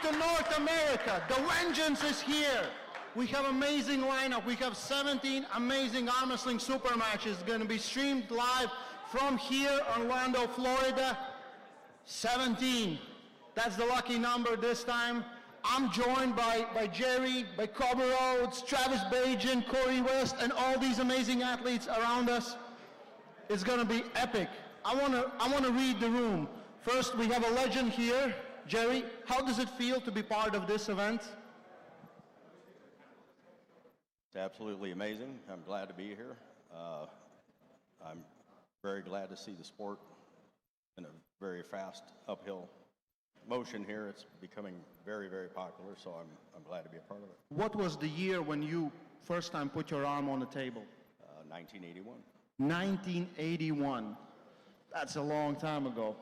to North America. The vengeance is here. We have amazing lineup. We have 17 amazing arm wrestling super matches going to be streamed live from here, Orlando, Florida. 17. That's the lucky number this time. I'm joined by Jerry, by Cobra Rhodes, Travis Bajan, Corey West, and all these amazing athletes around us. It's going to be epic. I want to read the room. First, we have a legend here. Jerry, how does it feel to be part of this event? It's absolutely amazing. I'm glad to be here. I'm very glad to see the sport in a very fast uphill motion here. It's becoming very, very popular, so I'm glad to be a part of it. What was the year when you first time put your arm on the table? 1981. 1981. That's a long time ago.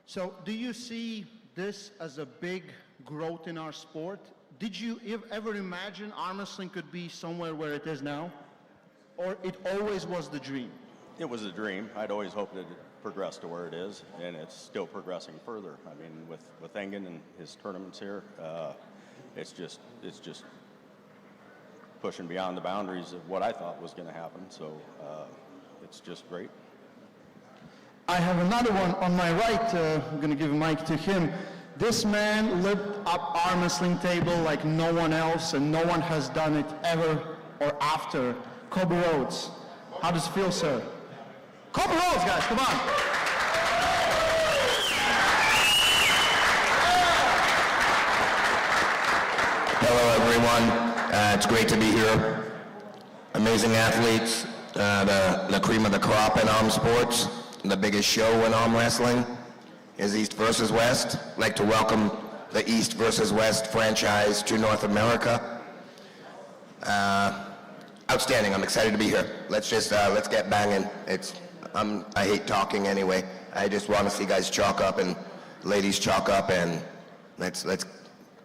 So do you see this as a big growth in our sport? Did you ever imagine arm wrestling could be somewhere where it is now? Or it always was the dream? It was a dream. I'd always hoped it progressed to where it is, and it's still progressing further. I mean, with Engen and his tournaments here, it's just pushing beyond the boundaries of what I thought was going to happen. So it's just great. I have another one on my right. I'm going to give a mic to him. This man lit up arm wrestling table like no one else, and no one has done it ever or after. Cobra Rhodes. How does it feel, sir? Cobra Rhodes, guys, come on. Hello, everyone. It's great to be here. Amazing athletes, the cream of the crop in arm sports. The biggest show in arm wrestling is East versus West. I'd like to welcome the East versus West franchise to North America. Outstanding. I'm excited to be here. Let's get banging. I hate talking anyway. I just want to see guys chalk up and ladies chalk up, and let's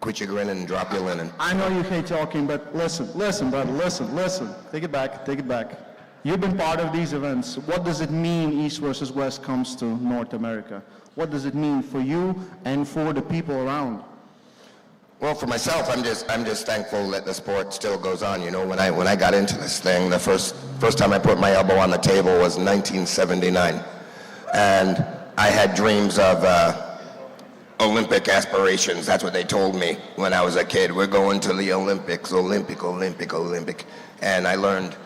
quit your grinning and drop your linen. I know you hate talking, but listen, brother, listen. Take it back. You've been part of these events. What does it mean East versus West comes to North America? What does it mean for you and for the people around? Well, for myself, I'm just thankful that the sport still goes on. You know, when I got into this thing, the first time I put my elbow on the table was 1979, and I had dreams of Olympic aspirations. That's what they told me when I was a kid. We're going to the Olympics, Olympic, and I learned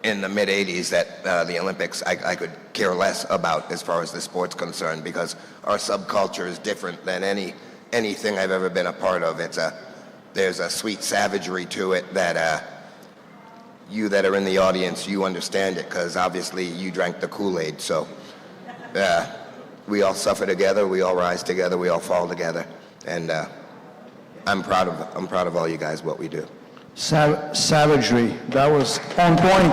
in the mid-'80s that the Olympics I could care less about as far as the sport's concerned, because our subculture is different than anything I've ever been a part of. There's a sweet savagery to it that you that are in the audience, you understand it, because obviously you drank the Kool-Aid. So we all suffer together, we all rise together, we all fall together, and I'm proud of all you guys, what we do. Savagery, that was on point.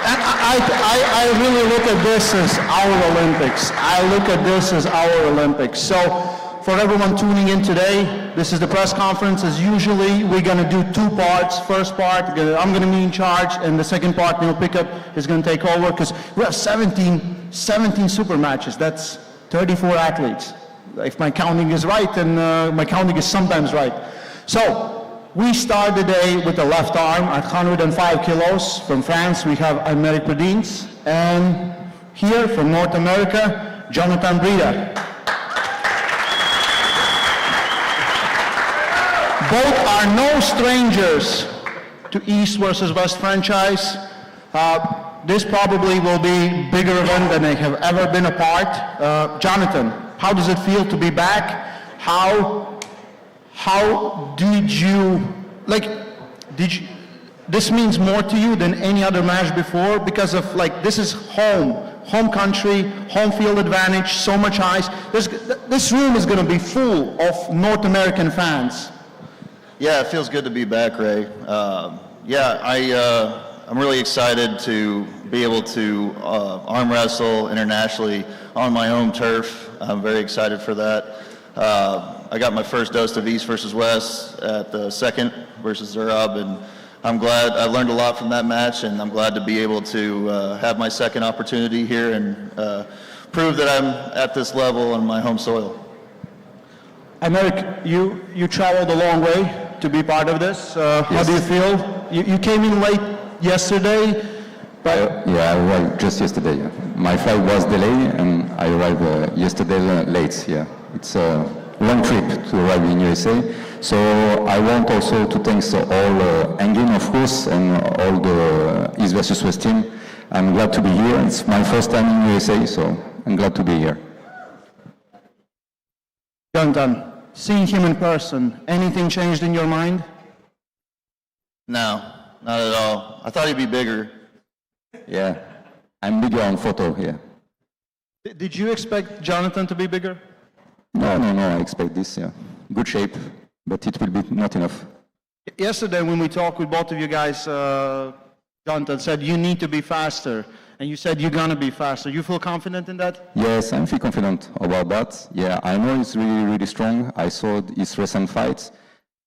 And I really look at this as our Olympics. So for everyone tuning in today, this is the press conference. As usually, we're going to do two parts. First part, I'm going to be in charge, and the second part, Neil Pickup is going to take over, because we have 17 super matches. That's 34 athletes. If my counting is right, and my counting is sometimes right. So we start the day with the left arm at 105 kilos. From France, we have Aymeric Pedins. And here from North America, Jonathan Breida. Both are no strangers to East versus West franchise. This probably will be a bigger event than they have ever been a part. Jonathan, how does it feel to be back? How did you, this means more to you than any other match before, because of this is home country, home field advantage, so much ice. This room is going to be full of North American fans. Yeah, it feels good to be back, Ray. I'm really excited to be able to arm wrestle internationally on my home turf. I'm very excited for that. I got my first dose of East versus West at the second versus Zurab, and I'm glad I learned a lot from that match, and I'm glad to be able to have my second opportunity here and prove that I'm at this level on my home soil. Americ, you traveled a long way to be part of this. How do you feel? You came in late yesterday, but... Yeah, I arrived just yesterday. Yeah. My flight was delayed and I arrived yesterday late. Yeah, it's a long trip to arrive in USA. So I want also to thank all Engin, of course, and all the East versus West team. I'm glad to be here. It's my first time in USA, so I'm glad to be here. Jonathan, seeing him in person, anything changed in your mind? No, not at all. I thought he'd be bigger. Yeah, I'm bigger on photo here. Did you expect Jonathan to be bigger? No, I expect this, yeah. Good shape, but it will be not enough. Yesterday when we talked with both of you guys, Jonathan said you need to be faster, and you said you're going to be faster. You feel confident in that? Yes, I feel confident about that. Yeah, I know he's really, really strong. I saw his recent fights.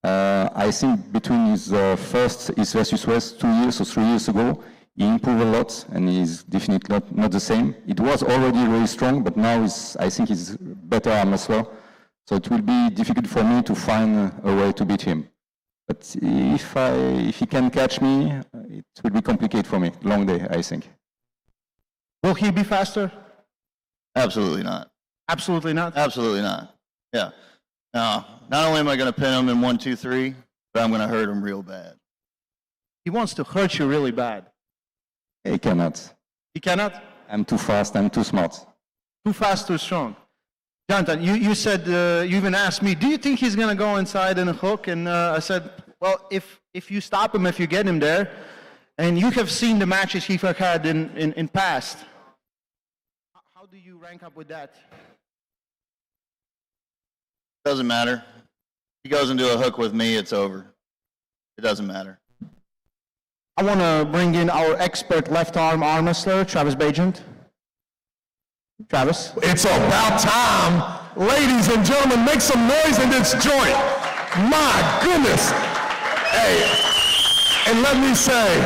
I think between his first East versus West 2 years or 3 years ago, he improved a lot, and he's definitely not the same. It was already really strong, but now I think he's better arm wrestler. So it will be difficult for me to find a way to beat him. But if he can catch me, it will be complicated for me. Long day, I think. Will he be faster? Absolutely not. Absolutely not? Absolutely not. Yeah. No, not only am I going to pin him in 1, 2, 3, but I'm going to hurt him real bad. He wants to hurt you really bad. He cannot. He cannot? I'm too fast, I'm too smart. Too fast, too strong. Jonathan, you said, you even asked me, do you think he's going to go inside in a hook? And I said, well, if you stop him, if you get him there, and you have seen the matches he's had in past, how do you rank up with that? Doesn't matter. He goes into a hook with me, it's over. It doesn't matter. I want to bring in our expert left arm wrestler, Travis Bajent. Travis? It's about time. Ladies and gentlemen, make some noise in this joint. My goodness. Hey, and let me say,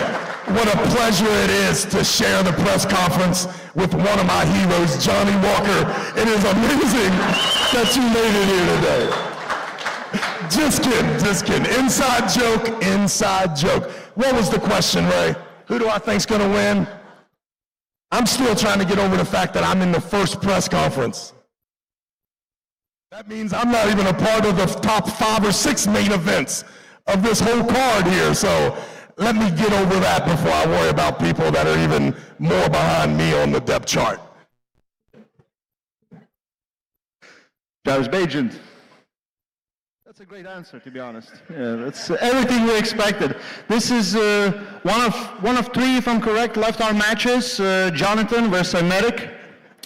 what a pleasure it is to share the press conference with one of my heroes, Johnny Walker. It is amazing that you made it here today. Just kidding. Inside joke. What was the question, Ray? Who do I think's gonna win? I'm still trying to get over the fact that I'm in the first press conference. That means I'm not even a part of the top 5 or 6 main events of this whole card here. So let me get over that before I worry about people that are even more behind me on the depth chart. Travis Bajent. That's a great answer, to be honest. Yeah, that's everything we expected. This is one of 3, if I'm correct, left arm matches. Jonathan versus Americ.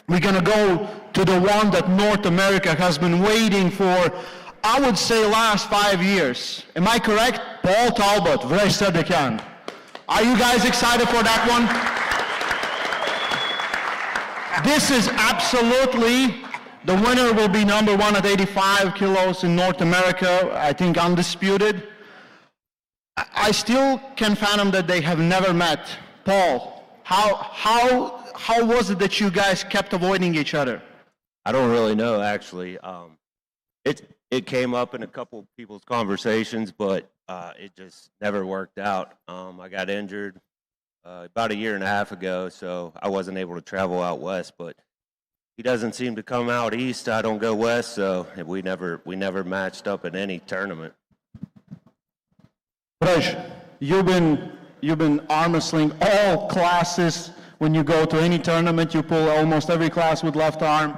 We're gonna go to the one that North America has been waiting for, I would say, last 5 years. Am I correct? Paul Talbot versus Sedekan. Are you guys excited for that one? This is absolutely. The winner will be number 1 at 85 kilos in North America, I think undisputed. I still can fathom that they have never met. Paul, how was it that you guys kept avoiding each other? I don't really know, actually. It came up in a couple of people's conversations, but it just never worked out. I got injured about 1.5 years ago, so I wasn't able to travel out west, but he doesn't seem to come out east. I don't go west, so we never matched up in any tournament. Brej, you've been arm wrestling all classes. When you go to any tournament, you pull almost every class with left arm.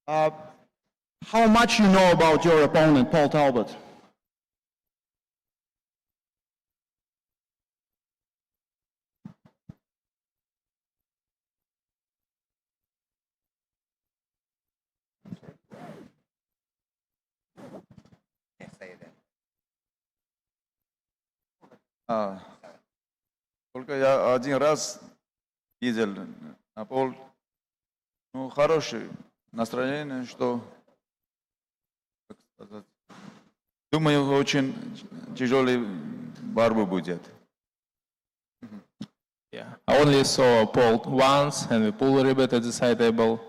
How much you know about your opponent, Paul Talbot? Только я 1 раз видел на пол. Ну, хорошее настроение, что, как сказать, думаю, очень тяжелая борьба будет. Yeah, I only saw Paul once, and we pulled a bit at the side table.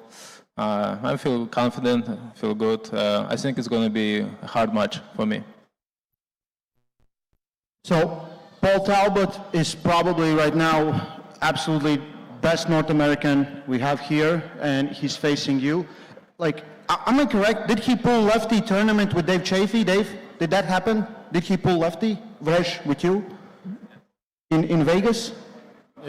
I feel confident, I feel good. I think it's going to be a hard match for me. So Paul Talbot is probably right now absolutely best North American we have here, and he's facing you. Like, am I correct? Did he pull lefty tournament with Dave Chaffee? Dave, did that happen? Did he pull lefty, Vrej, with you in Vegas?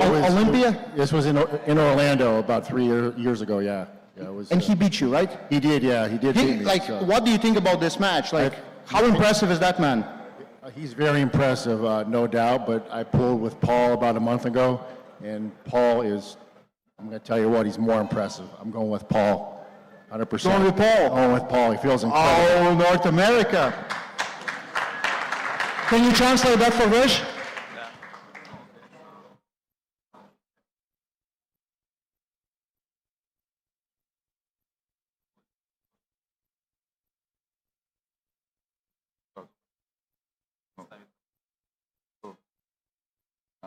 Olympia? This was in Orlando about 3 years ago, yeah. It was, And he beat you, right? he did, yeah, he did beat me. Like, so. what do you think about this match? Like, how impressive is that man? He's very impressive, no doubt, but I pulled with Paul about a month ago, and Paul is, I'm going to tell you what, he's more impressive. I'm going with Paul, 100%. Going with Paul? Going with Paul, he feels incredible. Oh, North America. Can you translate that for Vrej?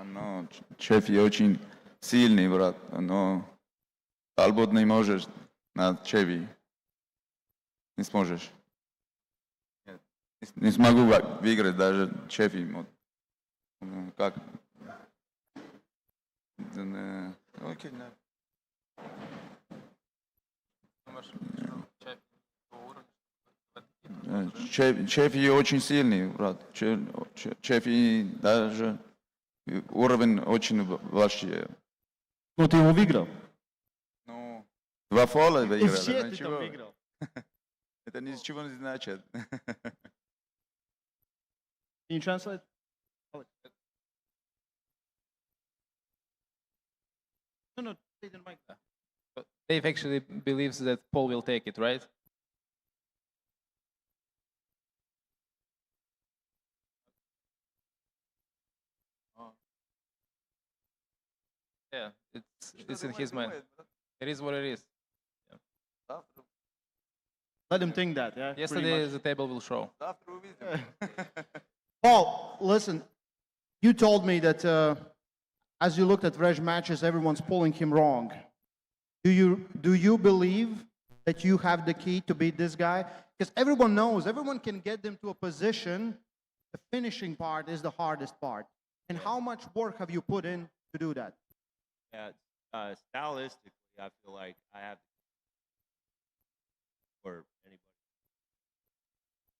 Но Chaffee очень сильный, брат, но Talbot не можешь на Chaffee. Не сможешь. Нет, не смогу выиграть даже Chaffee. Как? Окей, да. Chaffee очень сильный, брат. Chaffee даже уровень очень большой. Ну, ты его выиграл. Ну, 2 фола выиграл. Все ты там выиграл. Это ничего не значит. Can you translate? No, say it in mic. Dave actually believes that Paul will take it, right? Yeah, it's in his mind. It is what it is. Let him think that, yeah? Yesterday the table will show. Paul, listen, you told me that as you looked at Vrej matches, everyone's pulling him wrong. Do you believe that you have the key to beat this guy? Because everyone knows, everyone can get them to a position. The finishing part is the hardest part. And how much work have you put in to do that? Yeah, stylistically, I feel like I have, or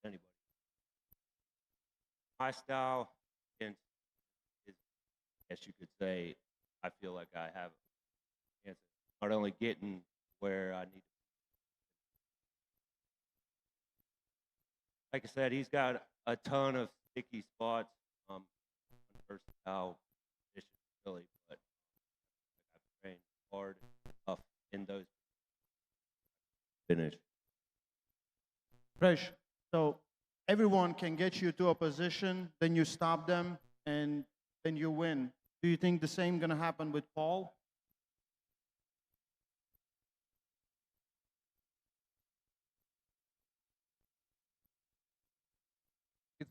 anybody. My style, is, I guess you could say, I feel like I have a chance of not only getting where I need to. Like I said, he's got a ton of sticky spots. Versatile position, really, but I've trained hard enough in those finish. Vrej, so everyone can get you to a position, then you stop them, and then you win. Do you think the same going to happen with Paul?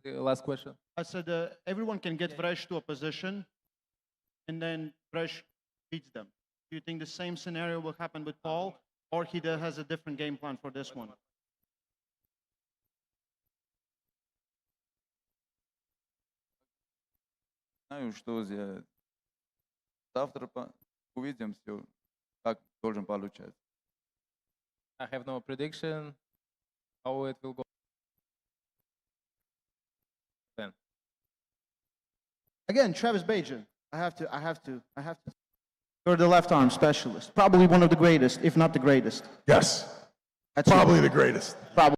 The last question. I said everyone can get Vrej to a position, and then Vrej beats them. Do you think the same scenario will happen with Paul, or he has a different game plan for this one? Знаю, что сделать. Завтра увидим все, как должен получаться. I have no prediction how it will go. Then. Again, Travis Bajan. I have to. You're the left arm specialist. Probably one of the greatest, if not the greatest. Yes, That's probably it. the greatest. Probably.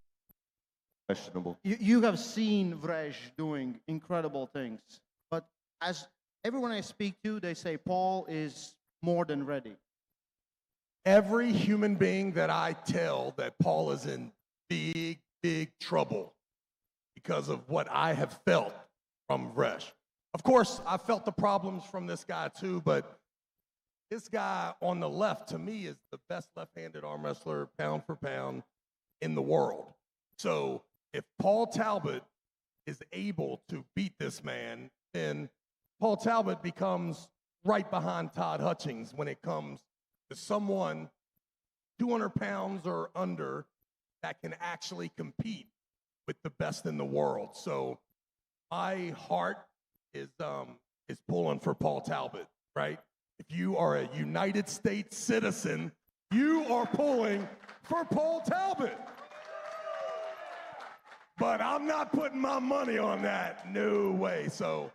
Questionable. You have seen Vrej doing incredible things, but as everyone I speak to, they say Paul is more than ready. Every human being that I tell that Paul is in big, big trouble because of what I have felt from Vrej. Of course, I felt the problems from this guy too, but this guy on the left, to me, is the best left-handed arm wrestler, pound for pound, in the world. So if Paul Talbot is able to beat this man, then Paul Talbot becomes right behind Todd Hutchings when it comes to someone 200 pounds or under that can actually compete with the best in the world. So my heart is pulling for Paul Talbot, right? If you are a United States citizen, you are pulling for Paul Talbot. But I'm not putting my money on that. No way. So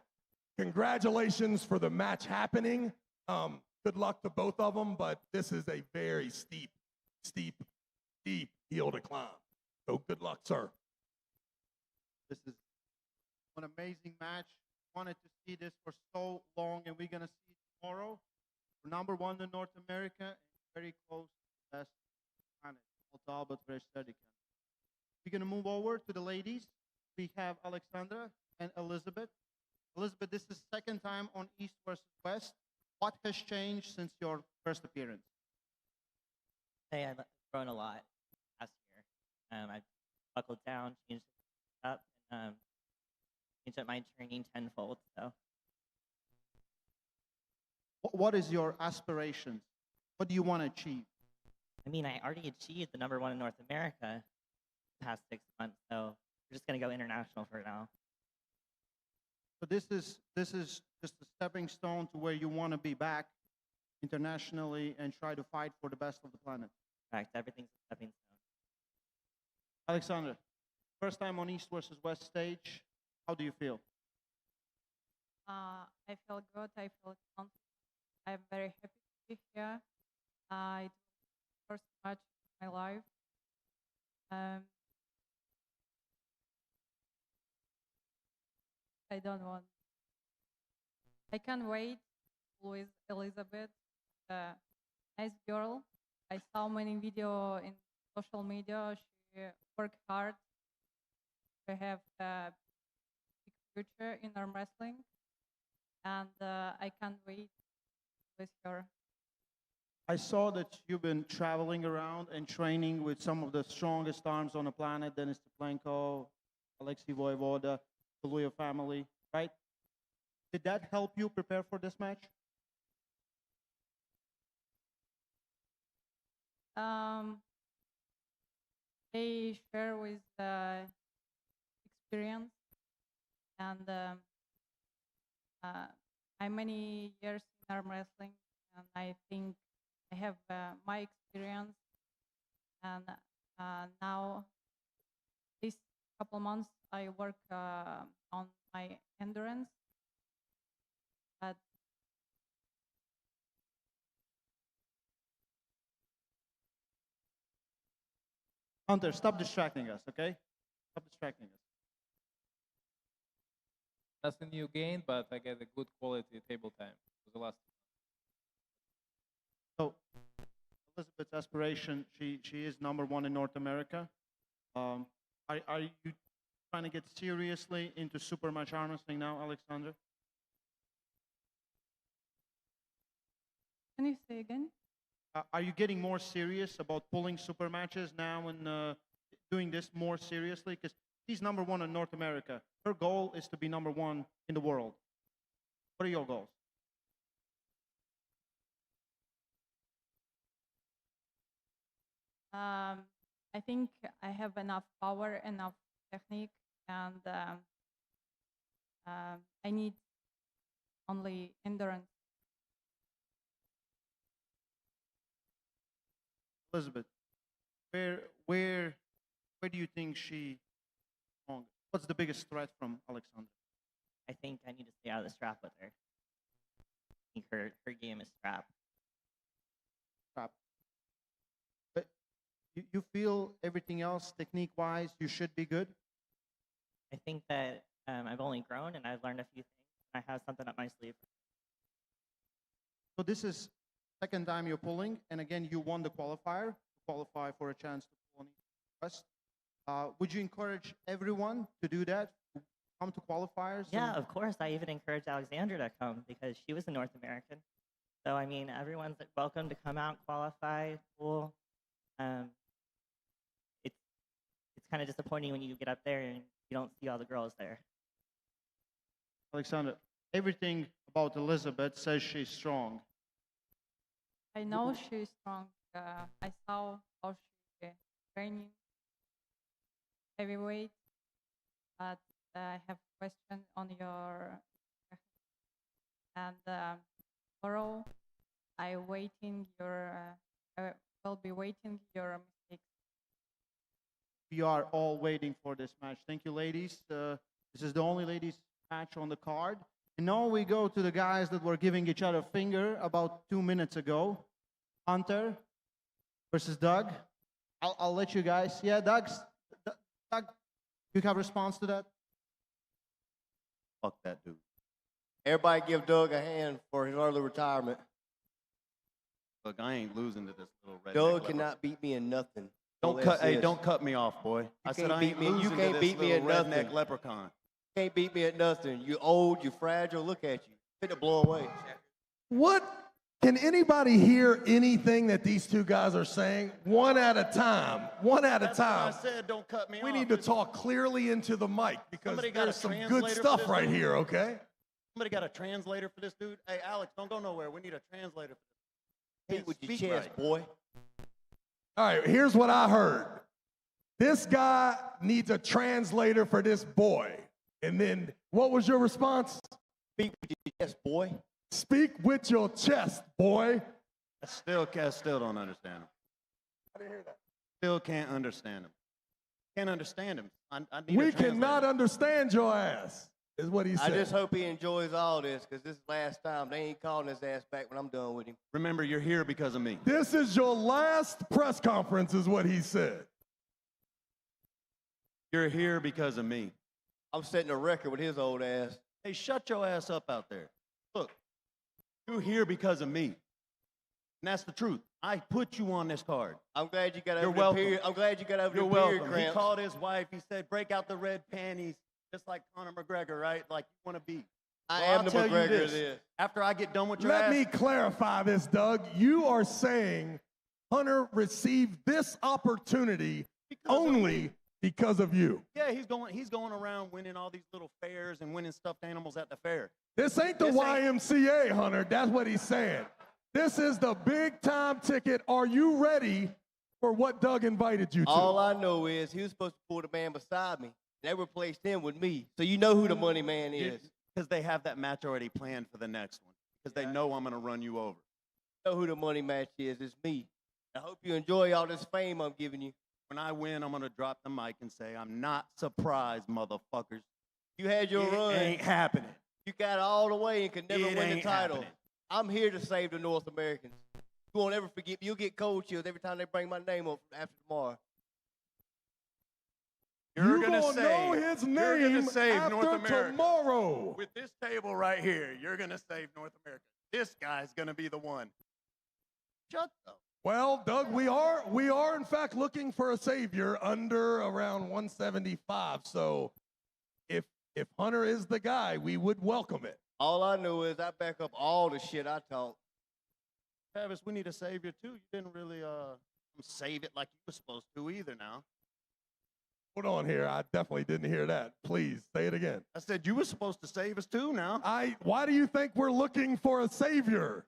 congratulations for the match happening. Good luck to both of them, but this is a very steep hill to climb. So good luck, sir. This is an amazing match. Wanted to see this for so long, and we're going to see it tomorrow. We're number one in North America, and very close to the best planet. Talbot, very steady. We're going to move over to the ladies. We have Alexandra and Elizabeth. Elizabeth, this is second time on East versus West. What has changed since your first appearance? Hey, I've grown a lot last year. I've buckled down, changed it up, and changed up my training tenfold. So, What is your aspirations? What do you want to achieve? I mean, I already achieved the number one in North America the past 6 months, so we're just going to go international for now. So this is just a stepping stone to where you want to be back internationally and try to fight for the best of the planet. Correct, everything's a stepping stone. Alexandra, first time on East versus West stage. How do you feel? I feel good. I feel confident. I'm very happy to be here. It was the first match of my life. I don't want. I can't wait with Elizabeth, nice girl. I saw many videos in social media. She worked hard. She have a big future in arm wrestling, and I can't wait with her. I saw that you've been traveling around and training with some of the strongest arms on the planet, Denis Teplenko, Alexei Voivoda, the Luya family, right? Did that help you prepare for this match? They share with experience, and I'm many years in arm wrestling, and I think I have my experience, and now this couple months I work on my endurance. But Hunter, stop distracting us, okay? Stop distracting us. Nothing new gained, but I get a good quality table time for the last. So, Elizabeth's aspiration, she is number one in North America. Are you trying to get seriously into super match arm wrestling now, Alexandra? can you say again? Are you getting more serious about pulling super matches now and doing this more seriously? Because she's number one in North America. Her goal is to be number one in the world. What are your goals? I think I have enough power, enough technique, and I need only endurance. Elizabeth, where do you think she strong? What's the biggest threat from Alexandra? I think I need to stay out of the strap with her. I think her game is strap. Strap. But you feel everything else, technique-wise, you should be good? I think that I've only grown and I've learned a few things. I have something up my sleeve. So this is second time you're pulling, and again, you won the qualifier to qualify for a chance to pull on East West. Would you encourage everyone to do that, to come to qualifiers? Yeah, of course. I even encouraged Alexandra to come because she was a North American. So, I mean, everyone's welcome to come out, qualify, pull. It's kind of disappointing when you get up there and you don't see all the girls there. Alexandra, everything about Elizabeth says she's strong. I know she's strong. I saw how she training heavyweight, but I have a question on your, and tomorrow I will be waiting your mistakes. We are all waiting for this match. Thank you, ladies. This is the only ladies match on the card. And now we go to the guys that were giving each other a finger about 2 minutes ago. Hunter versus Doug. I'll let you guys. Yeah, Doug, you have a response to that? Fuck that dude. Everybody give Doug a hand for his early retirement. Look, I ain't losing to this little redneck. Doug cannot beat me in nothing. Don't cut me off, boy. I said I ain't losing to this little redneck leprechaun. You can't beat me at nothing. You old, you fragile. Look at you. Fit to blow away. What? Can anybody hear anything that these two guys are saying? One at a time. One at a time. I said don't cut me off. We need to talk clearly into the mic because there's some good stuff right here, okay? Somebody got a translator for this dude? Hey, Alex, don't go nowhere. We need a translator for this. Speak with your chest, boy. All right, here's what I heard. This guy needs a translator for this boy. And then what was your response? Speak with your chest, boy. Speak with your chest, boy. I still don't understand him. I didn't hear that. Still can't understand him. Can't understand him. I need We a translator. cannot understand your ass, is what he said. I just hope he enjoys all this because this is the last time. They ain't calling his ass back when I'm done with him. Remember, you're here because of me. This is your last press conference, is what he said. You're here because of me. I'm setting a record with his old ass. Hey, shut your ass up out there. Look, you're here because of me. And that's the truth. I put you on this card. I'm glad you got over You're the welcome. period. I'm glad you got over You're the period welcome. cramps. He called his wife. He said, break out the red panties, just like Conor McGregor, right? Like you want to be. I Well, am I'll the tell you McGregor this. of this. After I get done with your Let ass, me clarify this, Doug. You are saying Hunter received this opportunity only because of you. yeah, he's going around winning all these little fairs and winning stuffed animals at the fair. This ain't the YMCA, Hunter. That's what he's saying. This is the big time ticket. Are you ready for what Doug invited you to? All I know is he was supposed to pull the man beside me. They replaced him with me. So you know who the money man is. Because they have that match already planned for the next one. Because they know I'm going to run you over. You know who the money match is. It's me. I hope you enjoy all this fame I'm giving you. When I win, I'm going to drop the mic and say, I'm not surprised, motherfuckers. You had your run. It ain't happening. You got it all the way and could never It win the ain't title. happening. I'm here to save the North Americans. You won't ever forget. You'll get cold chills every time they bring my name up after tomorrow. You're going to know his name save North after America. tomorrow. With this table right here, you're going to save North America. This guy's going to be the one. Shut up. Well, Doug, we are in fact looking for a savior under around 175. So if Hunter is the guy, we would welcome it. All I know is I back up all the shit I talk. Travis, we need a savior too. You didn't really save it like you were supposed to either now. Hold on here. I definitely didn't hear that. Please say it again. I said you were supposed to save us too now. Why do you think we're looking for a savior?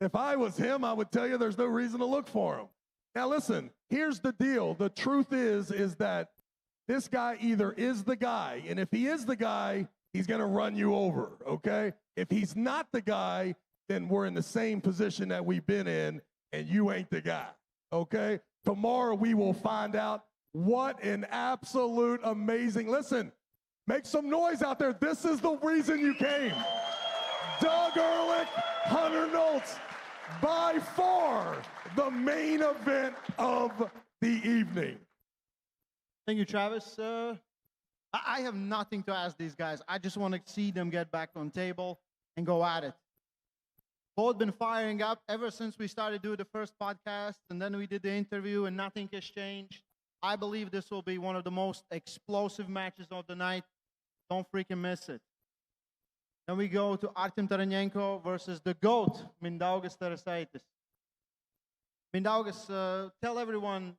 If I was him, I would tell you there's no reason to look for him. Now listen, here's the deal. The truth is that this guy either is the guy, and if he is the guy, he's going to run you over, okay? If he's not the guy, then we're in the same position that we've been in, and you ain't the guy, okay? Tomorrow we will find out what an absolute amazing, listen, make some noise out there. This is the reason you came. Doug Ehrlich, Hunter Noltz, by far the main event of the evening. Thank you, Travis. I have nothing to ask these guys. I just want to see them get back on table and go at it. Both been firing up ever since we started doing the first podcast, and then we did the interview, and nothing has changed. I believe this will be one of the most explosive matches of the night. Don't freaking miss it. Then we go to Artem Taranenko versus the GOAT, Mindaugas Tarasaitis. Mindaugas, tell everyone,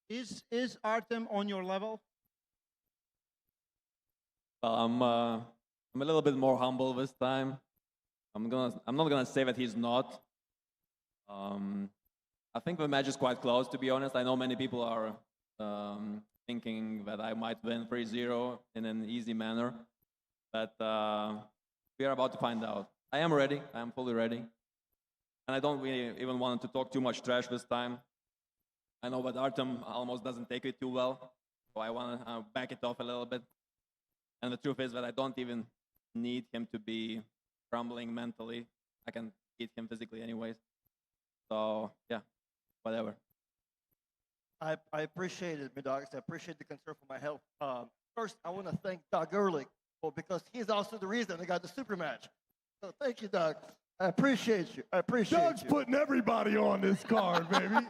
is Artem on your level? Well, I'm a little bit more humble this time. I'm not gonna say that he's not. I think the match is quite close, to be honest. I know many people are thinking that I might win 3-0 in an easy manner, but we are about to find out. I am ready. I am fully ready. And I don't really even want to talk too much trash this time. I know that Artem almost doesn't take it too well, so I want to back it off a little bit. And the truth is that I don't even need him to be crumbling mentally. I can beat him physically anyways. So, yeah, whatever. I appreciate it, my dogs. I appreciate the concern for my health. First, I want to thank Doug Ehrlich because he's also the reason I got the super match. So thank you, Doug. I appreciate you. I appreciate Doug's you. putting everybody on this card, baby.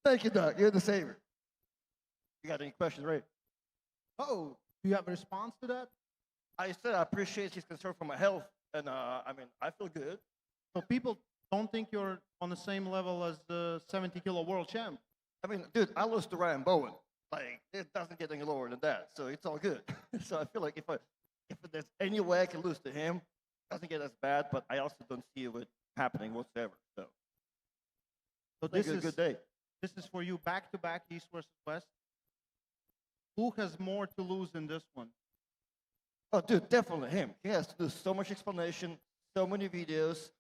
Thank you, Doug. You're the savior. You got any questions, Ray? Oh, do you have a response to that? I said I appreciate his concern for my health, and I mean, I feel good. So people don't think you're on the same level as the 70-kilo world champ. I mean, dude, I lost to Ryan Bowen. Like, it doesn't get any lower than that, so it's all good. So I feel like if there's any way I can lose to him, it doesn't get as bad, but I also don't see it happening whatsoever. So this is a good day. This is for you back-to-back, East versus West. Who has more to lose in this one? Oh, dude, definitely him. He has to do so much explanation, so many videos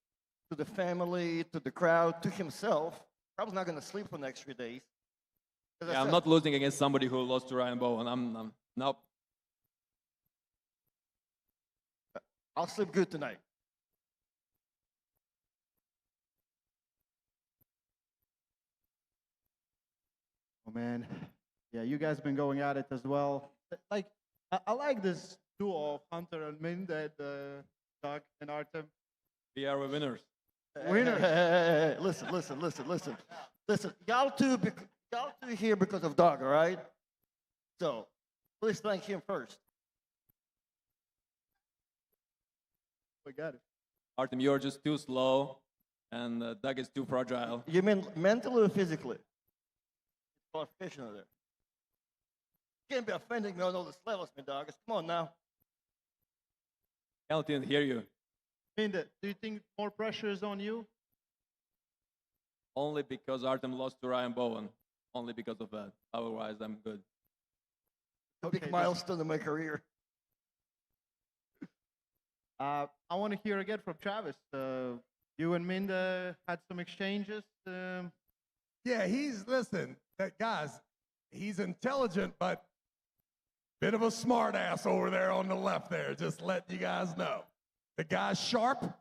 to the family, to the crowd, to himself. Probably not going to sleep for the next 3 days. Yeah, I'm not losing against somebody who lost to Ryan Bowen. I'm nope. I'll sleep good tonight. Oh, man. Yeah, you guys been going at it as well. Like, I like this duo of Hunter and Min, that Doug and Artem. We are the winners. Winners. Hey, listen. Y'all two here because of Doug, all right? So please thank him first. We got it. Artem, you're just too slow, and Doug is too fragile. You mean mentally or physically? It's professional there. You can't be offending me on all the levels, my dog. Come on now. I didn't hear you. Minda, do you think more pressure is on you? Only because Artem lost to Ryan Bowen. Only because of that. Otherwise, I'm good. A big milestone in my career. I want to hear again from Travis. You and Minda had some exchanges. Yeah, listen, guys, he's intelligent, but bit of a smart ass over there on the left there, just letting you guys know. The guy's sharp,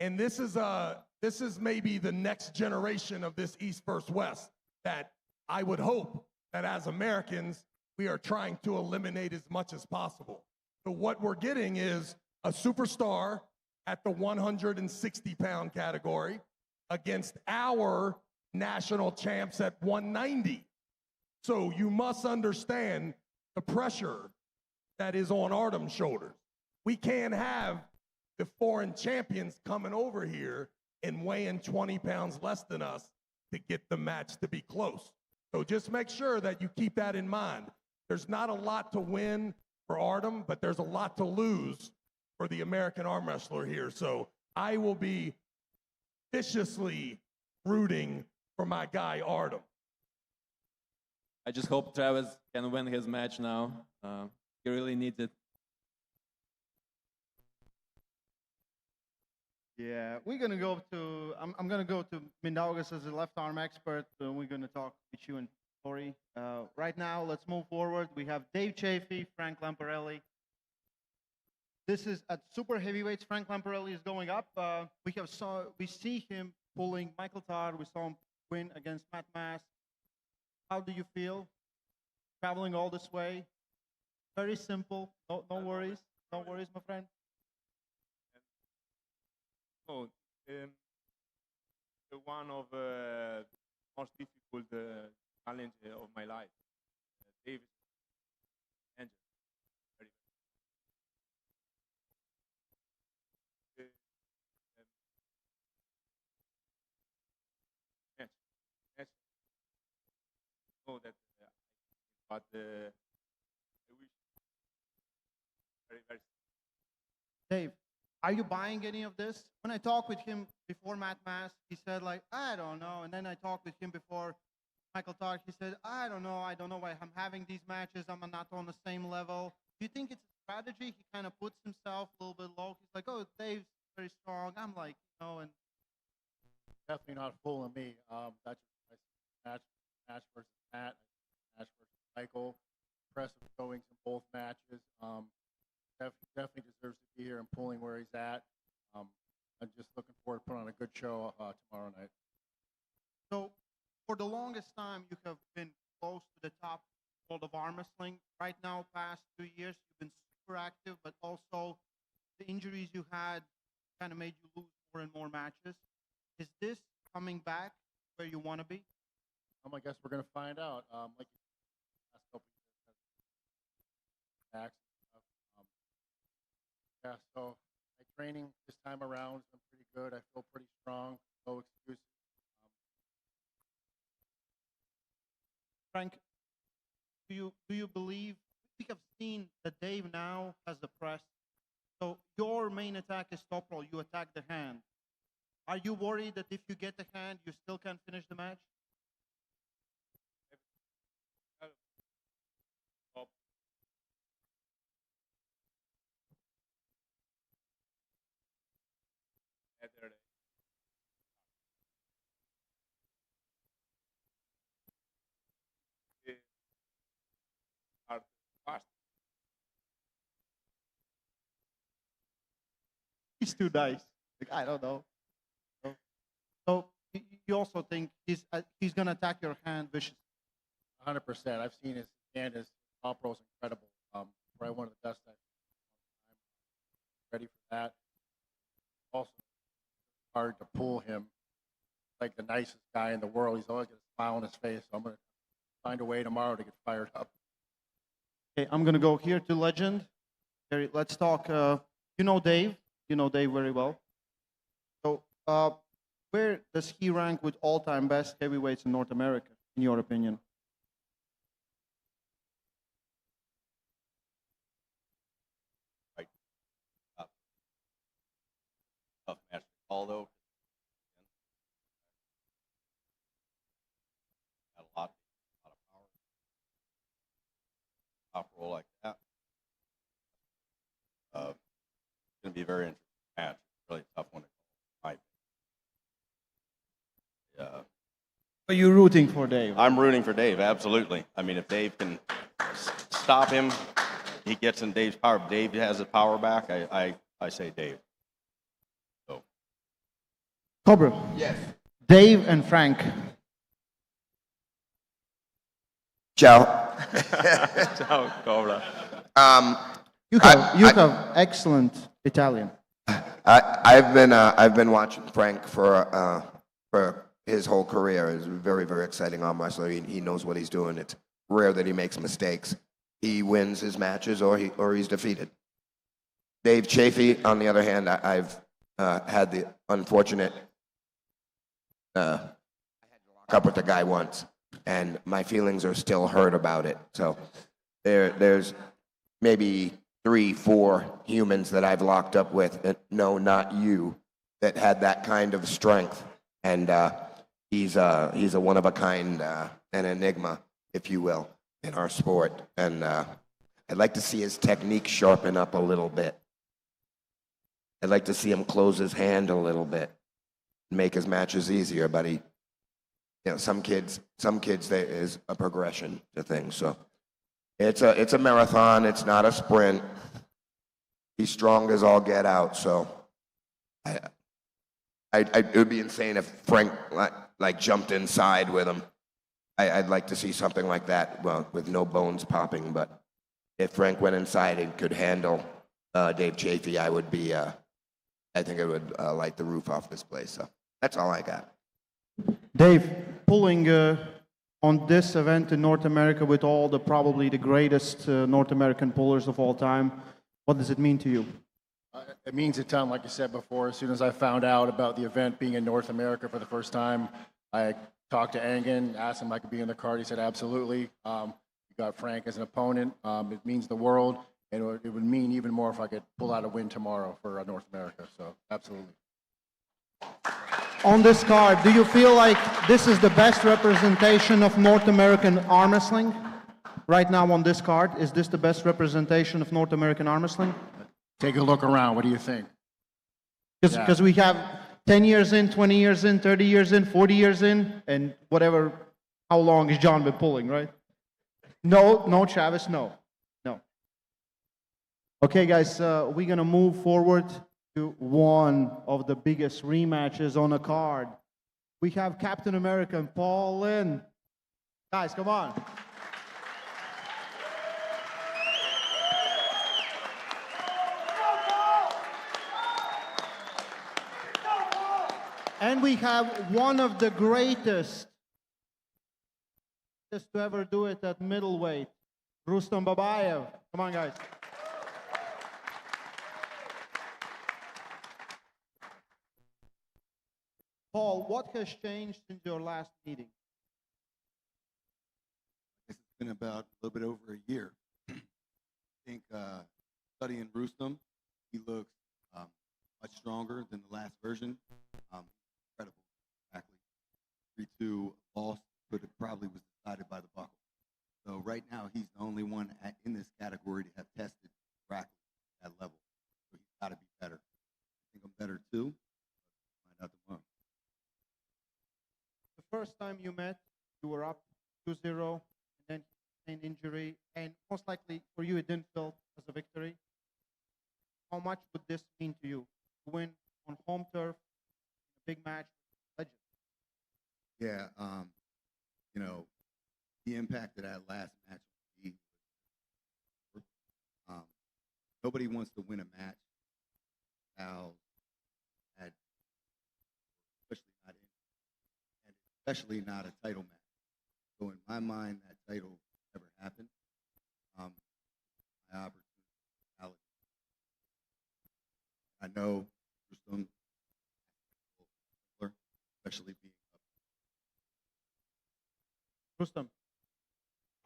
and this is maybe the next generation of this East versus West that I would hope that as Americans, we are trying to eliminate as much as possible. So what we're getting is a superstar at the 160-pound category against our national champs at 190. So you must understand the pressure that is on Artem's shoulders. We can't have the foreign champions coming over here and weighing 20 pounds less than us to get the match to be close. So just make sure that you keep that in mind. There's not a lot to win for Artem, but there's a lot to lose for the American arm wrestler here. So I will be viciously rooting for my guy Artem. I just hope Travis can win his match now. He really needs it. Yeah, we're gonna go to. I'm gonna go to Mindaugas as a left arm expert. We're gonna talk with you and Tori. Right now, let's move forward. We have Dave Chaffee, Frank Lamparelli. This is at super heavyweights. Frank Lamparelli is going up. We see him pulling Michael Todd. We saw him win against Matt Mass. How do you feel traveling all this way? Very simple. No worries. No worries, my friend. No, one of the most difficult challenge of my life. David, Angel, very match. Know that, but I wish very. Dave, are you buying any of this? When I talked with him before Matt Mass, he said like, I don't know. And then I talked with him before Michael Todd, he said, I don't know why I'm having these matches. I'm not on the same level. Do you think it's a strategy? He kind of puts himself a little bit low. He's like, oh, Dave's very strong. I'm like, and Definitely not fooling me. That's match versus Matt, match versus Michael. Impressive showings in both matches. Definitely deserves to be here and pulling where he's at. I'm just looking forward to putting on a good show tomorrow night. So, for the longest time, you have been close to the top world of arm wrestling. Right now, past 2 years, you've been super active, but also the injuries you had kind of made you lose more and more matches. Is this coming back where you want to be? I guess we're going to find out. Like last couple of years, and stuff. Yeah, so my training this time around has been pretty good. I feel pretty strong. No excuses. Frank, do you believe, we have seen that Dave now has the press, so your main attack is top roll, you attack the hand. Are you worried that if you get the hand, you still can't finish the match? He's too nice. Like, I don't know. So you also think he's going to attack your hand viciously? 100%. I've seen his hand, his top roll is incredible. Probably one of the best I've seen. I'm ready for that. Also, hard to pull him. Like the nicest guy in the world. He's always got a smile on his face. So I'm going to find a way tomorrow to get fired up. Okay, I'm going to go here to Legend. Harry, let's talk. You know Dave. You know Dave very well. So where does he rank with all-time best heavyweights in North America, in your opinion? Right. Tough match. Although, had a lot of power. Top roll like that. It's going to be a very interesting match. Really tough one to call. Yeah. Are you rooting for Dave? I'm rooting for Dave, absolutely. I mean, if Dave can stop him, he gets in Dave's power. If Dave has his power back, I say Dave. So. Cobra. Yes. Dave and Frank. Ciao. Ciao, Cobra. You have excellent Italian. I've been watching Frank for his whole career. He's a very, very exciting arm wrestler. He knows what he's doing. It's rare that he makes mistakes. He wins his matches or he's defeated. Dave Chaffee, on the other hand, I've had the unfortunate I had to lock up with the guy once, and my feelings are still hurt about it. So there's maybe 3-4 humans that I've locked up with, no, not you, that had that kind of strength. And he's a one-of-a-kind, an enigma, if you will, in our sport. And I'd like to see his technique sharpen up a little bit. I'd like to see him close his hand a little bit, make his matches easier. But some kids, there is a progression to things. So it's a marathon. It's not a sprint. He's strong as all get out. So it would be insane if Frank like jumped inside with him. I'd like to see something like that, well, with no bones popping. But if Frank went inside and could handle Dave Chaffee, I think it would light the roof off this place. So that's all I got. Dave, pulling on this event in North America with probably the greatest North American pullers of all time, what does it mean to you? It means a ton, like you said before. As soon as I found out about the event being in North America for the first time, I talked to Angan, asked him if I could be in the card. He said absolutely. You got Frank as an opponent. It means the world. And it would mean even more if I could pull out a win tomorrow for North America. So absolutely. On this card, do you feel like this is the best representation of North American arm wrestling? Right now on this card, is this the best representation of North American arm wrestling? Take a look around. What do you think? Because we have 10 years in, 20 years in, 30 years in, 40 years in, and whatever, how long has John been pulling, right? No, Travis, no. Okay, guys, we're going to move forward to one of the biggest rematches on the card. We have Captain America and Paul Linn. Guys, come on. And we have one of the greatest to ever do it at middleweight, Rustam Babayev. Come on, guys. Paul, what has changed since your last meeting? It's been about a little bit over a year. I think studying Rustam, he looks much stronger than the last version. Incredible, exactly. 3-2 loss, but it probably was decided by the buckle. So right now, he's the only one in this category to have tested correctly at that level. So he's got to be better. I think I'm better too. Find out tomorrow. The first time you met, you were up 2-0, and then an injury, and most likely for you, it didn't feel as a victory. How much would this mean to you to win on home turf, a big match, legend? Yeah, you know, the impact of that last match would be, nobody wants to win a match now, especially not a title match. So in my mind, that title never happened. My opportunity, I know Rustam, especially being up. Rustam,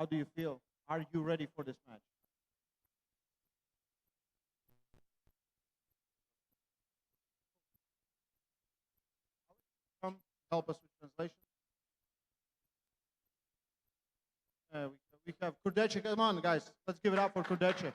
how do you feel? Are you ready for this match? Come help us with translation. We have Kurdeche. Come on, guys. Let's give it up for Kurdeche.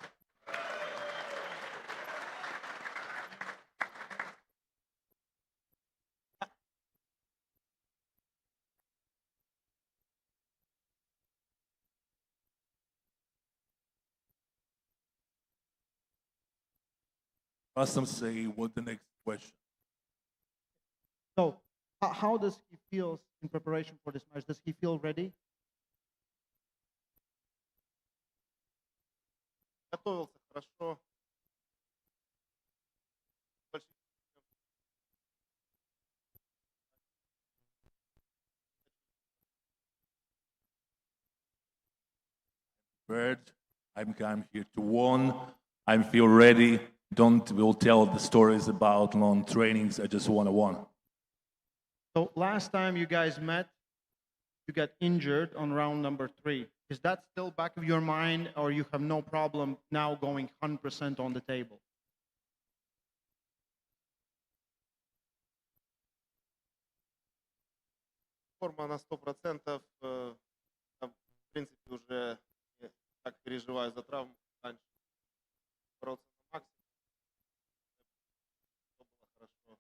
Rustam say what the next question. So, how does he feel in preparation for this match? Does he feel ready? Готовился хорошо. Prepared. I'm here to win. I feel ready. Will tell the stories about long trainings. I just want to win. So last time you guys met, you got injured on round number 3. Is that still back of your mind, or you have no problem now going 100% on the table? Форма на 100%. В принципе, уже не так переживаю за травму, как раньше. Бороться на максимум. Все было хорошо.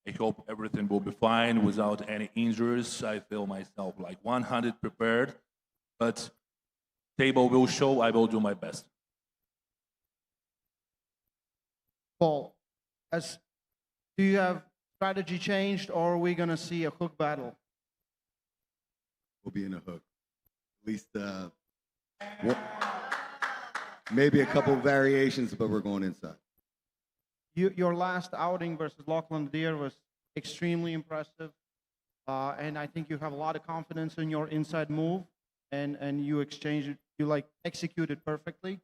I hope everything will be fine without any injuries. I feel myself like 100 prepared, but table will show. I will do my best. Paul, do you have strategy changed, or are we going to see a hook battle? We'll be in a hook. At least maybe a couple variations, but we're going inside. Your last outing versus Lachlan Deere was extremely impressive, and I think you have a lot of confidence in your inside move, and you executed perfectly.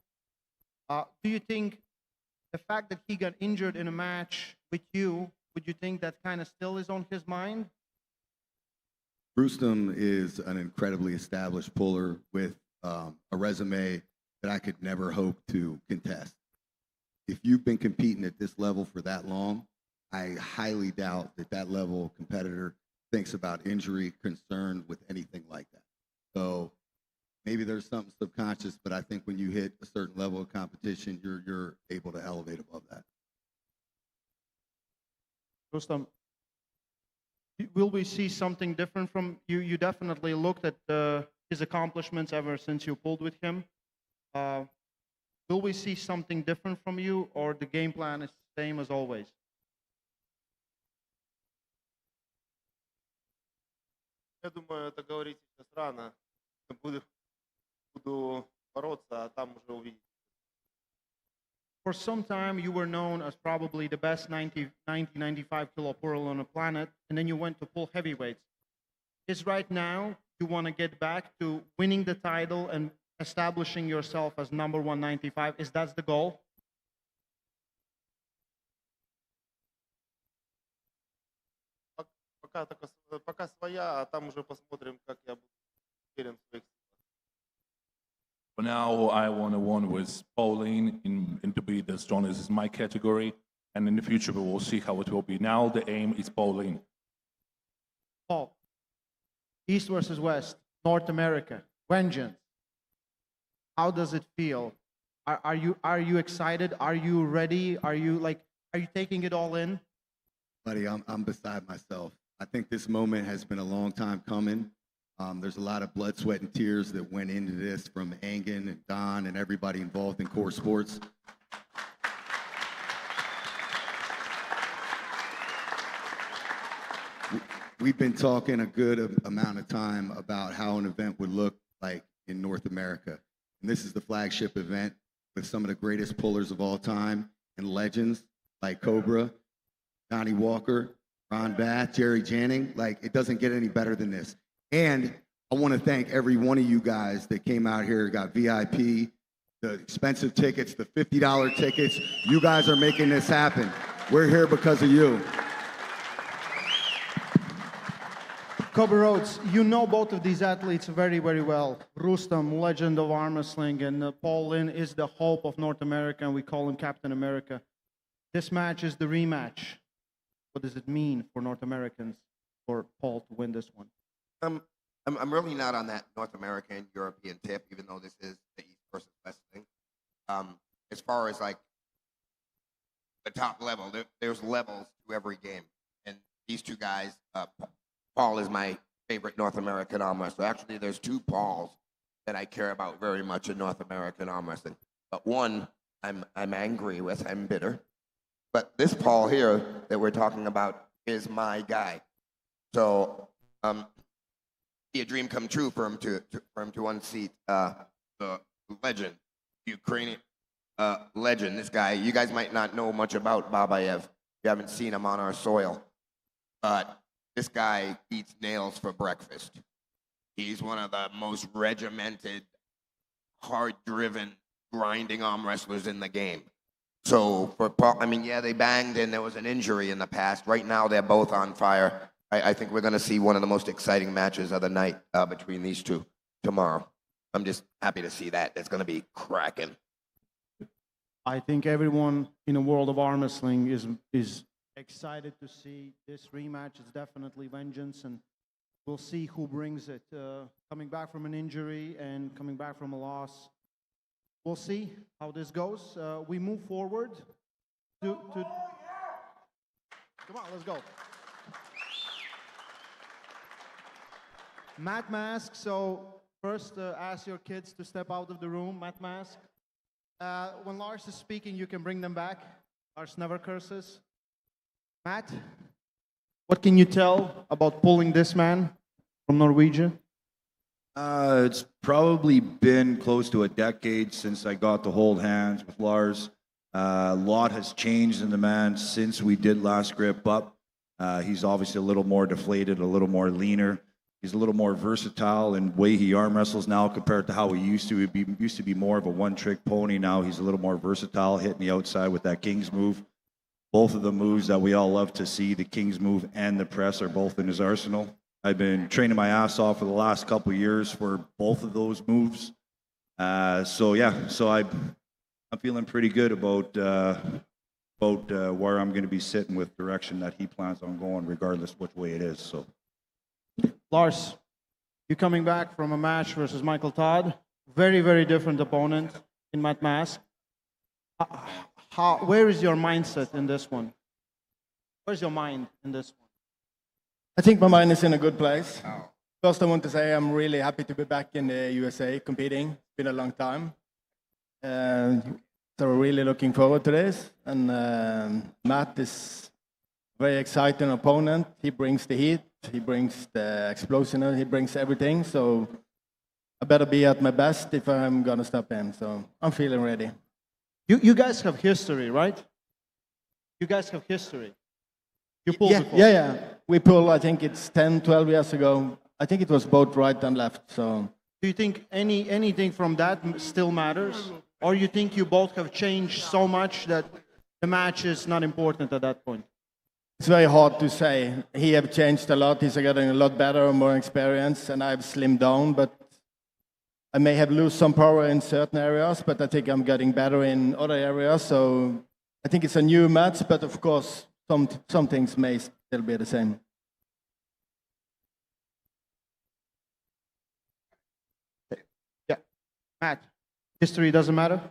Do you think the fact that he got injured in a match with you, would you think that kind of still is on his mind? Rustam is an incredibly established puller with a resume that I could never hope to contest. If you've been competing at this level for that long, I highly doubt that that level of competitor thinks about injury, concern with anything like that. So maybe there's something subconscious, but I think when you hit a certain level of competition, you're able to elevate above that. Rustam, will we see something different from you? You definitely looked at his accomplishments ever since you pulled with him. Will we see something different from you, or the game plan is the same as always? Я думаю, это говорить сейчас рано. Буду бороться, а там уже увидите. For some time, you were known as probably the best 95 kilo pull on the planet, and then you went to pull heavyweights. Is right now you want to get back to winning the title and establishing yourself as number 195? Is that the goal? Пока своя, а там уже посмотрим, как я буду уверен в своих силах. For now, I want to one with Pauline in to be the strongest in my category, and in the future we will see how it will be. Now the aim is Pauline. Paul, East versus West, North America, vengeance. How does it feel? Are you excited? Are you ready? Are you taking it all in? Buddy, I'm beside myself. I think this moment has been a long time coming. There's a lot of blood, sweat, and tears that went into this from Engin and Don and everybody involved in CORESPORTS. We've been talking a good amount of time about how an event would look like in North America. And this is the flagship event with some of the greatest pullers of all time and legends like Cobra, Johnny Walker, Ron Bath, Jerry Janning. Like, it doesn't get any better than this. And I want to thank every one of you guys that came out here, got VIP, the expensive tickets, the $50 tickets. You guys are making this happen. We're here because of you. Kobe Rhodes, you know both of these athletes very, very well. Rustam, legend of arm wrestling, and Paul Linn is the hope of North America, and we call him Captain America. This match is the rematch. What does it mean for North Americans for Paul to win this one? I'm really not on that North American, European tip, even though this is the East versus West thing. As far as like the top level, there's levels to every game. And these two guys, Paul is my favorite North American arm wrestler. Actually, there's two Pauls that I care about very much in North American arm wrestling. But one, I'm angry with, I'm bitter. But this Paul here that we're talking about is my guy. So, be a dream come true for him to unseat the legend, Ukrainian legend. This guy, you guys might not know much about Babayev. You haven't seen him on our soil, but this guy eats nails for breakfast. He's one of the most regimented, hard-driven, grinding arm wrestlers in the game. So for Paul, I mean, yeah, they banged and there was an injury in the past. Right now, they're both on fire. I think we're going to see one of the most exciting matches of the night between these two tomorrow. I'm just happy to see that. It's going to be cracking. I think everyone in the world of arm wrestling is excited to see this rematch. It's definitely vengeance, and we'll see who brings it. Coming back from an injury and coming back from a loss. We'll see how this goes. We move forward to come on, let's go. Matt Mask, so first ask your kids to step out of the room, Matt Mask. When Lars is speaking, you can bring them back. Lars never curses. Matt, what can you tell about pulling this man from Norwegian? It's probably been close to a decade since I got to hold hands with Lars. A lot has changed in the man since we did last grip up. He's obviously a little more deflated, a little more leaner. He's a little more versatile in the way he arm wrestles now compared to how he used to. He used to be more of a one-trick pony. Now he's a little more versatile, hitting the outside with that King's move. Both of the moves that we all love to see, the King's move and the press, are both in his arsenal. I've been training my ass off for the last couple of years for both of those moves. So I'm feeling pretty good about where I'm going to be sitting with direction that he plans on going, regardless which way it is. So, Lars, you coming back from a match versus Michael Todd, very, very different opponent in Matt Mask. Where is your mindset in this one? Where's your mind in this one? I think my mind is in a good place. First, I want to say I'm really happy to be back in the USA competing. It's been a long time. So we're really looking forward to this. And Matt is a very exciting opponent. He brings the heat, he brings the explosion, he brings everything. So I better be at my best if I'm going to stop him. So I'm feeling ready. You guys have history, right? You guys have history. You pulled before. Yeah. We pulled, I think it's 10, 12 years ago. I think it was both right and left. So do you think anything from that still matters? Or you think you both have changed so much that the match is not important at that point? It's very hard to say. He have changed a lot. He's getting a lot better, more experience, and I've slimmed down. But I may have lost some power in certain areas, but I think I'm getting better in other areas. So I think it's a new match, but of course, some things may still be the same. Yeah, Matt, history doesn't matter?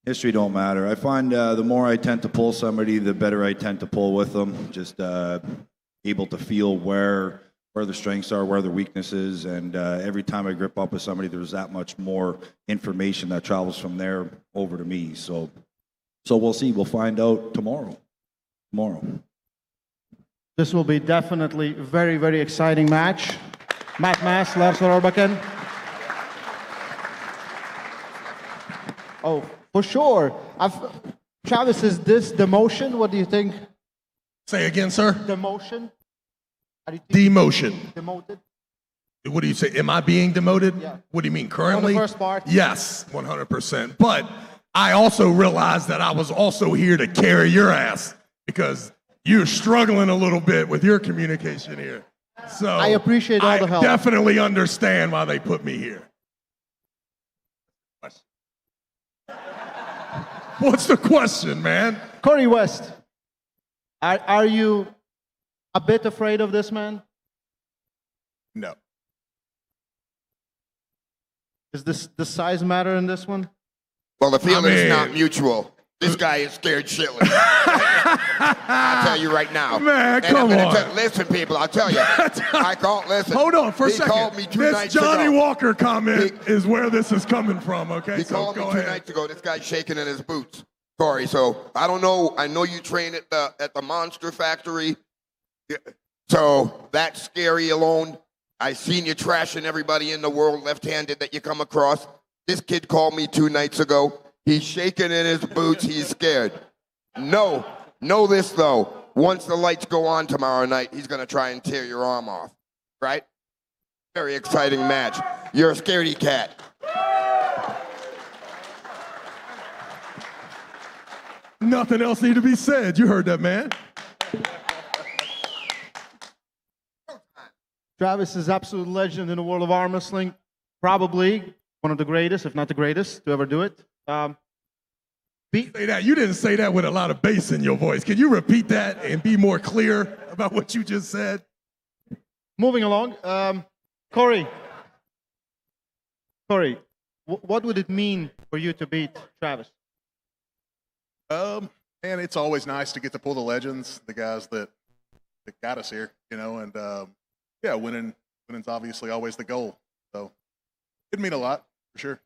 history don't matter. I find the more I tend to pull somebody, the better I tend to pull with them. Just able to feel where their strengths are, where their weaknesses, and every time I grip up with somebody, there's that much more information that travels from there over to me. So we'll see. We'll find out tomorrow. This will be definitely a very, very exciting match. Matt Mass, Lars Rorbaken. Oh, for sure. Travis, is this demotion? What do you think? Say again, sir? Demotion? Demotion. Demoted? What do you say? Am I being demoted? Yeah. What do you mean, currently? On the first part? Yes, 100%. But I also realized that I was also here to carry your ass because you're struggling a little bit with your communication here. So I appreciate all the help. I definitely understand why they put me here. What's the question, man? Corey West, are you a bit afraid of this man? No. Does the size matter in this one? Well, the feeling is not mutual. This guy is scared shitless. I'll tell you right now. Man, come on. Listen, people, I'll tell you. I called, listen. Hold on for a second. He called me 2 this nights Johnny ago. Walker comment is where this is coming from, okay? He called me 2 nights ago. This guy's shaking in his boots. Corey, so I don't know. I know you train at the Monster Factory. So that's scary alone. I seen you trashing everybody in the world left-handed that you come across. This kid called me 2 nights ago. He's shaking in his boots. He's scared. No. Know this, though. Once the lights go on tomorrow night, he's going to try and tear your arm off. Right? Very exciting match. You're a scaredy cat. Nothing else need to be said. You heard that, man. Travis is absolute legend in the world of arm wrestling. Probably one of the greatest, if not the greatest, to ever do it. Say that. You didn't say that with a lot of bass in your voice. Can you repeat that and be more clear about what you just said? Moving along. Corey, what would it mean for you to beat Travis? Man, it's always nice to get to pull the legends, the guys that got us here, and yeah, winning's obviously always the goal. So it'd mean a lot, for sure.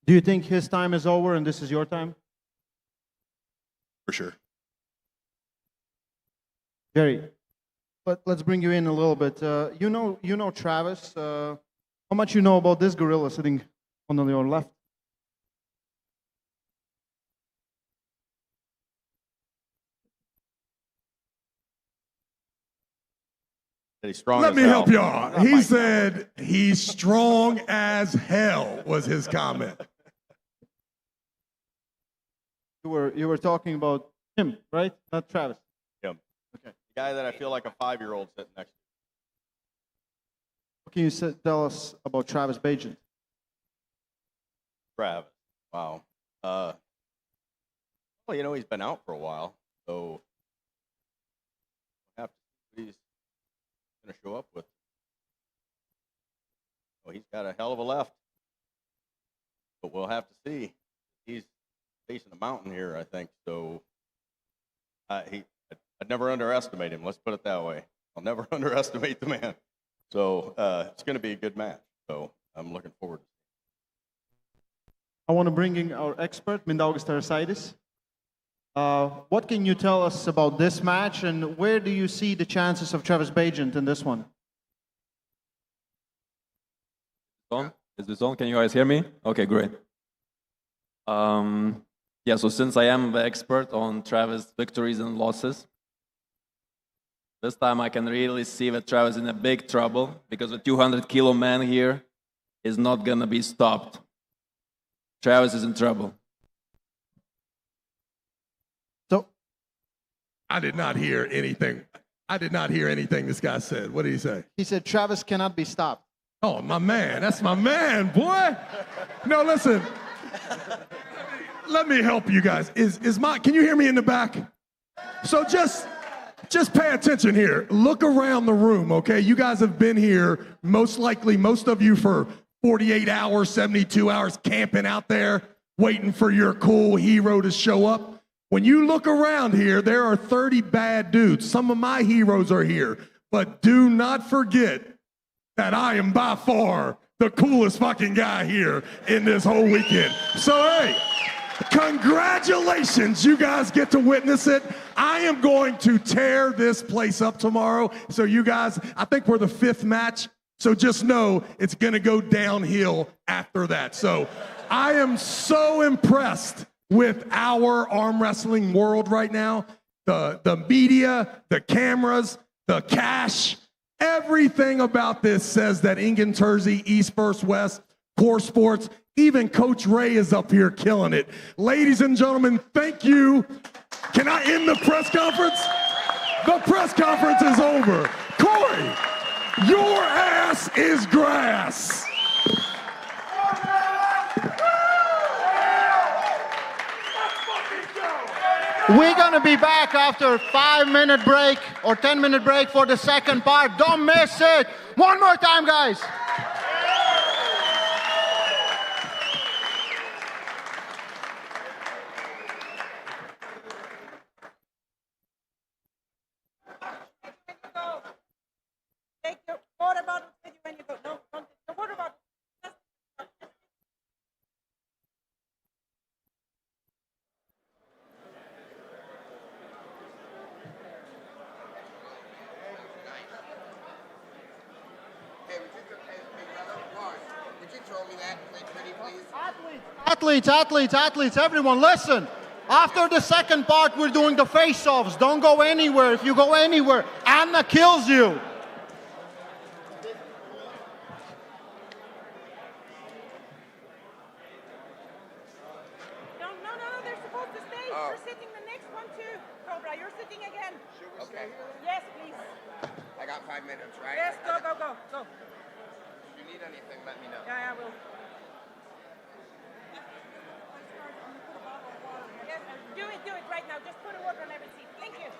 Do you think his time is over and this is your time? For sure. Jerry, let's bring you in a little bit. You know Travis. How much you know about this gorilla sitting on your left? He's strong Let as me hell. help y'all. He said he's strong as hell was his comment. You were talking about him, right? Not Travis. Him. Okay. The guy that I feel like a 5-year-old sitting next to. What can you tell us about Travis Bajan? Travis. Wow. Well, you know, he's been out for a while, so we'll have to see what he's going to show up with. Oh, he's got a hell of a left, but we'll have to see. He's facing a mountain here, I think. So I'd never underestimate him. Let's put it that way. I'll never underestimate the man. So it's going to be a good match. So I'm looking forward to it. I want to bring in our expert, Mindaugas Tarasidis. What can you tell us about this match, and where do you see the chances of Travis Bagent in this one? Is this on? Can you guys hear me? Okay, great. Yeah, so since I am the expert on Travis' victories and losses, this time I can really see that Travis is in a big trouble because the 200-kilo man here is not going to be stopped. Travis is in trouble. So, I did not hear anything. I did not hear anything this guy said. What did he say? He said Travis cannot be stopped. Oh, my man. That's my man, boy. No, listen. Let me help you guys. Can you hear me in the back? So just pay attention here. Look around the room, okay? You guys have been here, most likely, most of you for 48 hours, 72 hours, camping out there, waiting for your cool hero to show up. When you look around here, there are 30 bad dudes. Some of my heroes are here. But do not forget that I am by far the coolest fucking guy here in this whole weekend. So, hey, congratulations. You guys get to witness it. I am going to tear this place up tomorrow. So you guys, I think we're the 5th match. So just know it's going to go downhill after that. So I am so impressed with our arm wrestling world right now. The media, the cameras, the cash, everything about this says that Ingen Terzi, East vs. West, CORESPORTS, even Coach Ray is up here killing it. Ladies and gentlemen, thank you. Can I end the press conference? The press conference is over. Corey, your ass is grass. We're going to be back after a 5-minute break or 10-minute break for the second part. Don't miss it. One more time, guys. Take your water bottle with you when you go. No, don't take your water bottle. Athletes, everyone, listen. After the second part, we're doing the face-offs. Don't go anywhere. If you go anywhere, Anna kills you. No, they're supposed to stay. You're sitting the next one too, Cobra. You're sitting again. Okay. Yes, please. I got 5 minutes, right? Yes, go. If you need anything, let me know. Yeah, I will. Yes, do it right now. Just put a water on every seat. Thank you.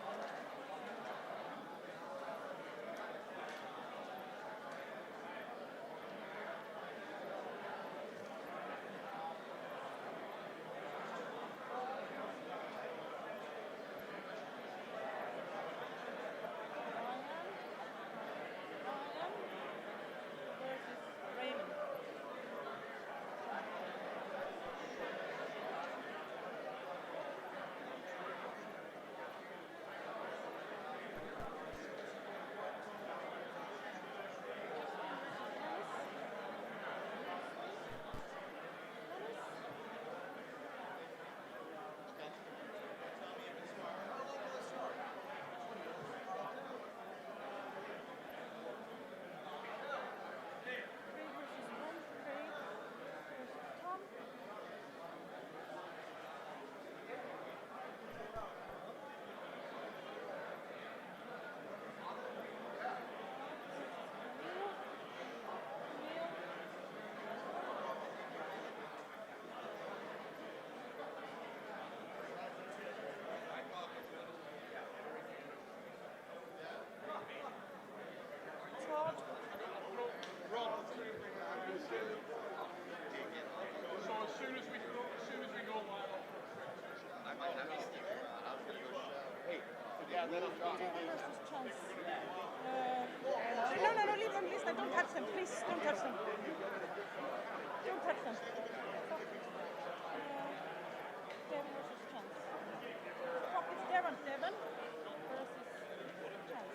No, leave them, listen, don't touch them, please, don't touch them. Don't touch them. Devon versus Chance. It's Devon versus Chance.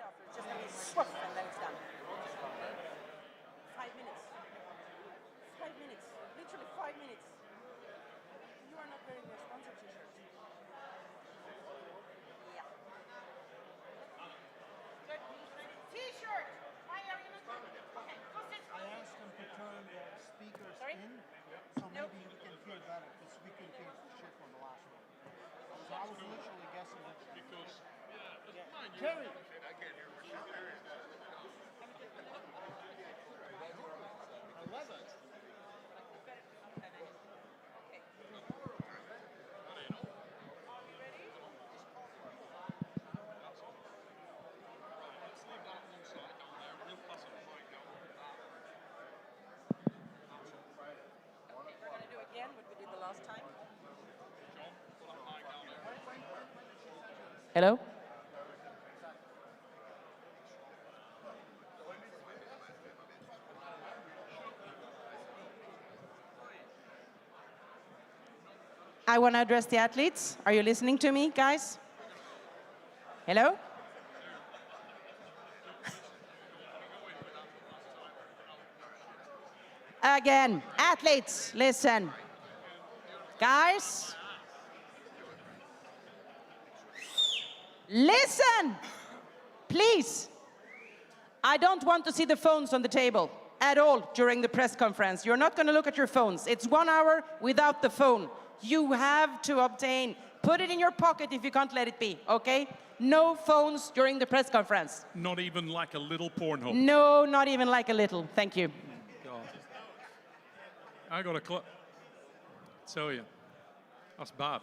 after. It's just going to be swoof, and then it's done. 5 minutes. 5 minutes. Literally 5 minutes. You are not wearing your sponsor t-shirt. Yeah. Good. T-shirt. Why are you not? Okay, go sit. I asked them to turn the speakers Sorry? in, so maybe we can hear better, because we can hear shit on the last one. So I was literally guessing that. Because, yeah. Kerry! I can't hear what you're saying. I love it. We're going to do again what we did the last time. Hello? I want to address the athletes. Are you listening to me, guys? Hello? Again, athletes, listen. Guys, listen, please. I don't want to see the phones on the table at all during the press conference. You're not going to look at your phones. It's 1 hour without the phone. You have to obtain. Put it in your pocket if you can't let it be, okay? No phones during the press conference. Not even like a little Pornhub. No, not even like a little. Thank you. God. I got to tell you, that's bad.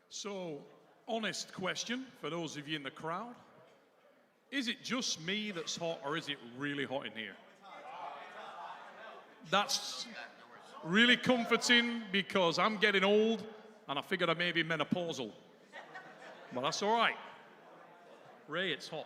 So, honest question for those of you in the crowd. Is it just me that's hot, or is it really hot in here? That's really comforting, because I'm getting old and I figured I may be menopausal. But that's all right. Ray, it's hot.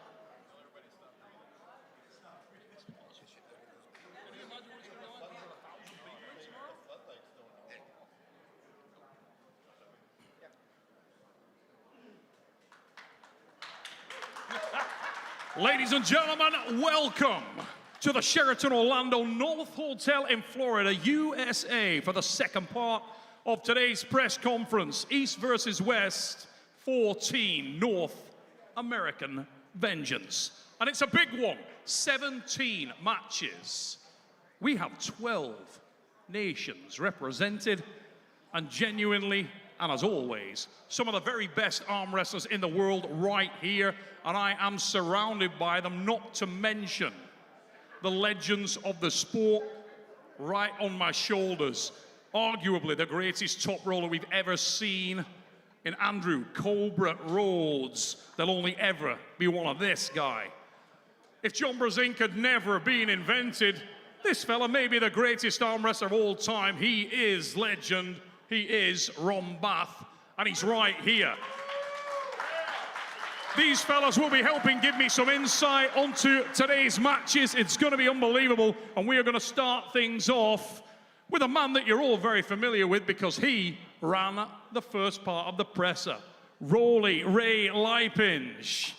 Ladies and gentlemen, welcome to the Sheraton Orlando North Hotel in Florida, USA, for the second part of today's press conference, East versus West, 14 North American Vengeance. And it's a big one, 17 matches. We have 12 nations represented, and genuinely, and as always, some of the very best arm wrestlers in the world right here, and I am surrounded by them, not to mention the legends of the sport right on my shoulders. Arguably the greatest top roller we've ever seen in Andrew Cobra Rhodes. There'll only ever be one of this guy. If John Brazin could never have been invented, this fella may be the greatest arm wrestler of all time. He is legend. He is Rombath, and he's right here. These fellas will be helping give me some insight onto today's matches. It's going to be unbelievable, and we are going to start things off with a man that you're all very familiar with because he ran the first part of the presser, Ray Liepiņš.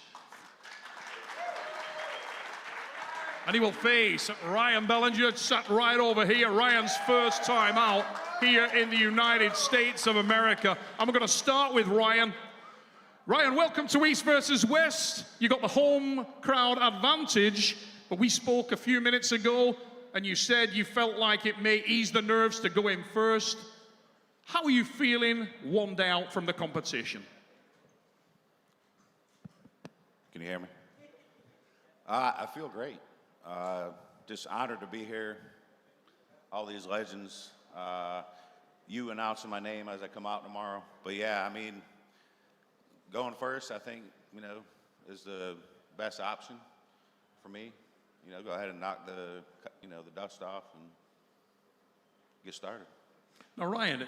And he will face Ryan Belanger, sat right over here. Ryan's first time out here in the United States of America. I'm going to start with Ryan. Ryan, welcome to East versus West. You got the home crowd advantage, but we spoke a few minutes ago, and you said you felt like it may ease the nerves to go in first. How are you feeling one day out from the competition? Can you hear me? I feel great. Just honored to be here. All these legends. You announcing my name as I come out tomorrow. But yeah, I mean, going first, I think, is the best option for me. Go ahead and knock the dust off and get started. Now, Ryan,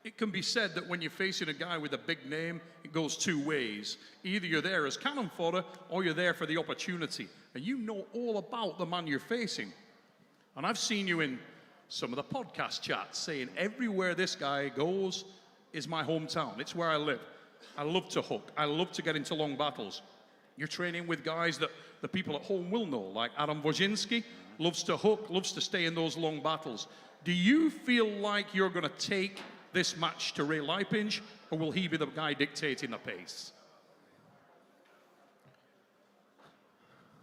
it can be said that when you're facing a guy with a big name, it goes two ways. Either you're there as cannon fodder or you're there for the opportunity. And you know all about the man you're facing. And I've seen you in some of the podcast chats saying everywhere this guy goes is my hometown. It's where I live. I love to hook. I love to get into long battles. You're training with guys that the people at home will know, like Aram loves to hook, loves to stay in those long battles. Do you feel like you're going to take this match to Ray Liepiņš, or will he be the guy dictating the pace?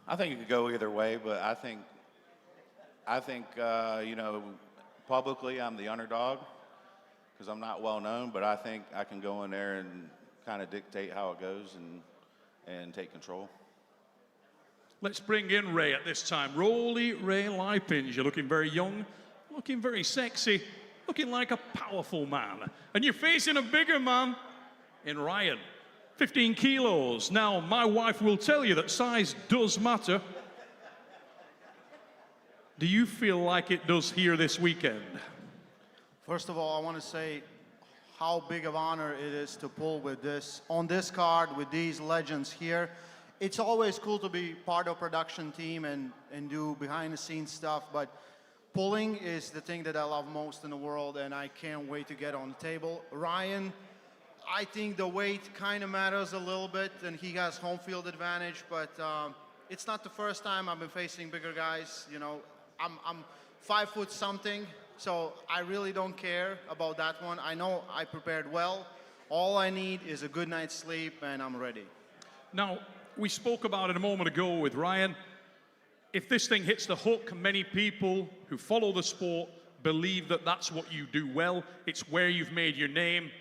I think it could go either way, but I think publicly I'm the underdog because I'm not well known, but I think I can go in there and kind of dictate how it goes and take control. Let's bring in Ray at this time. Ray Liepiņš. You're looking very young, looking very sexy, looking like a powerful man. And you're facing a bigger man in Ryan, 15 kilos. Now, my wife will tell you that size does matter. Do you feel like it does here this weekend? First of all, I want to say how big of honor it is to pull with this, on this card, with these legends here. It's always cool to be part of a production team and do behind-the-scenes stuff, but pulling is the thing that I love most in the world, and I can't wait to get on the table. Ryan, I think the weight kind of matters a little bit, and he has home field advantage, but it's not the first time I've been facing bigger guys. I'm 5 foot something, so I really don't care about that one. I know I prepared well. All I need is a good night's sleep, and I'm ready. Now, we spoke about it a moment ago with Ryan. If this thing hits the hook, many people who follow the sport believe that that's what you do well. It's where you've made your name,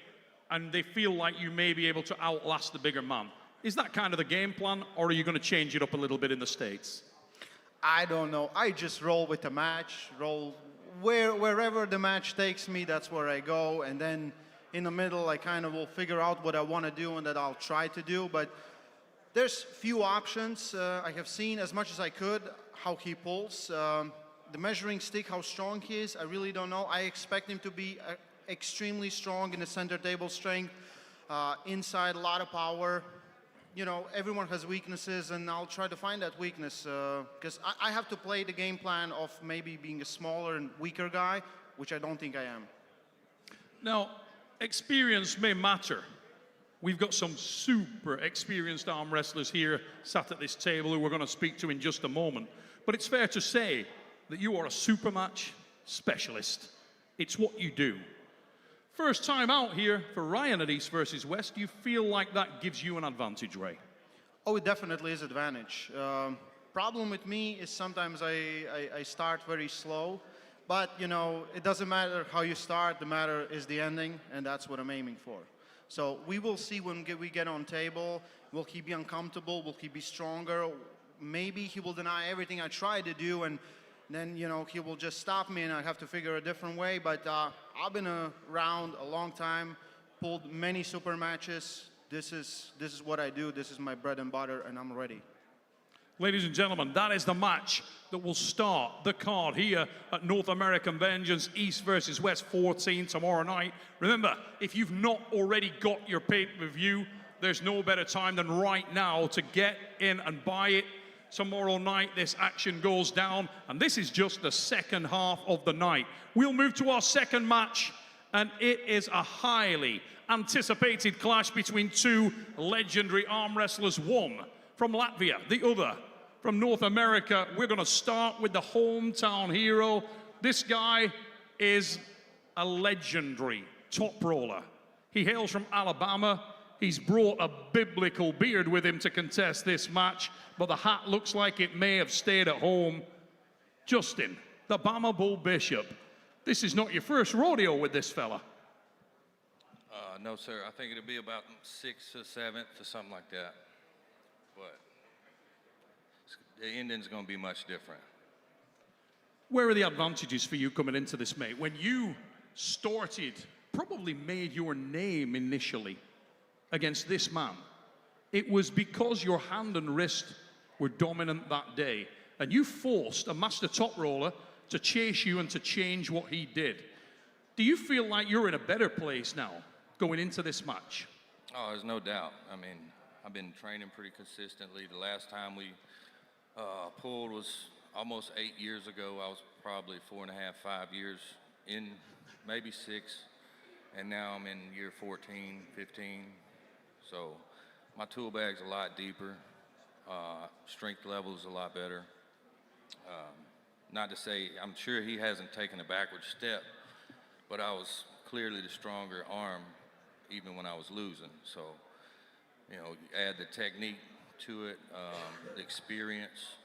and they feel like you may be able to outlast the bigger man. Is that kind of the game plan, or are you going to change it up a little bit in the States? I don't know. I just roll with the match, roll wherever the match takes me, that's where I go. And then in the middle, I kind of will figure out what I want to do and that I'll try to do. But there's few options. I have seen as much as I could how he pulls. The measuring stick, how strong he is, I really don't know. I expect him to be extremely strong in the center table strength. Inside, a lot of power. Everyone has weaknesses, and I'll try to find that weakness because I have to play the game plan of maybe being a smaller and weaker guy, which I don't think I am. Now, experience may matter. We've got some super experienced arm wrestlers here sat at this table who we're going to speak to in just a moment. But it's fair to say that you are a super match specialist. It's what you do. First time out here for Ryan at East versus West. Do you feel like that gives you an advantage, Ray? Oh, it definitely is advantage. Problem with me is sometimes I start very slow, but you know, it doesn't matter how you start, the matter is the ending, and that's what I'm aiming for. So we will see when we get on table. Will he be uncomfortable? Will he be stronger? Maybe he will deny everything I try to do, and then, you know, he will just stop me and I have to figure a different way. But I've been around a long time, pulled many super matches. This is what I do. This is my bread and butter, and I'm ready. Ladies and gentlemen, that is the match that will start the card here at North American Vengeance, East versus West 14 tomorrow night. Remember, if you've not already got your pay-per-view, there's no better time than right now to get in and buy it. Tomorrow night, this action goes down, and this is just the second half of the night. We'll move to our second match, and it is a highly anticipated clash between two legendary arm wrestlers, one from Latvia, the other from North America. We're going to start with the hometown hero. This guy is a legendary top roller. He hails from Alabama. He's brought a biblical beard with him to contest this match, but the hat looks like it may have stayed at home. Justin, the Bama Bull Bishop. This is not your first rodeo with this fella. No, sir. I think it'll be about 6th or 7th or something like that. But the ending's going to be much different. Where are the advantages for you coming into this, mate? When you started, probably made your name initially against this man, it was because your hand and wrist were dominant that day, and you forced a master top roller to chase you and to change what he did. Do you feel like you're in a better place now going into this match? Oh, there's no doubt. I mean, I've been training pretty consistently. The last time we pulled was almost 8 years ago. I was probably 4.5, 5 years in, maybe 6. And now I'm in year 14, 15. So my tool bag's a lot deeper. Strength level is a lot better. Not to say, I'm sure he hasn't taken a backward step, but I was clearly the stronger arm even when I was losing. So, you know, you add the technique to it, the experience.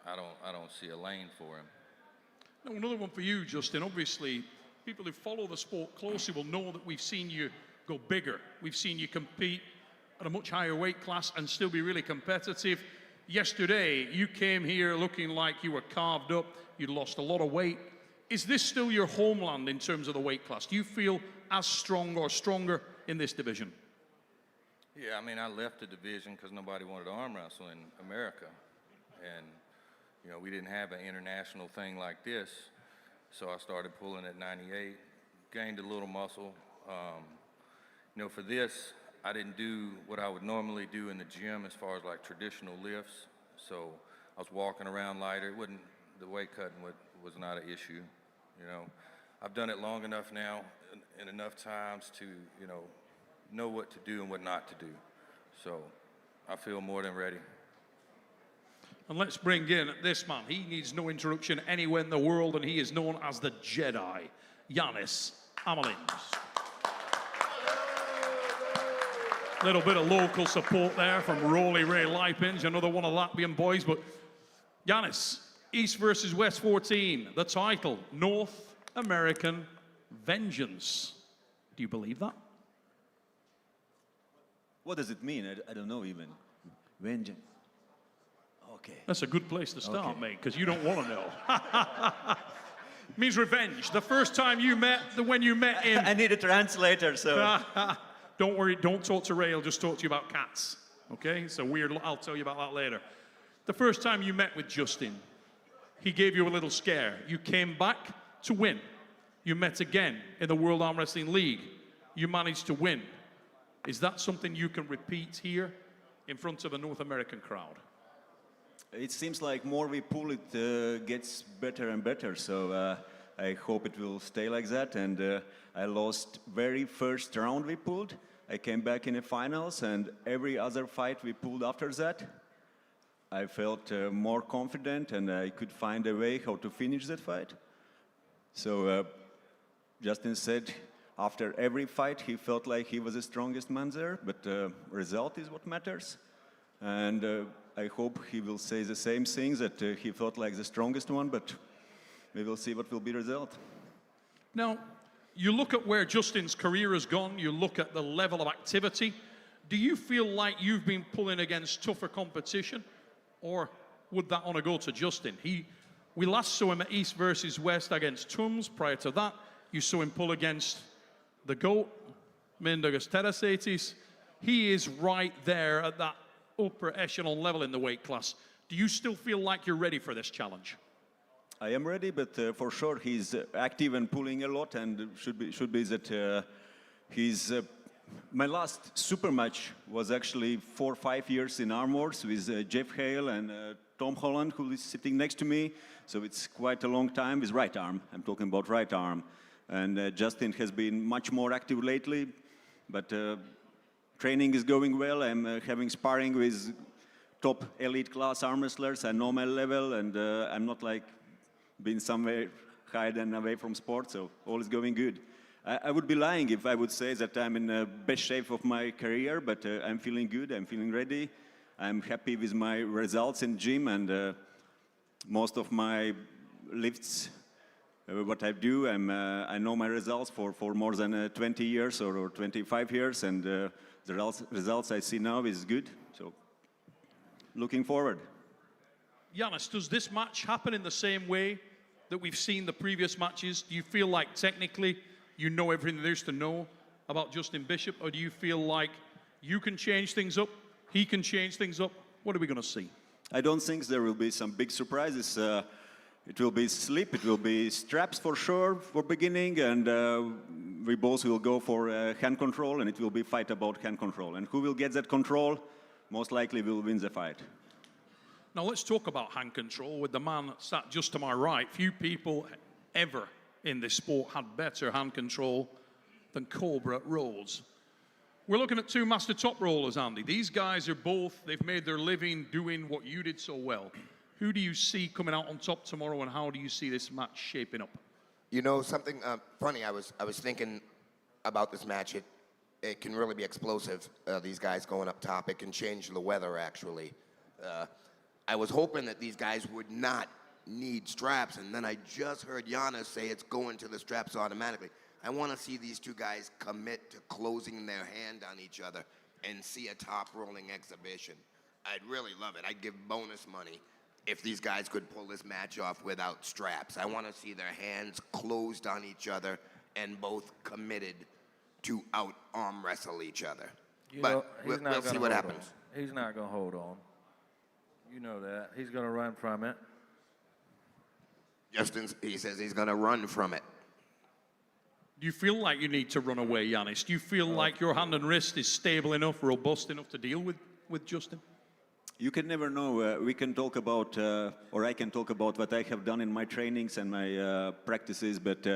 I don't see a lane for him. Now, another one for you, Justin. Obviously, people who follow the sport closely will know that we've seen you go bigger. We've seen you compete at a much higher weight class and still be really competitive. Yesterday, you came here looking like you were carved up. You'd lost a lot of weight. Is this still your homeland in terms of the weight class? Do you feel as strong or stronger in this division? Yeah, I mean, I left the division because nobody wanted to arm wrestle in America. And, you know, we didn't have an international thing like this. So I started pulling at 98, gained a little muscle. You know, for this, I didn't do what I would normally do in the gym as far as like traditional lifts. So I was walking around lighter. It wasn't, the weight cutting was not an issue. You know, I've done it long enough now and enough times to, you know what to do and what not to do. So I feel more than ready. And let's bring in this man. He needs no introduction anywhere in the world, and he is known as the Jedi, Giannis Amolin. Little bit of local support there from Rolly Ray Liepiņš, another one of Latvian boys. But Giannis, East versus West 14, the title, North American Vengeance. Do you believe that? What does it mean? I don't know even. Vengeance. Okay. That's a good place to start, mate, because you don't want to know. Means revenge. The first time you met, when you met him. I need a translator, so. Don't worry, don't talk to Ray, he'll just talk to you about cats. Okay? It's a weird, I'll tell you about that later. The first time you met with Justin, he gave you a little scare. You came back to win. You met again in the World Arm Wrestling League. You managed to win. Is that something you can repeat here in front of a North American crowd? It seems like more we pull, it gets better and better. So I hope it will stay like that. And I lost very first round we pulled. I came back in the finals, and every other fight we pulled after that, I felt more confident, and I could find a way how to finish that fight. So Justin said, after every fight, he felt like he was the strongest man there, but result is what matters. And I hope he will say the same things, that he felt like the strongest one, but we will see what will be the result. Now, you look at where Justin's career has gone, you look at the level of activity. Do you feel like you've been pulling against tougher competition, or would that honor go to Justin? We last saw him at East versus West against Tums. Prior to that, you saw him pull against the GOAT, Mindaugas Terasaitis. He is right there at that upper echelon level in the weight class. Do you still feel like you're ready for this challenge? I am ready, but for sure he's active and pulling a lot, and should be that he's. My last super match was actually 4 or 5 years in arm wars with Jeff Hale and Tom Holland, who is sitting next to me. So it's quite a long time with right arm. I'm talking about right arm. And Justin has been much more active lately, but training is going well. I'm having sparring with top elite class arm wrestlers at normal level, and I'm not like being somewhere hide and away from sports, so all is going good. I would be lying if I would say that I'm in the best shape of my career, but I'm feeling good, I'm feeling ready. I'm happy with my results in gym, and most of my lifts, what I do, I know my results for more than 20 years or 25 years, and the results I see now is good, so looking forward. Yanis, does this match happen in the same way that we've seen the previous matches? Do you feel like technically you know everything there is to know about Justin Bishop, or do you feel like you can change things up, he can change things up? What are we going to see? I don't think there will be some big surprises. It will be slip, it will be straps for sure for beginning, and we both will go for hand control, and it will be fight about hand control. And who will get that control, most likely will win the fight. Now let's talk about hand control with the man that sat just to my right. Few people ever in this sport had better hand control than Cobra at Rhodes. We're looking at two master top rollers, Andy. These guys are both, they've made their living doing what you did so well. Who do you see coming out on top tomorrow, and how do you see this match shaping up? You know, something funny, I was thinking about this match. It can really be explosive, these guys going up top. It can change the weather, actually. I was hoping that these guys would not need straps, and then I just heard Yanis say it's going to the straps automatically. I want to see these two guys commit to closing their hand on each other and see a top rolling exhibition. I'd really love it. I'd give bonus money if these guys could pull this match off without straps. I want to see their hands closed on each other and both committed to out arm wrestle each other. But we'll see what happens. He's not going to hold on. You know that. He's going to run from it. Justin, he says he's going to run from it. Do you feel like you need to run away, Yanis? Do you feel like your hand and wrist is stable enough, robust enough to deal with Justin? You can never know. We can talk about, or I can talk about what I have done in my trainings and my practices, but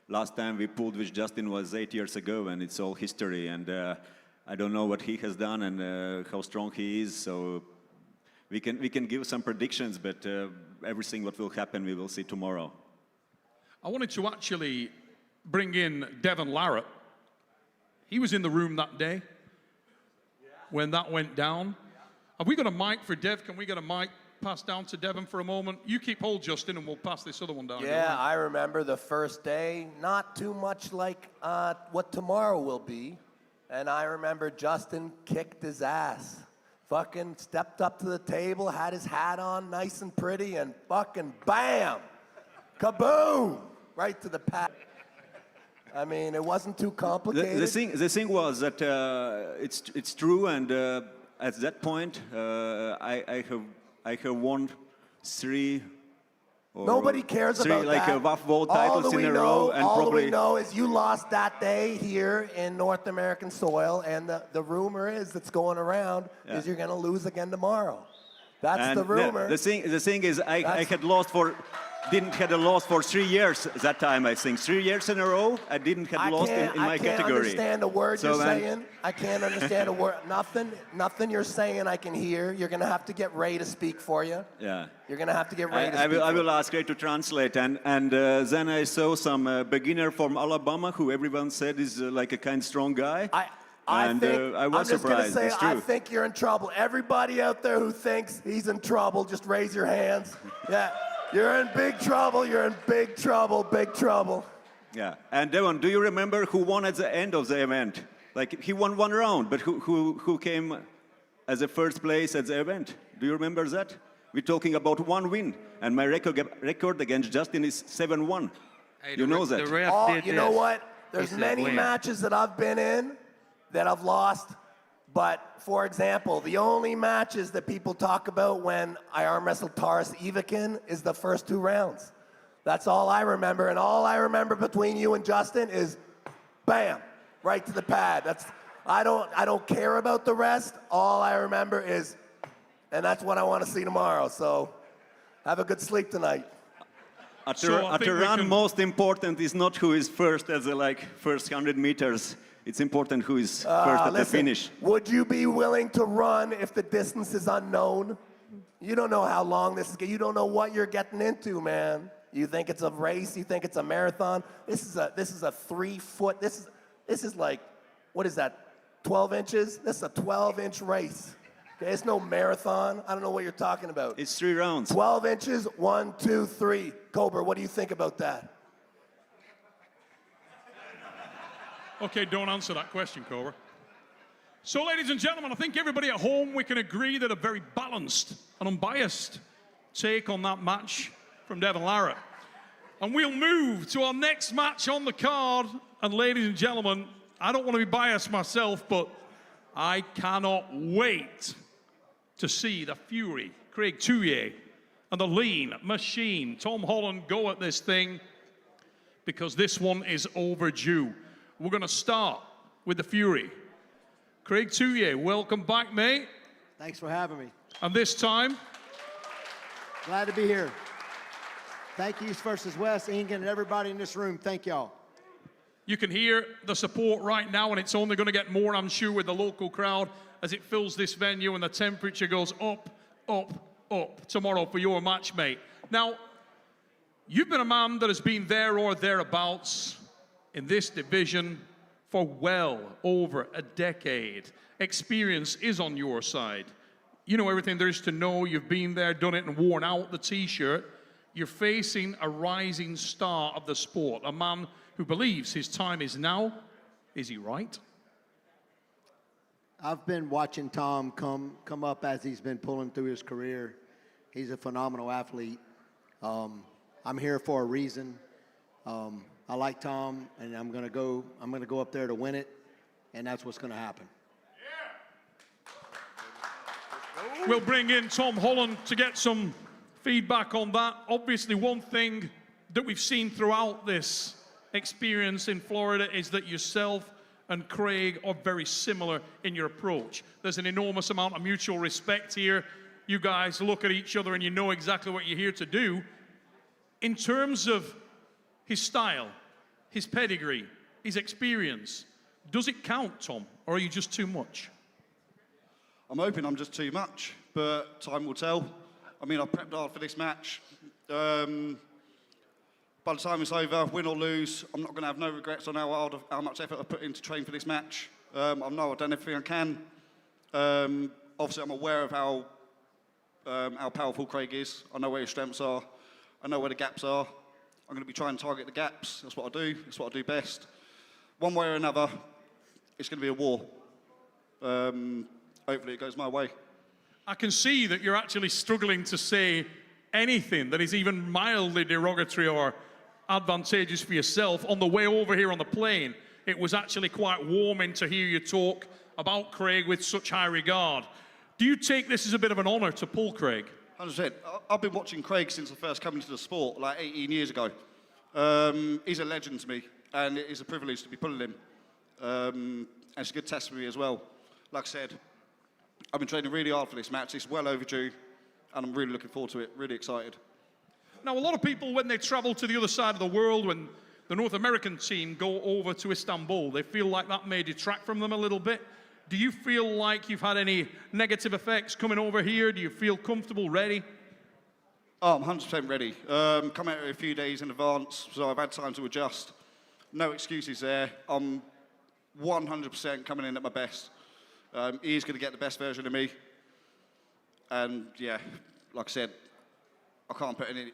last time we pulled with Justin was 8 years ago, and it's all history, and I don't know what he has done and how strong he is, so we can give some predictions, but everything what will happen, we will see tomorrow. I wanted to actually bring in Devon Larett. He was in the room that day when that went down. Have we got a mic for Dev? Can we get a mic passed down to Devon for a moment? You keep hold, Justin, and we'll pass this other one down. Yeah, I remember the first day, not too much like what tomorrow will be. And I remember Justin kicked his ass. Fucking stepped up to the table, had his hat on, nice and pretty, and fucking bam! Kaboom! Right to the pad. I mean, it wasn't too complicated. The thing was that it's true, and at that point, I have won 3. Nobody cares about like that. WAF World titles in a row, and all probably. we know is you lost that day here in North American soil, and the rumor is that's going around is you're going to lose again tomorrow. That's And the rumor. The thing is, I had lost for didn't had a loss for 3 years that time, I think. 3 years in a row, I didn't have lost in my category. I can't understand a word So, you're man, saying. I can't understand a word. Nothing you're saying I can hear. You're going to have to get Ray to speak for you. Yeah. You're going to have to get Ray to speak I for will you. ask Ray to translate. And then I saw some beginner from Alabama who everyone said is like a kind strong guy. I was surprised. I'm It's just true. going to say, I think you're in trouble. Everybody out there who thinks he's in trouble, just raise your hands. Yeah, you're in big trouble. You're in big trouble, big trouble. Yeah. And Devon, do you remember who won at the end of the event? Like, he won one round, but who came as a first place at the event? Do you remember that? We're talking about one win, and my record against Justin is 7-1. Hey, you know that. The ref did You know this. what? He There's said many win. matches that I've been in that I've lost. But, for example, the only matches that people talk about when I arm wrestled Taras Ivakin is the first 2 rounds. That's all I remember. And all I remember between you and Justin is bam, right to the pad. I don't care about the rest. All I remember is, and that's what I want to see tomorrow. So have a good sleep tonight. At a run, most important is not who is first at the first 100 meters. It's important who is first at the finish. Would you be willing to run if the distance is unknown? You don't know how long this is. You don't know what you're getting into, man. You think it's a race. You think it's a marathon. This is a 3 foot. This is like, what is that? 12 inches. This is a 12-inch race. Okay, it's no marathon. I don't know what you're talking about. It's 3 rounds. 12 inches. 1, 2, 3. Cobra, what do you think about that? Okay, don't answer that question, Cobra. So, ladies and gentlemen, I think everybody at home, we can agree that a very balanced and unbiased take on that match from Devon Larett. And we'll move to our next match on the card. And ladies and gentlemen, I don't want to be biased myself, but I cannot wait to see the Fury, Craig Tuller, and the Lean Machine, Tom Holland, go at this thing, because this one is overdue. We're going to start with the Fury. Craig Tuller, welcome back, mate. Thanks for having me. And this time? Glad to be here. Thank you, East versus West, Ingan, and everybody in this room. Thank y'all. You can hear the support right now, and it's only going to get more, I'm sure, with the local crowd as it fills this venue and the temperature goes up, up, up tomorrow for your match, mate. Now, you've been a man that has been there or thereabouts in this division for well over a decade. Experience is on your side. You know everything there is to know. You've been there, done it, and worn out the T-shirt. You're facing a rising star of the sport, a man who believes his time is now. Is he right? I've been watching Tom come up as he's been pulling through his career. He's a phenomenal athlete. I'm here for a reason. I like Tom, and I'm gonna go up there to win it, and that's what's gonna happen. We'll bring in Tom Holland to get some feedback on that. Obviously, one thing that we've seen throughout this experience in Florida is that yourself and Craig are very similar in your approach. There's an enormous amount of mutual respect here. You guys look at each other and you know exactly what you're here to do. In terms of his style, his pedigree, his experience, does it count, Tom, or are you just too much? I'm hoping I'm just too much, but time will tell. I mean, I prepped hard for this match. By the time it's over, win or lose, I'm not going to have no regrets on how much effort I put in to train for this match. I know I've done everything I can. Obviously, I'm aware of how powerful Craig is. I know where his strengths are. I know where the gaps are. I'm going to be trying to target the gaps. That's what I do. That's what I do best. One way or another, it's going to be a war. Hopefully, it goes my way. I can see that you're actually struggling to say anything that is even mildly derogatory or advantageous for yourself. On the way over here on the plane, it was actually quite warming to hear you talk about Craig with such high regard. Do you take this as a bit of an honor to pull Craig? 100%. I've been watching Craig since I first came into the sport, like 18 years ago. He's a legend to me, and it is a privilege to be pulling him. And it's a good test for me as well. Like I said, I've been training really hard for this match. It's well overdue, and I'm really looking forward to it, really excited. Now, a lot of people, when they travel to the other side of the world, when the North American team go over to Istanbul, they feel like that may detract from them a little bit. Do you feel like you've had any negative effects coming over here? Do you feel comfortable, ready? Oh, I'm 100% ready. Come out here a few days in advance, so I've had time to adjust. No excuses there. I'm 100% coming in at my best. He's going to get the best version of me. And yeah, like I said, I can't put any...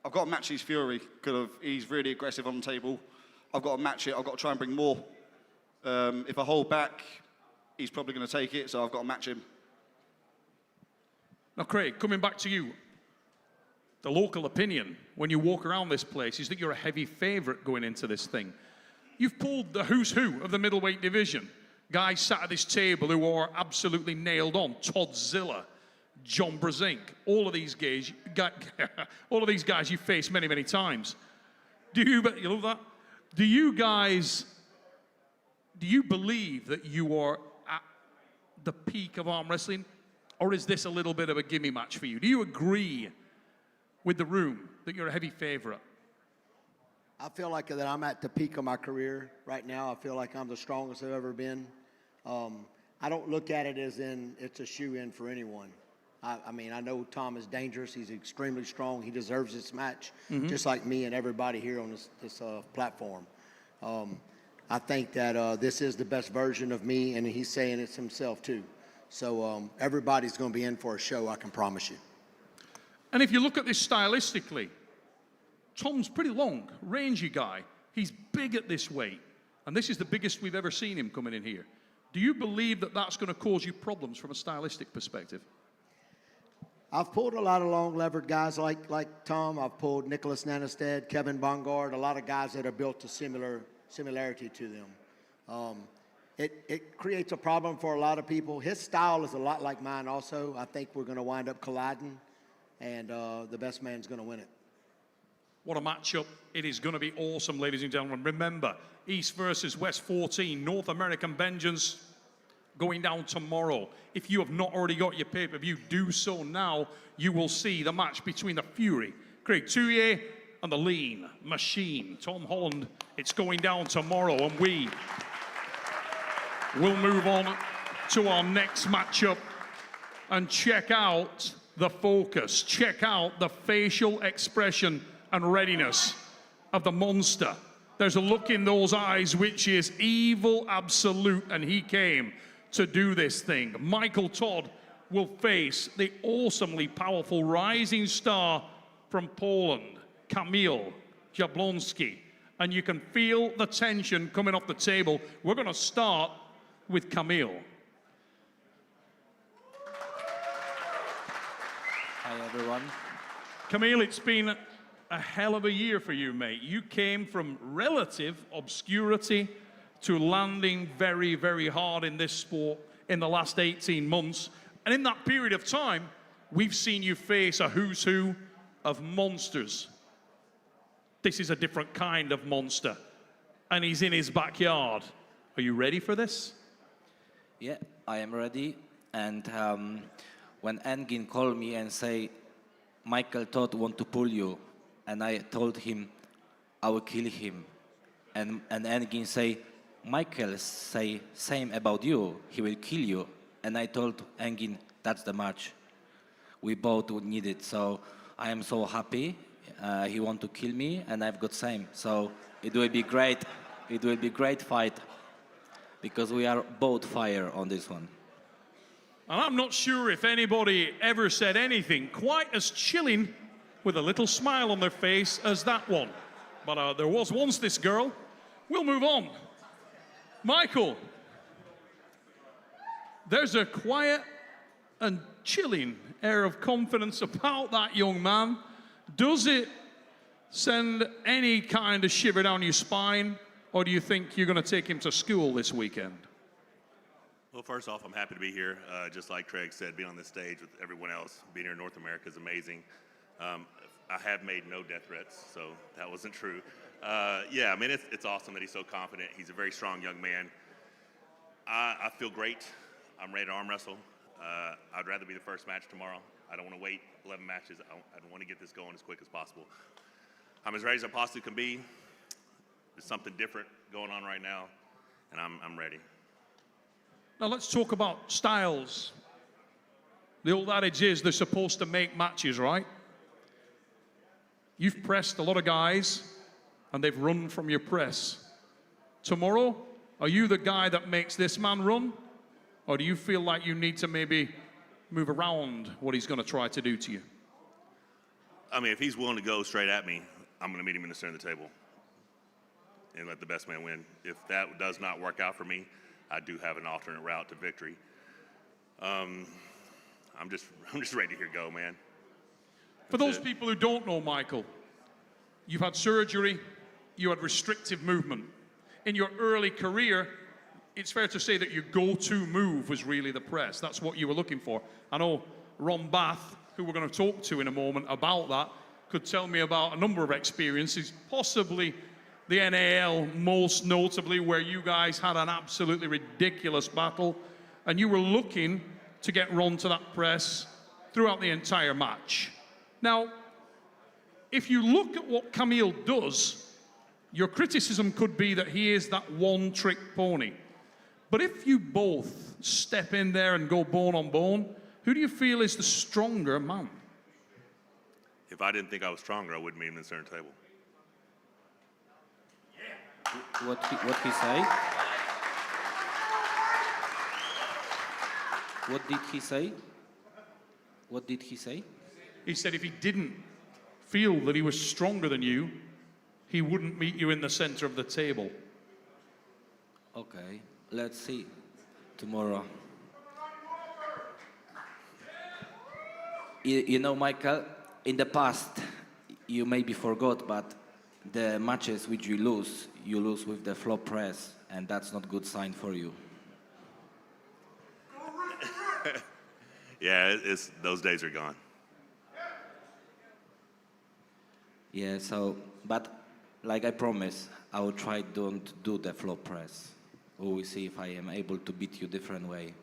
I've got to match his fury, because he's really aggressive on the table. I've got to match it. I've got to try and bring more. If I hold back, he's probably going to take it, so I've got to match him. Now, Craig, coming back to you. The local opinion, when you walk around this place, is that you're a heavy favorite going into this thing. You've pulled the who's who of the middleweight division. Guys sat at this table who are absolutely nailed on. Todd Ziller, John Brazin, all of these guys, you've faced many, many times. You love that? Do you believe that you are at the peak of arm wrestling? Or is this a little bit of a gimme match for you? Do you agree with the room that you're a heavy favorite? I feel like that I'm at the peak of my career right now. I feel like I'm the strongest I've ever been. I don't look at it as in it's a shoe-in for anyone. I mean, I know Tom is dangerous. He's extremely strong. He deserves this match, just like me and everybody here on this platform. I think that this is the best version of me, and he's saying it himself too. So everybody's going to be in for a show, I can promise you. And if you look at this stylistically, Tom's pretty long, rangy guy. He's big at this weight. And this is the biggest we've ever seen him coming in here. Do you believe that that's going to cause you problems from a stylistic perspective? I've pulled a lot of long-levered guys like Tom. I've pulled Nicholas Nanestad, Kevin Bongard, a lot of guys that are built to similarity to them. It creates a problem for a lot of people. His style is a lot like mine also. I think we're going to wind up colliding, and the best man's going to win it. What a matchup. It is going to be awesome, ladies and gentlemen. Remember, East versus West 14, North American Vengeance, going down tomorrow. If you have not already got your pay-per-view, do so now. You will see the match between the Fury, Craig Touye, and the Lean Machine, Tom Holland. It's going down tomorrow, and we will move on to our next matchup and check out the focus, check out the facial expression and readiness of the monster. There's a look in those eyes which is evil absolute, and he came to do this thing. Michael Todd will face the awesomely powerful rising star from Poland, Kamil Jablonski. And you can feel the tension coming off the table. We're going to start with Kamil. Hi, everyone. Kamil, it's been a hell of a year for you, mate. You came from relative obscurity to landing very, very hard in this sport in the last 18 months. And in that period of time, we've seen you face a who's who of monsters. This is a different kind of monster, and he's in his backyard. Are you ready for this? Yeah, I am ready. And when Engin called me and say, Michael Todd want to pull you, and I told him I will kill him, and Engin say, Michael say same about you, he will kill you, and I told Engin that's the match. We both would need it, so I am so happy. He want to kill me, and I've got same. So it will be great. It will be great fight, because we are both fire on this one. And I'm not sure if anybody ever said anything quite as chilling with a little smile on their face as that one. But there was once this girl. We'll move on. Michael, there's a quiet and chilling air of confidence about that young man. Does it send any kind of shiver down your spine, or do you think you're going to take him to school this weekend? Well, first off, I'm happy to be here. Just like Craig said, being on this stage with everyone else, being here in North America is amazing. I have made no death threats, so that wasn't true. Yeah, I mean, it's awesome that he's so confident. He's a very strong young man. I feel great. I'm ready to arm wrestle. I'd rather be the first match tomorrow. I don't want to wait 11 matches. I want to get this going as quick as possible. I'm as ready as I possibly can be. There's something different going on right now, and I'm ready. Now let's talk about styles. The old adage is they're supposed to make matches, right? You've pressed a lot of guys, and they've run from your press. Tomorrow, are you the guy that makes this man run? Or do you feel like you need to maybe move around what he's going to try to do to you? I mean, if he's willing to go straight at me, I'm going to meet him in the center of the table and let the best man win. If that does not work out for me, I do have an alternate route to victory. I'm just ready to hear go, man. For those people who don't know Michael, you've had surgery, you had restrictive movement. In your early career, it's fair to say that your go-to move was really the press. That's what you were looking for. I know Ron Bath, who we're going to talk to in a moment about that, could tell me about a number of experiences, possibly the NAL most notably, where you guys had an absolutely ridiculous battle, and you were looking to get Ron to that press throughout the entire match. Now, if you look at what Kamil does, your criticism could be that he is that one-trick pony. But if you both step in there and go bone on bone, who do you feel is the stronger man? If I didn't think I was stronger, I wouldn't meet him in the center table. What he say? What did he say? What did he say? He said if he didn't feel that he was stronger than you, he wouldn't meet you in the center of the table. Okay, let's see tomorrow. You know, Michael, in the past, you maybe forgot, but the matches which you lose with the flop press, and that's not good sign for you. Yeah, those days are gone. Yeah, so, but like I promised, I will try don't do the flop press. We will see if I am able to beat you different way.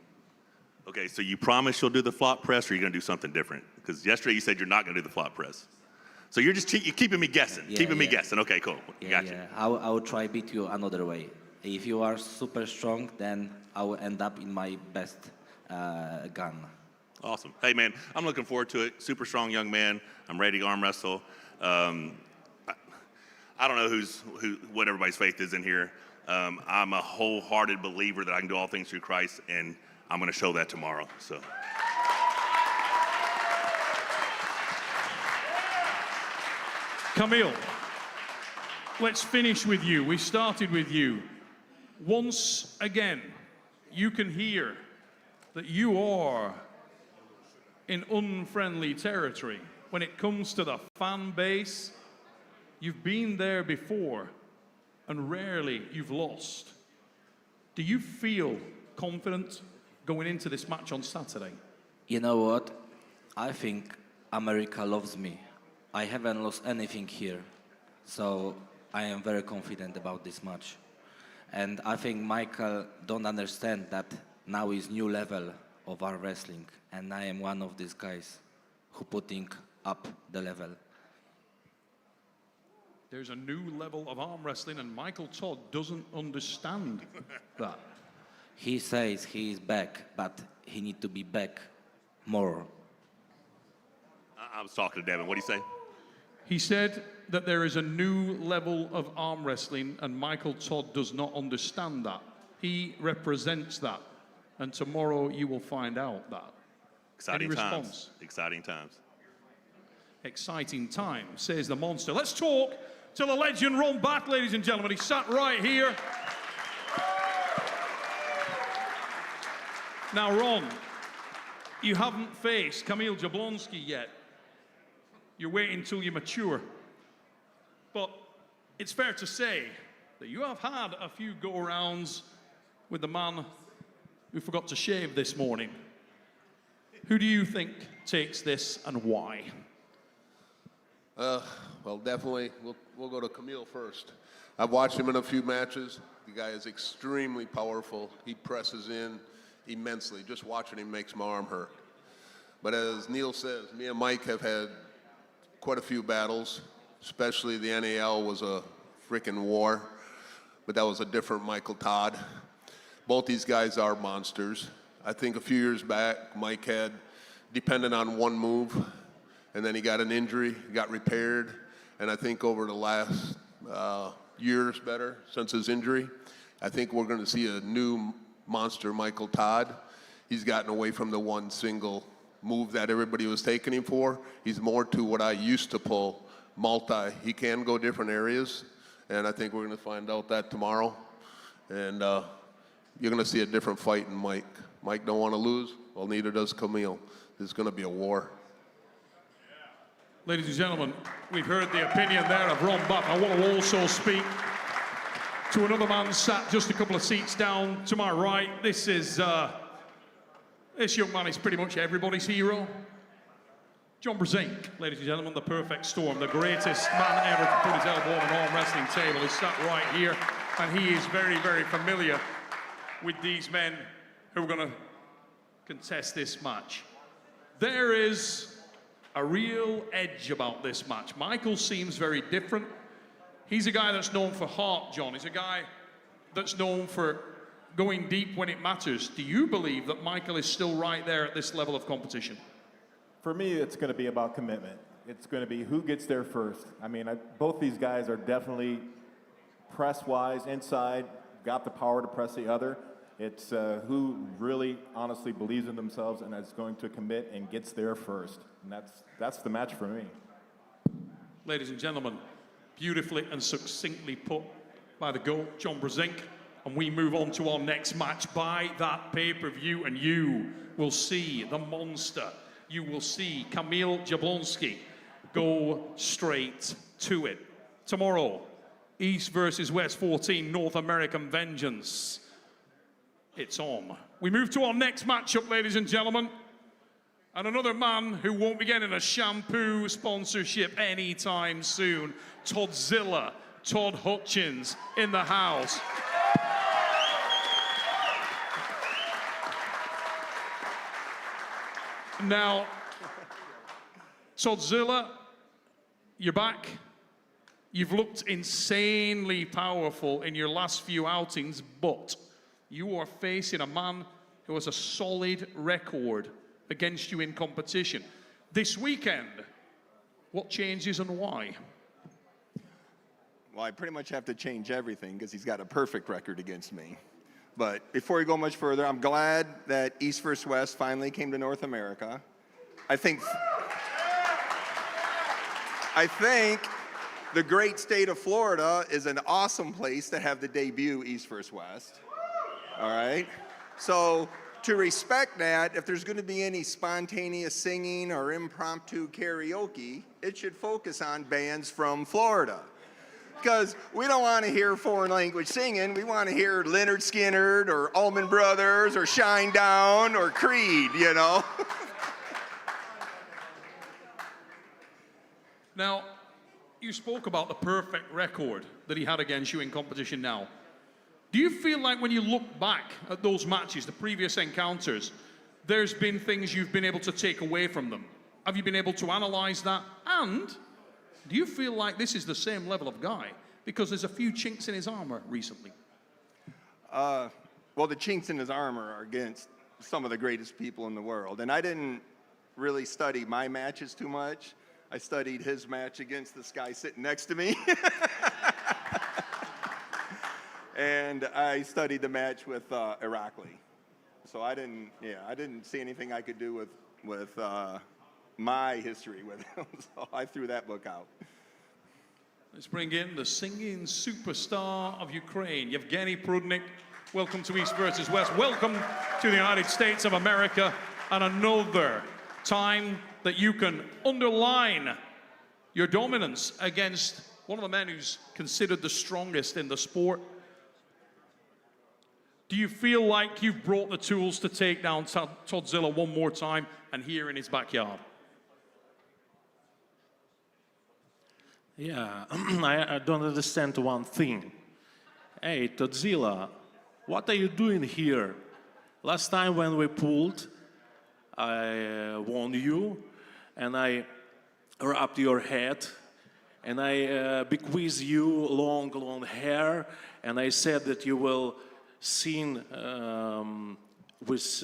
Okay, so you promise you'll do the flop press, or you're going to do something different? Because yesterday you said you're not going to do the flop press. So you're just you're keeping me guessing, me guessing. Okay, cool. Gotcha. Yeah. I will try beat you another way. If you are super strong, then I will end up in my best gun. Awesome. Hey, man, I'm looking forward to it. Super strong young man. I'm ready to arm wrestle. I don't know what everybody's faith is in here. I'm a wholehearted believer that I can do all things through Christ, and I'm going to show that tomorrow. So. Kamil, let's finish with you. We started with you. Once again, you can hear that you are in unfriendly territory. When it comes to the fan base, you've been there before, and rarely you've lost. Do you feel confident going into this match on Saturday? You know what? I think America loves me. I haven't lost anything here, so I am very confident about this match. And I think Michael don't understand that now is new level of our wrestling, and I am one of these guys who putting up the level. There's a new level of arm wrestling, and Michael Todd doesn't understand that. He says he is back, but he need to be back more. I was talking to Devin. What did he say? He said that there is a new level of arm wrestling, and Michael Todd does not understand that. He represents that, and tomorrow you will find out that. Exciting Any times. response? Exciting times. Exciting time, says the monster. Let's talk to the legend Ron Bath, ladies and gentlemen. He sat right here. Now, Ron, you haven't faced Kamil Jablonski yet. You're waiting until you mature. But it's fair to say that you have had a few go-arounds with the man who forgot to shave this morning. Who do you think takes this and why? Well, definitely, we'll go to Kamil first. I've watched him in a few matches. The guy is extremely powerful. He presses in immensely. Just watching him makes my arm hurt. But as Neil says, me and Mike have had quite a few battles, especially the NAL was a freaking war, but that was a different Michael Todd. Both these guys are monsters. I think a few years back, Mike had depended on one move, and then he got an injury, got repaired, and I think over the last years better since his injury, I think we're going to see a new monster Michael Todd. He's gotten away from the one single move that everybody was taking him for. He's more to what I used to pull, multi. He can go different areas, and I think we're going to find out that tomorrow. And you're going to see a different fight in Mike. Mike don't want to lose. Well, neither does Camille. This is going to be a war. Ladies and gentlemen, we've heard the opinion there of Ron Buck. I want to also speak to another man sat just a couple of seats down to my right. This young man is pretty much everybody's hero. John Brazin, ladies and gentlemen, the perfect storm, the greatest man ever to put his elbow on an arm wrestling table. He's sat right here, and he is very, very familiar with these men who are going to contest this match. There is a real edge about this match. Michael seems very different. He's a guy that's known for heart, John. He's a guy that's known for going deep when it matters. Do you believe that Michael is still right there at this level of competition? For me, it's going to be about commitment. It's going to be who gets there first. I mean, both these guys are definitely press-wise, inside, got the power to press the other. It's who really honestly believes in themselves and is going to commit and gets there first. And that's the match for me. Ladies and gentlemen, beautifully and succinctly put by the GOAT, John Brazin. And we move on to our next match. Buy that pay-per-view and you will see the monster. You will see Kamil Jablonski go straight to it. Tomorrow, East versus West 14, North American Vengeance. It's on. We move to our next matchup, ladies and gentlemen. And another man who won't be getting a shampoo sponsorship anytime soon. Toddzilla, Todd Hutchings in the house. Now, Toddzilla, you're back. You've looked insanely powerful in your last few outings, but you are facing a man who has a solid record against you in competition. This weekend, what changes and why? Well, I pretty much have to change everything because he's got a perfect record against me. But before we go much further, I'm glad that East vs. West finally came to North America. I think the great state of Florida is an awesome place to have the debut East vs. West. All right? So to respect that, if there's going to be any spontaneous singing or impromptu karaoke, it should focus on bands from Florida. Because we don't want to hear foreign language singing. We want to hear Leonard Skinner or Allman Brothers or Shinedown or Creed, you know? Now, you spoke about the perfect record that he had against you in competition now. Do you feel like when you look back at those matches, the previous encounters, there's been things you've been able to take away from them? Have you been able to analyze that? And do you feel like this is the same level of guy? Because there's a few chinks in his armor recently. Well, the chinks in his armor are against some of the greatest people in the world. And I didn't really study my matches too much. I studied his match against this guy sitting next to me. And I studied the match with Irakli. So I didn't see anything I could do with my history with him. So I threw that book out. Let's bring in the singing superstar of Ukraine, Yevgeny Prudnik. Welcome to East versus West. Welcome to the United States of America. And another time that you can underline your dominance against one of the men who's considered the strongest in the sport. Do you feel like you've brought the tools to take down Toddzilla one more time and here in his backyard? Yeah, I don't understand one thing. Hey, Toddzilla, what are you doing here? Last time when we pulled, I warned you, and I wrapped your head, and I bequeathed you long hair, and I said that you will sing with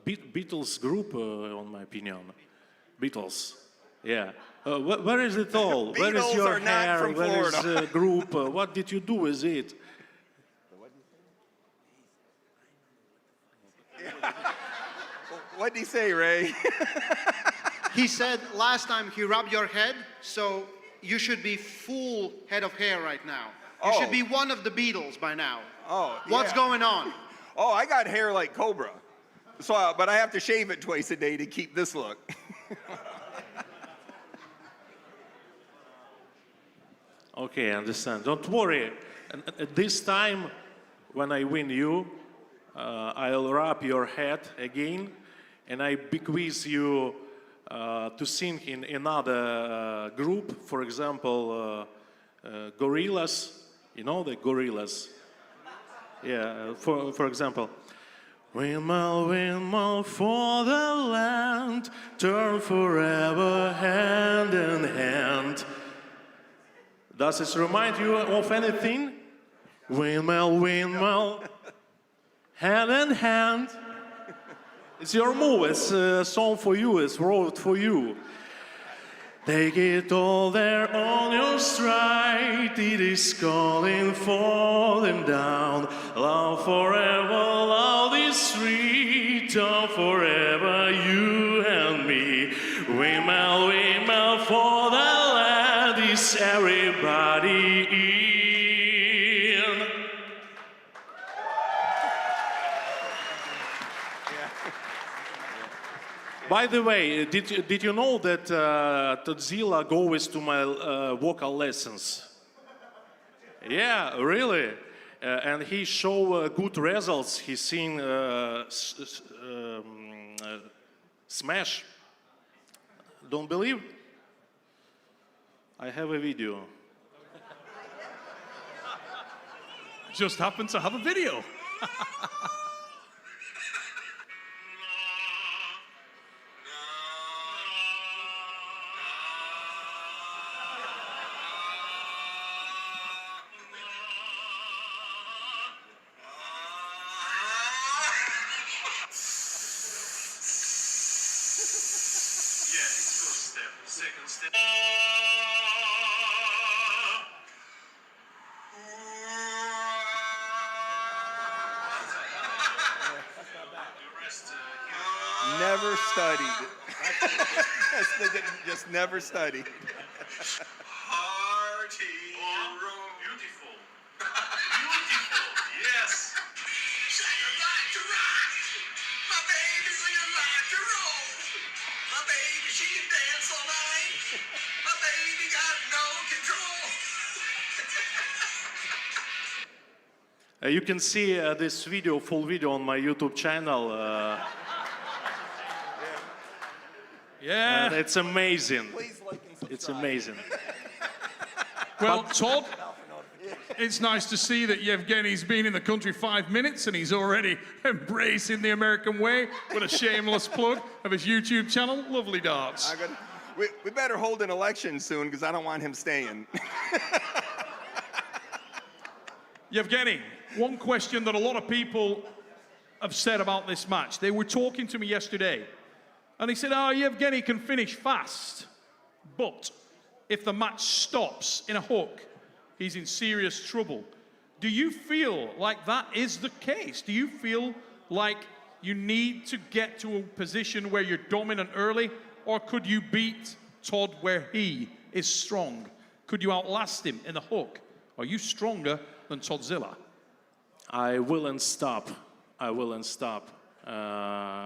Beatles group, on my opinion. Beatles, yeah. Where is it all? Where is your hair? Where is the group? What did you do with it? What'd he say, Ray? He said last time he rubbed your head, so you should be full head of hair right now. You should be one of the Beatles by now. Oh, What's going on? Oh, I got hair like Cobra. So, but I have to shave it twice a day to keep this look. Okay, I understand. Don't worry. This time, when I win you, I'll wrap your head again, and I bequeath you to sing in another group. For example, Gorillas. You know the Gorillas? Yeah, for example. Windmill, windmill for the land, turn forever hand in hand. Does this remind you of anything? Windmill, windmill, hand in hand. It's your move, it's a song for you, it's wrote for you. Take it all there on your stride, it is calling, falling down. Love forever, love is sweet, oh, forever you and me. Windmill, windmill for the land, is everybody in. By the way, did you know that Todzilla goes to my vocal lessons? Yeah, really. And he show good results. He sing Smash. Don't believe? I have a video. Just happened to have a video. Never studied. Just never studied. Party room. Beautiful. Beautiful. Yes. Say you like to rock. My baby, say you like to roll. My baby, she can dance all night. My baby got no control. You can see this video, full video, on my YouTube channel. Yeah. It's amazing. It's amazing. Well, Todd, it's nice to see that Yevgeny's been in the country 5 minutes and he's already embracing the American way with a shameless plug of his YouTube channel. Lovely darts. We better hold an election soon because I don't want him staying. Yevgeny, one question that a lot of people have said about this match. They were talking to me yesterday. And he said, oh, Yevgeny can finish fast, but if the match stops in a hook, he's in serious trouble. Do you feel like that is the case? Do you feel like you need to get to a position where you're dominant early, or could you beat Todd where he is strong? Could you outlast him in the hook? Are you stronger than Todzilla? I wouldn't stop. I wouldn't stop.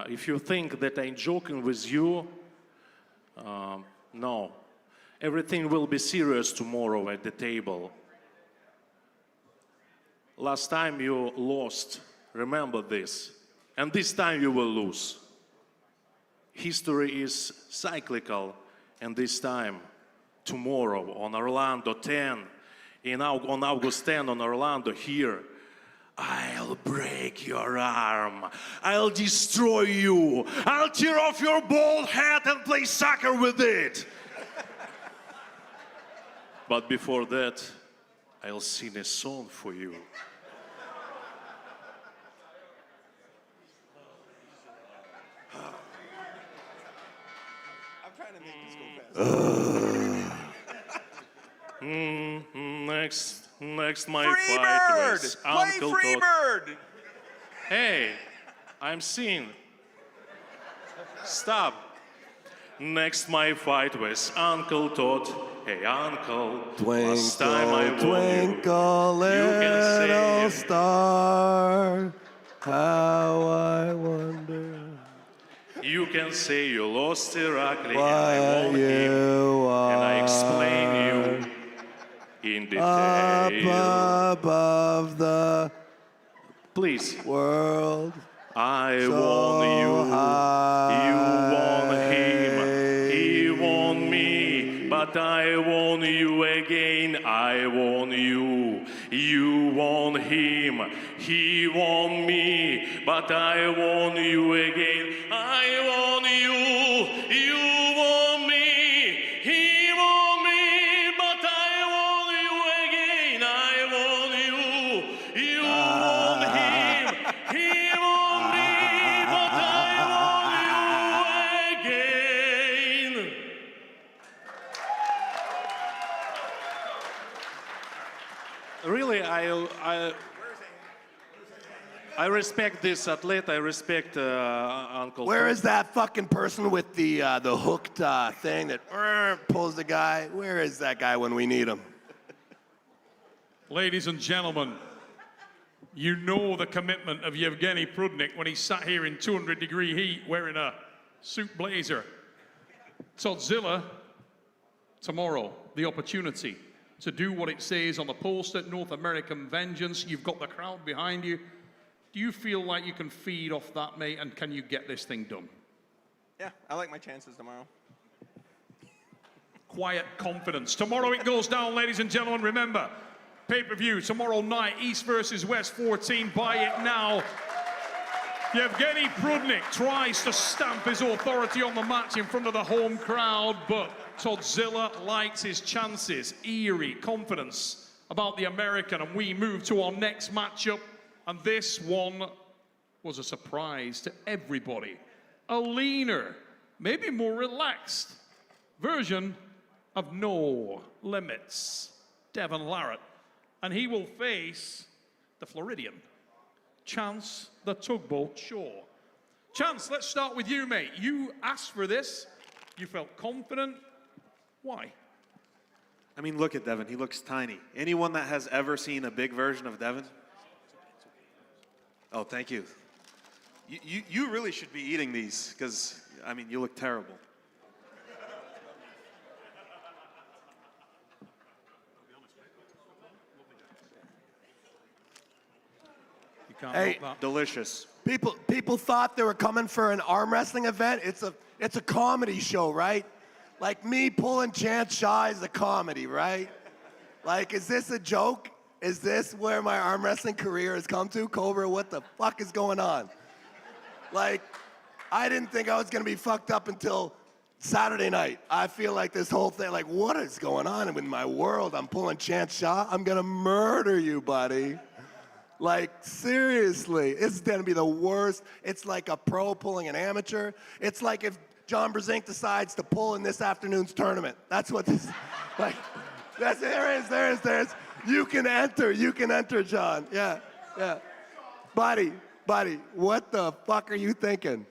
If you think that I'm joking with you, no. Everything will be serious tomorrow at the table. Last time you lost, remember this. And this time you will lose. History is cyclical, and this time, tomorrow, on Orlando 10, on August 10 on Orlando here, I'll break your arm. I'll destroy you. I'll tear off your bald head and play soccer with it. But before that, I'll sing a song for you. I'm trying to make this go fast. Next my Free fight bird! with Play Uncle free Todd. bird! Hey, I'm seeing. Stop. Next my fight with Uncle Todd. Hey, Uncle. Last time I won Twinkle, you can say little star, how I wonder you can say you lost Irakli and I why won him, you and I are explain you in up detail. above the Please. world. I so won you, you won him, he won me, but I won you again, I won you, you won him, he won me, but I won you again, I won you, you won me, he won me, but I won you again, I won you, you won him, he won me, but I won you again. Really, I respect this athlete. I respect Uncle. Where Todd. is that fucking person with the hooked thing that pulls the guy? Where is that guy when we need him? Ladies and gentlemen, you know the commitment of Yevgeny Prudnik when he sat here in 200-degree heat wearing a suit blazer. Toddzilla, tomorrow, the opportunity to do what it says on the poster, North American Vengeance. You've got the crowd behind you. Do you feel like you can feed off that, mate, and can you get this thing done? Yeah, I like my chances tomorrow. Quiet confidence. Tomorrow it goes down, ladies and gentlemen. Remember, pay-per-view tomorrow night, East versus West 14. Buy it now. Yevgeny Prudnik tries to stamp his authority on the match in front of the home crowd, but Toddzilla likes his chances. Eerie confidence about the American, and we move to our next matchup. And this one was a surprise to everybody. A leaner, maybe more relaxed version of No Limits, Devon Larett. And he will face the Floridian, Chance the Tugboat Shaw. Chance, let's start with you, mate. You asked for this. You felt confident. Why? I mean, look at Devon. He looks tiny. Anyone that has ever seen a big version of Devon? Oh, thank you. You really should be eating these because, I mean, you look terrible. You can't Hey, help that. Delicious. People thought they were coming for an arm wrestling event. It's a comedy show, right? Like me pulling Chance Shaw is a comedy, right? Like, is this a joke? Is this where my arm wrestling career has come to? Cobra, what the fuck is going on? Like, I didn't think I was gonna be fucked up until Saturday night. I feel like this whole thing, like, what is going on in my world? I'm pulling Chance Shaw. I'm gonna murder you, buddy. Like, seriously, it's gonna be the worst. It's like a pro pulling an amateur. It's like if John Brazin decides to pull in this afternoon's tournament. That's what this, like, there is. You can enter, John. Yeah. Buddy, what the fuck are you thinking?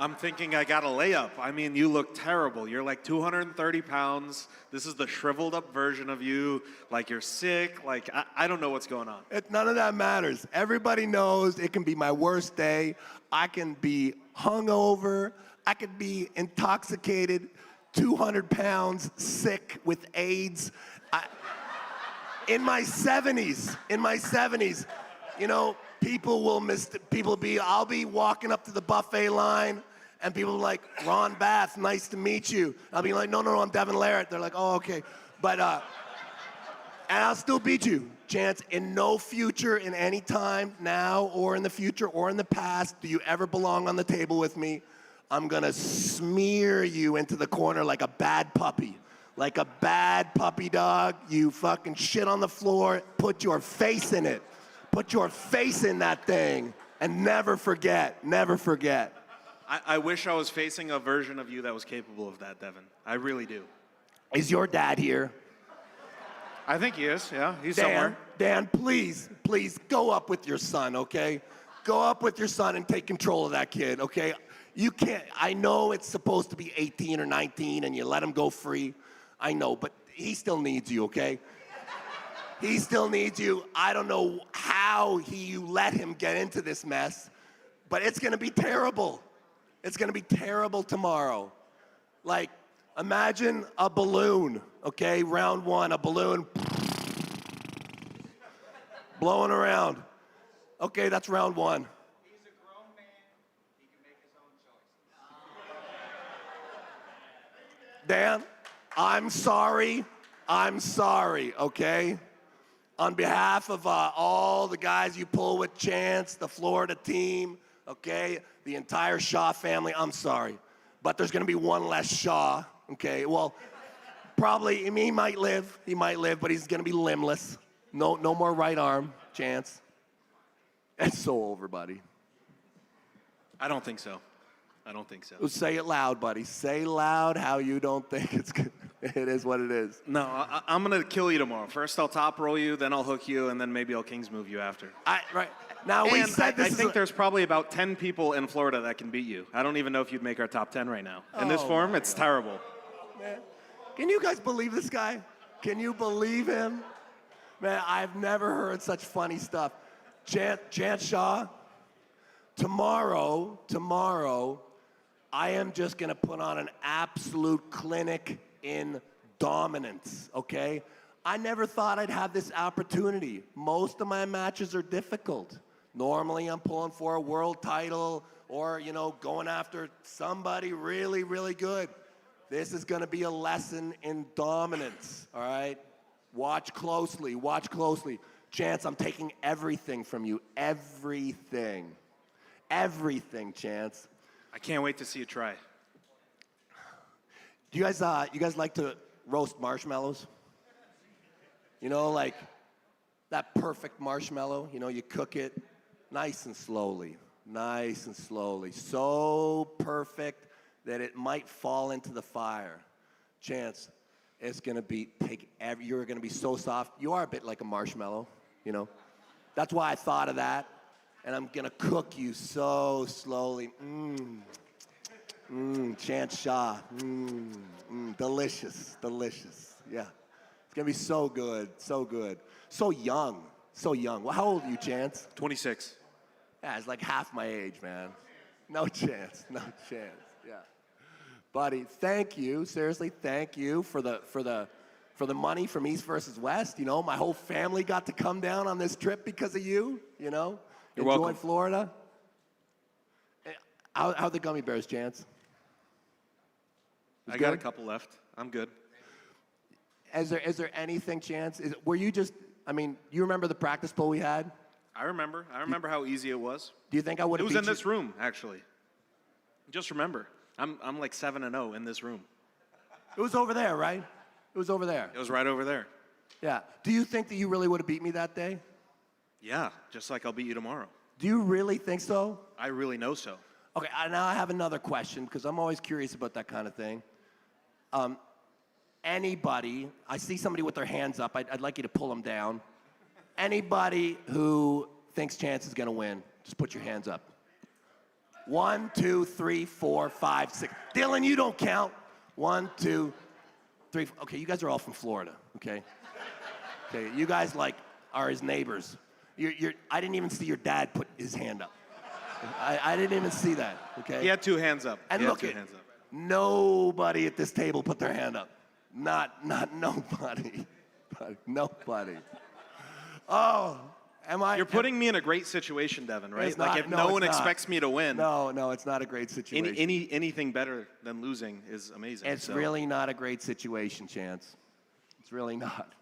I'm thinking I got a layup. I mean, you look terrible. You're like 230 pounds. This is the shriveled up version of you. Like you're sick. Like, I don't know what's going on. None of that matters. Everybody knows it can be my worst day. I can be hungover. I could be intoxicated, 200 pounds, sick with AIDS. In my 70s, you know, I'll be walking up to the buffet line and people are like, Ron Bath, nice to meet you. I'll be like, no, I'm Devon Larett. They're like, oh, okay. But And I'll still beat you. Chance, in no future, in any time, now or in the future or in the past, do you ever belong on the table with me. I'm gonna smear you into the corner like a bad puppy. Like a bad puppy dog. You fucking shit on the floor, put your face in it. Put your face in that thing and never forget, never forget. I wish I was facing a version of you that was capable of that, Devin. I really do. Is your dad here? I think he is, yeah. He's Dan, somewhere. Dan, please, please go up with your son, okay? Go up with your son and take control of that kid, okay? You can't, I know it's supposed to be 18 or 19 and you let him go free. I know, but he still needs you, okay? He still needs you. I don't know how you let him get into this mess, but it's gonna be terrible. It's gonna be terrible tomorrow. Like, imagine a balloon, okay? Round one, a balloon blowing around. Okay, that's round one. He's a grown man. He can make his own choices. Dan, I'm sorry, okay? On behalf of all the guys you pull with Chance, the Florida team, okay, the entire Shaw family, I'm sorry. But there's gonna be one less Shaw, okay? Well, probably, I mean, he might live, but he's gonna be limbless. No more right arm, Chance. It's so over, buddy. I don't think so. I don't think so. Say it loud, buddy. Say loud how you don't think it's good. It is what it is. No, I'm going to kill you tomorrow. First, I'll top roll you, then I'll hook you, and then maybe I'll Kings move you after. Right. Now, we said this I think there's probably about 10 people in Florida that can beat you. I don't even know if you'd make our top 10 right now. In this form, it's terrible. Man, can you guys believe this guy? Can you believe him? Man, I've never heard such funny stuff. Chance Shaw, tomorrow, I am just gonna put on an absolute clinic in dominance, okay? I never thought I'd have this opportunity. Most of my matches are difficult. Normally I'm pulling for a world title or, you know, going after somebody really, really good. This is gonna be a lesson in dominance, all right? Watch closely. Chance, I'm taking everything from you, everything. Everything, Chance. I can't wait to see you try. Do you guys like to roast marshmallows? You know, like that perfect marshmallow, you know, you cook it nice and slowly. So perfect that it might fall into the fire. Chance, it's gonna be, you're gonna be so soft. You are a bit like a marshmallow, you know. That's why I thought of that. And I'm gonna cook you so slowly. Chance Shaw. Delicious. Yeah. It's gonna be so good. So young. Well, how old are you, Chance? 26. Yeah, it's like half my age, man. No chance. Yeah. Buddy, thank you. Seriously, thank you for the money from East versus West. You know, my whole family got to come down on this trip because of you, you know. You're Enjoy welcome. Florida. How the gummy bears, Chance? I got a couple left. I'm good. Is there anything, Chance? Were you just, I mean, you remember the practice poll we had? I remember how easy it was. Do you think I would have It was beat in this room, actually. Just remember, I'm like 7-0 in this room. It was over there, right? It was over there. It was right over there. Yeah. Do you think that you really would have beat me that day? Yeah, just like I'll beat you tomorrow. Do you really think so? I really know so. Okay, now I have another question because I'm always curious about that kind of thing. Anybody, I see somebody with their hands up, I'd like you to pull them down. Anybody who thinks Chance is gonna win, just put your hands up. 1, 2, 3, 4, 5, 6. Dylan, you don't count. 1, 2, 3. Okay, you guys are all from Florida, okay? Okay, you guys are his neighbors. I didn't even see your dad put his hand up. I didn't even see that, okay? He had 2 hands up. And look, nobody at this table put their hand up. Not nobody. Nobody. Oh, am I? You're putting me in a great situation, Devin, right? It's Like not. if No, no it's one not. expects me to win. No, it's not a great situation. Anything better than losing is amazing. It's really not a great situation, Chance. It's really not.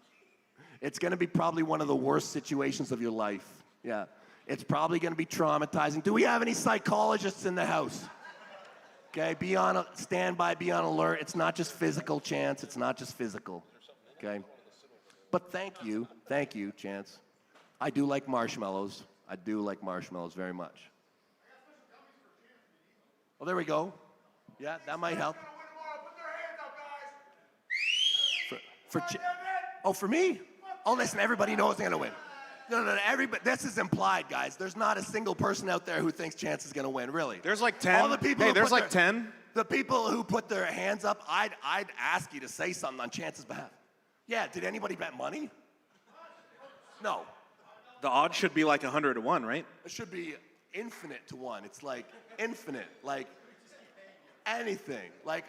It's going to be probably one of the worst situations of your life. Yeah. It's probably going to be traumatizing. Do we have any psychologists in the house? Okay, be on standby, be on alert. It's not just physical, Chance. It's not just physical. Okay? But thank you, Chance. I do like marshmallows. I do like marshmallows very much. Oh, there we go. Yeah, that might help. For me? Oh, listen, everybody knows they're going to win. No, everybody, this is implied, guys. There's not a single person out there who thinks Chance is going to win, really. There's like 10. All the people Hey, there's like 10. The people who put their hands up, I'd ask you to say something on Chance's behalf. Yeah, did anybody bet money? No. The odds should be like 100 to 1, right? It should be infinite to 1. It's like infinite, like anything. Like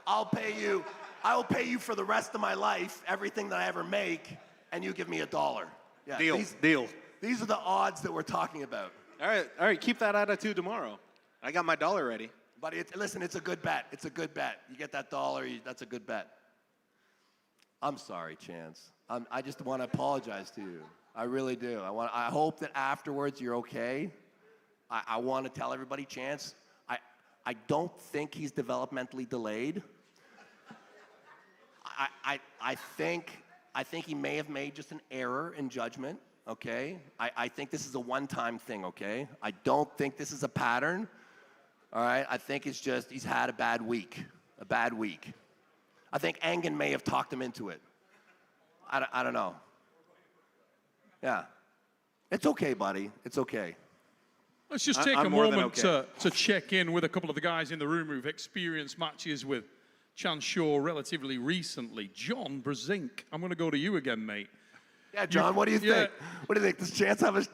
I will pay you for the rest of my life, everything that I ever make, and you give me $1. Yeah, Deal. These are the odds that we're talking about. All right, keep that attitude tomorrow. I got my $1 ready. But listen, it's a good bet. It's a good bet. You get that $1, that's a good bet. I'm sorry, Chance. I just want to apologize to you. I really do. I hope that afterwards you're okay. I want to tell everybody, Chance, I don't think he's developmentally delayed. I think he may have made just an error in judgment, okay? I think this is a one-time thing, okay? I don't think this is a pattern, all right? I think it's just he's had a bad week. I think Engen may have talked him into it. I don't know. Yeah. It's okay, buddy. It's okay. Let's just take a moment to check in with a couple of the guys in the room who've experienced matches with Chance Shaw relatively recently. John Brazink, I'm going to go to you again, mate. Yeah, John, what do you think? What do you think? Does Chance have a...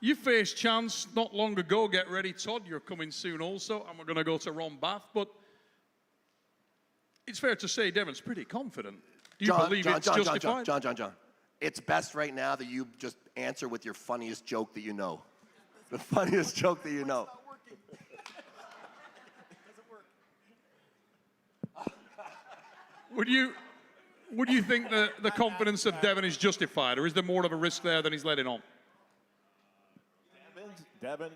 You faced Chance not long ago. Get ready, Todd. You're coming soon also. And we're going to go to Ron Bath. But it's fair to say Devon's pretty confident. Do you believe it's justified? John. It's best right now that you just answer with your funniest joke that you know. The funniest joke that you know. Would you think that the confidence of Devon is justified, or is there more of a risk there than he's letting on? Devon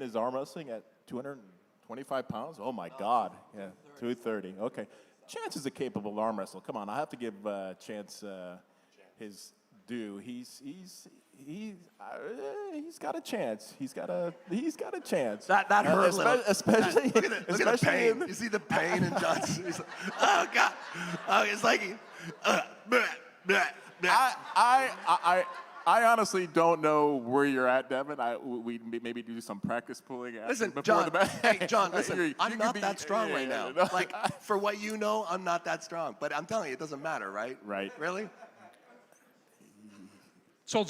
is arm wrestling at 225 pounds. Oh my God! Yeah, 230. Okay, Chance is a capable arm wrestler. Come on, I have to give Chance his due. He's got a chance. He's got a chance. That hurt. Especially look at the pain. You see the pain in Johnson. He's like, oh God. Oh, it's like I honestly don't know where you're at, Devon. We maybe do some practice pulling. Listen, John. Hey, John. Listen, I'm not that strong right now. Like for what you know, I'm not that strong. But I'm telling you, it doesn't matter, right? Right. Really? Todd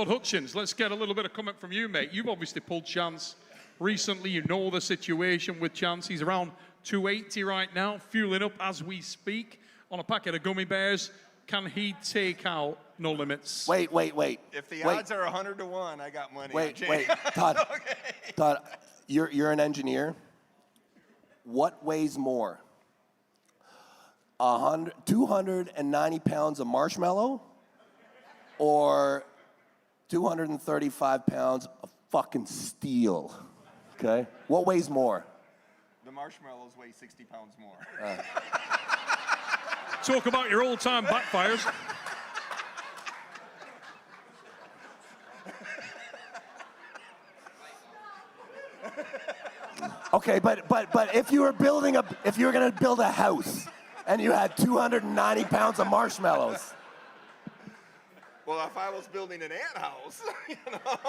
Hutchings, let's get a little bit of comment from you, mate. You've obviously pulled Chance recently. You know the situation with Chance. He's around 280 right now, fueling up as we speak on a packet of gummy bears. Can he take out No Limits? Wait. If the odds are 100 to 1, I got money. Wait, Todd. Okay. Todd, you're an engineer. What weighs more? 290 pounds of marshmallow? Or 235 pounds of fucking steel, okay? What weighs more? The marshmallows weigh 60 pounds more. Talk about your old-time backfires. Okay, but if you were gonna build a house and you had 290 pounds of marshmallows. Well, if I was building an ant house, you know.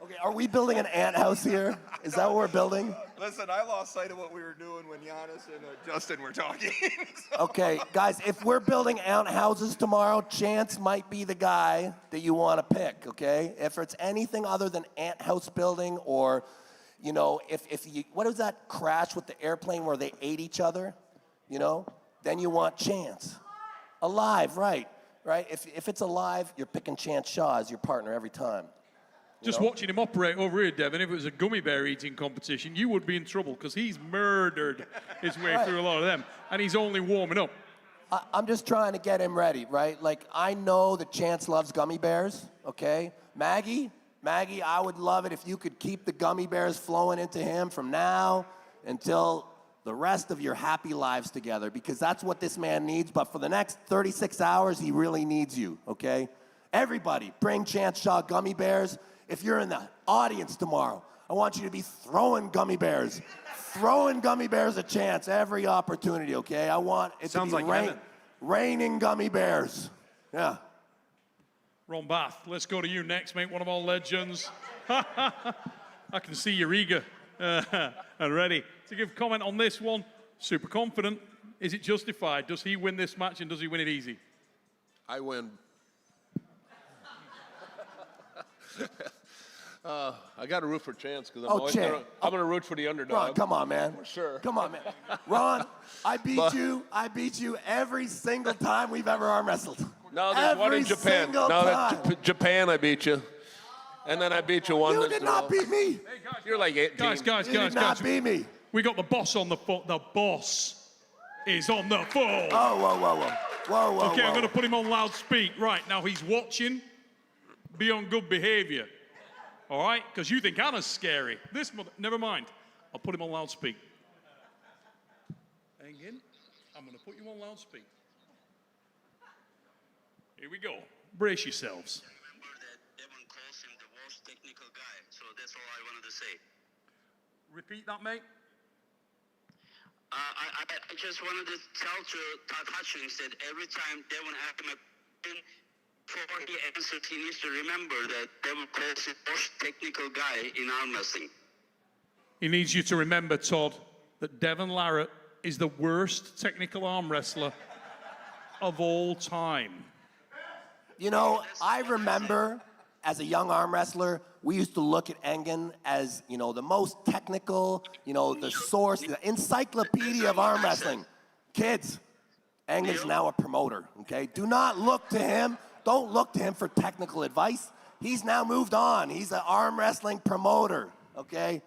Okay, are we building an ant house here? Is that what we're building? Listen, I lost sight of what we were doing when Giannis and Justin were talking. So. Okay, guys, if we're building ant houses tomorrow, Chance might be the guy that you want to pick, okay? If it's anything other than ant house building or, you know, what was that crash with the airplane where they ate each other, you know? Then you want Chance. Alive, right? Right? If it's alive, you're picking Chance Shaw as your partner every time. Just watching him operate over here, Devon, if it was a gummy bear eating competition, you would be in trouble because he's murdered his way through a lot of them, and he's only warming up. I'm just trying to get him ready, right? Like, I know that Chance loves gummy bears, okay? Maggie, I would love it if you could keep the gummy bears flowing into him from now until the rest of your happy lives together, because that's what this man needs. But for the next 36 hours, he really needs you, okay? Everybody, bring Chance Shaw gummy bears. If you're in the audience tomorrow, I want you to be throwing gummy bears. Throwing gummy bears at Chance every opportunity, okay? I want it Sounds to be like heaven. raining gummy bears. Yeah. Ron Bath, let's go to you next, mate. One of our legends. I can see you're eager and ready to give comment on this one. Super confident. Is it justified? Does he win this match, and does he win it easy? I win. I got to root for Chance because I'm going to root for the underdog. Ron, come on, man. For sure. Come on, man. Ron, I beat you every single time we've ever arm wrestled. No, there's one in Japan. No, that's Japan, I beat you. And then I beat you one. You did not beat me. You're like 18. Guys. You did not beat me. We got the boss on the phone. The boss is on the phone. Oh, whoa. Okay, I'm going to put him on loudspeak. Right, now he's watching. Be on good behavior. All right? Because you think Anna's scary. Never mind. I'll put him on loudspeak. Hang in. I'm going to put you on loudspeak. Here we go. Brace yourselves. Remember that Devon calls him the worst technical guy, so that's all I wanted to say. Repeat that, mate. I just wanted to tell to Todd Hutchings that every time Devon asked him a question, before he answered, he needs to remember that Devon calls him the worst technical guy in arm wrestling. He needs you to remember, Todd, that Devon Larett is the worst technical arm wrestler of all time. You know, I remember as a young arm wrestler, we used to look at Engen as, you know, the most technical, you know, the source, the encyclopedia of arm wrestling. Kids, Engen's now a promoter, okay? Do not look to him. Don't look to him for technical advice. He's now moved on. He's an arm wrestling promoter, okay?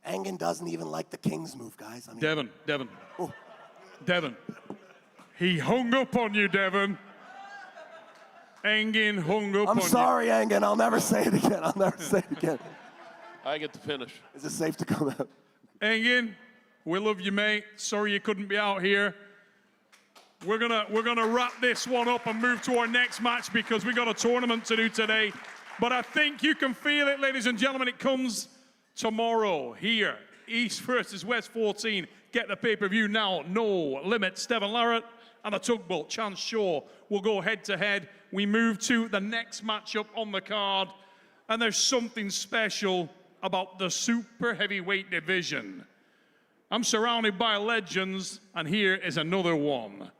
Engen doesn't even like the King's move, guys. I mean, Devon. He hung up on you, Devon. Engen hung up on you. I'm sorry, Engen. I'll never say it again. I get the finish. Is it safe to come out? Engen, we love you, mate. Sorry you couldn't be out here. We're gonna wrap this one up and move to our next match because we got a tournament to do today. But I think you can feel it, ladies and gentlemen. It comes tomorrow here. East versus West 14. Get the pay-per-view now. No limits. Devon Larett and the tugboat Chance Shaw will go head-to-head. We move to the next matchup on the card. And there's something special about the super heavyweight division. I'm surrounded by legends, and here is another one.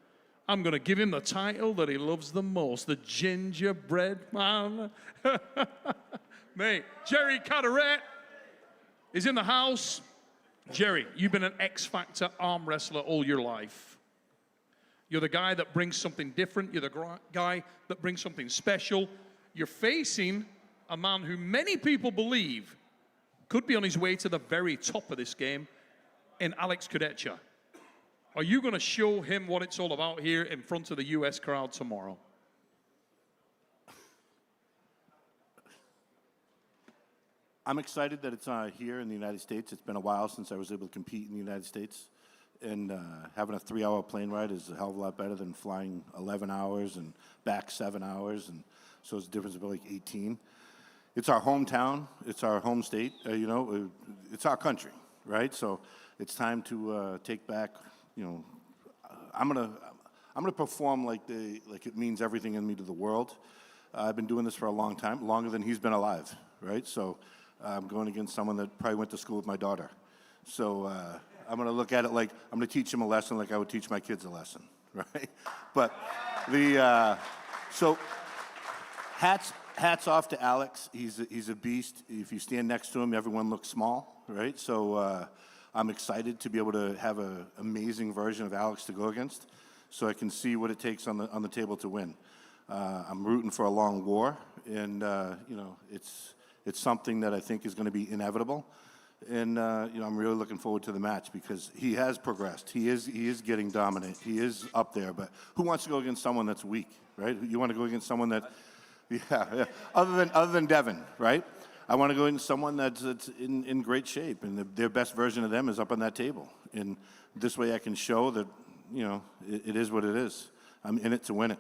I'm going to give him the title that he loves the most, the gingerbread man. Mate, Jerry Karet is in the house. Jerry, you've been an X-Factor arm wrestler all your life. You're the guy that brings something different. You're the guy that brings something special. You're facing a man who many people believe could be on his way to the very top of this game in Alex Kudecha. Are you going to show him what it's all about here in front of the U.S. crowd tomorrow? I'm excited that it's here in the United States. It's been a while since I was able to compete in the United States. And having a 3-hour plane ride is a hell of a lot better than flying 11 hours and back 7 hours. And so it's a difference of like 18. It's our hometown. It's our home state. It's our country, right? So it's time to take back. I'm gonna perform like it means everything in me to the world. I've been doing this for a long time, longer than he's been alive, right? So I'm going against someone that probably went to school with my daughter. So I'm gonna look at it like I'm gonna teach him a lesson like I would teach my kids a lesson, right? But so hats off to Alex. He's a beast. If you stand next to him, everyone looks small, right? So I'm excited to be able to have an amazing version of Alex to go against, so I can see what it takes on the table to win. I'm rooting for a long war, and it's something that I think is going to be inevitable. And I'm really looking forward to the match because he has progressed. He is getting dominant. He is up there. But who wants to go against someone that's weak, right? You want to go against someone that, yeah. Other than Devin, right? I want to go against someone that's in great shape, and their best version of them is up on that table. And this way, I can show that it is what it is. I'm in it to win it.